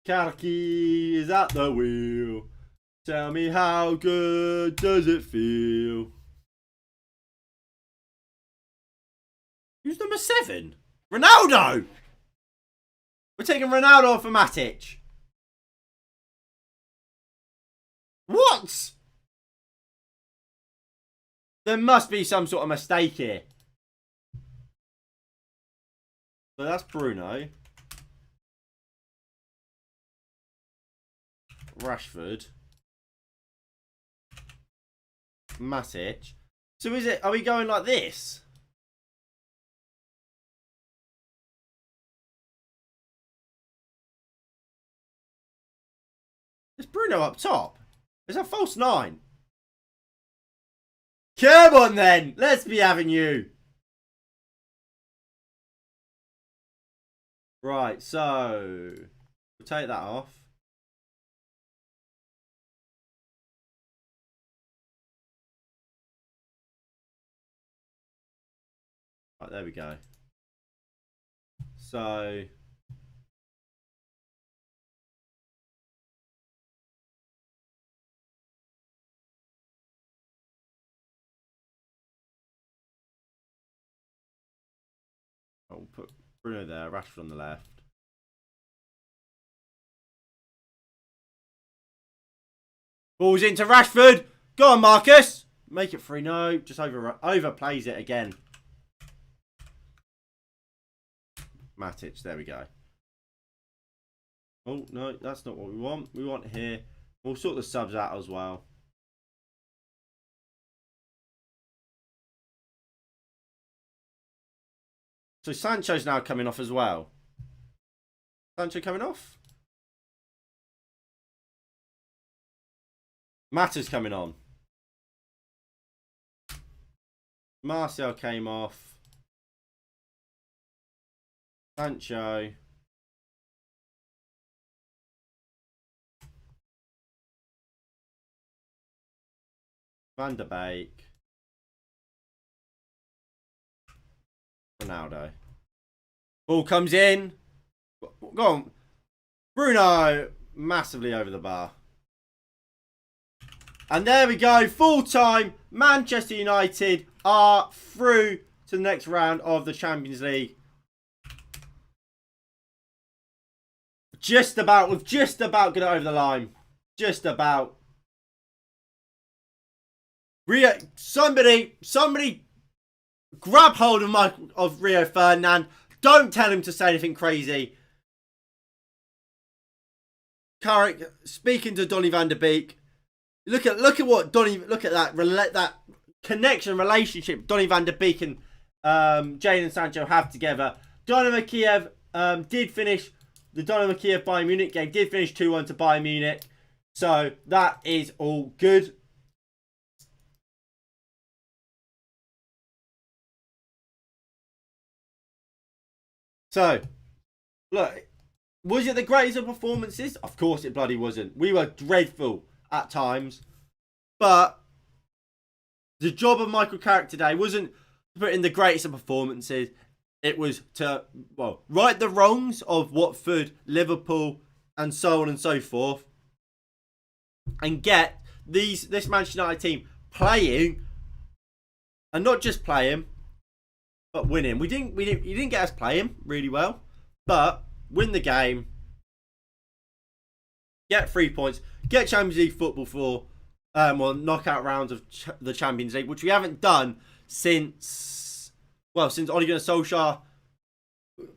Karki is at the wheel. Tell me, how good does it feel? Who's number 7? Ronaldo! We're taking Ronaldo for Matic. What? There must be some sort of mistake here. So that's Bruno. Rashford. Matic. So is it? Are we going like this? There's Bruno up top. Is that false 9? Come on then. Let's be having you. Right, so we'll take that off. Right, there we go. So I'll put Bruno there, Rashford on the left. Balls into Rashford. Go on, Marcus. Make it 3. No, just overplays it again. Matic, there we go. Oh, no, that's not what we want. We want here. We'll sort the subs out as well. So Sancho's now coming off as well. Sancho coming off? Mata's coming on. Martial came off. Sancho. Van der Beek. Ronaldo. Ball comes in. Go on. Bruno. Massively over the bar. And there we go. Full time. Manchester United are through to the next round of the Champions League. We've just about got it over the line. Just about. Somebody grab hold of Rio Ferdinand. Don't tell him to say anything crazy. Carrick speaking to Donny van der Beek. Look at what Donny. Look at that connection relationship Donny van der Beek and Jadon Sancho have together. Dynamo Kiev did finish the Dynamo Kiev Bayern Munich game. Did finish 2-1 to Bayern Munich. So that is all good. So, look, was it the greatest of performances? Of course it bloody wasn't. We were dreadful at times. But the job of Michael Carrick today wasn't to put in the greatest of performances. It was to, well, right the wrongs of Watford, Liverpool, and so on and so forth. And get this Manchester United team playing. And not just playing, but winning. You didn't get us playing really well, but win the game, get 3 points, get Champions League football for knockout rounds of the Champions League, which we haven't done since Ole Gunnar Solskjaer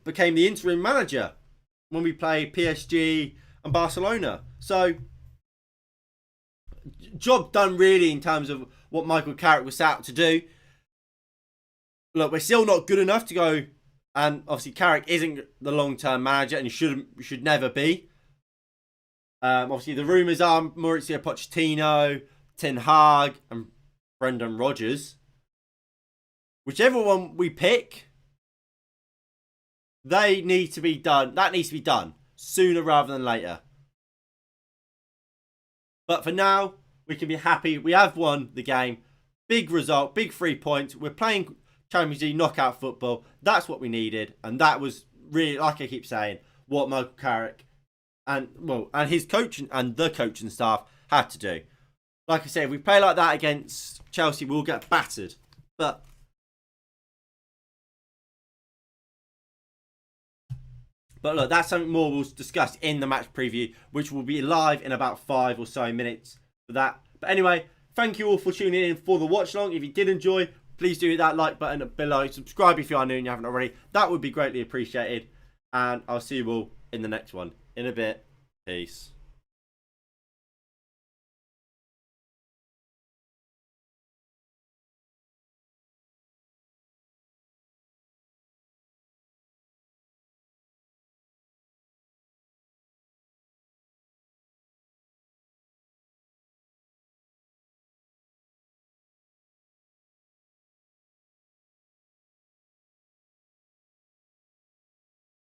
became the interim manager when we played PSG and Barcelona. So job done really in terms of what Michael Carrick was set out to do. Look, we're still not good enough to go, and obviously Carrick isn't the long-term manager, and he should never be. Obviously, the rumours are Mauricio Pochettino, Ten Hag, and Brendan Rodgers. Whichever one we pick, they need to be done. That needs to be done sooner rather than later. But for now, we can be happy. We have won the game. Big result, big 3 points. We're playing Champions League knockout football. That's what we needed, and that was really, like I keep saying, what Michael Carrick and his coaching and the coaching staff had to do. Like I said, if we play like that against Chelsea, we'll get battered. But look, that's something more we'll discuss in the match preview, which will be live in about 5 or so minutes for that. But anyway, thank you all for tuning in for the watch long. If you did enjoy, please do hit that like button below. Subscribe if you are new and you haven't already. That would be greatly appreciated. And I'll see you all in the next one. In a bit. Peace.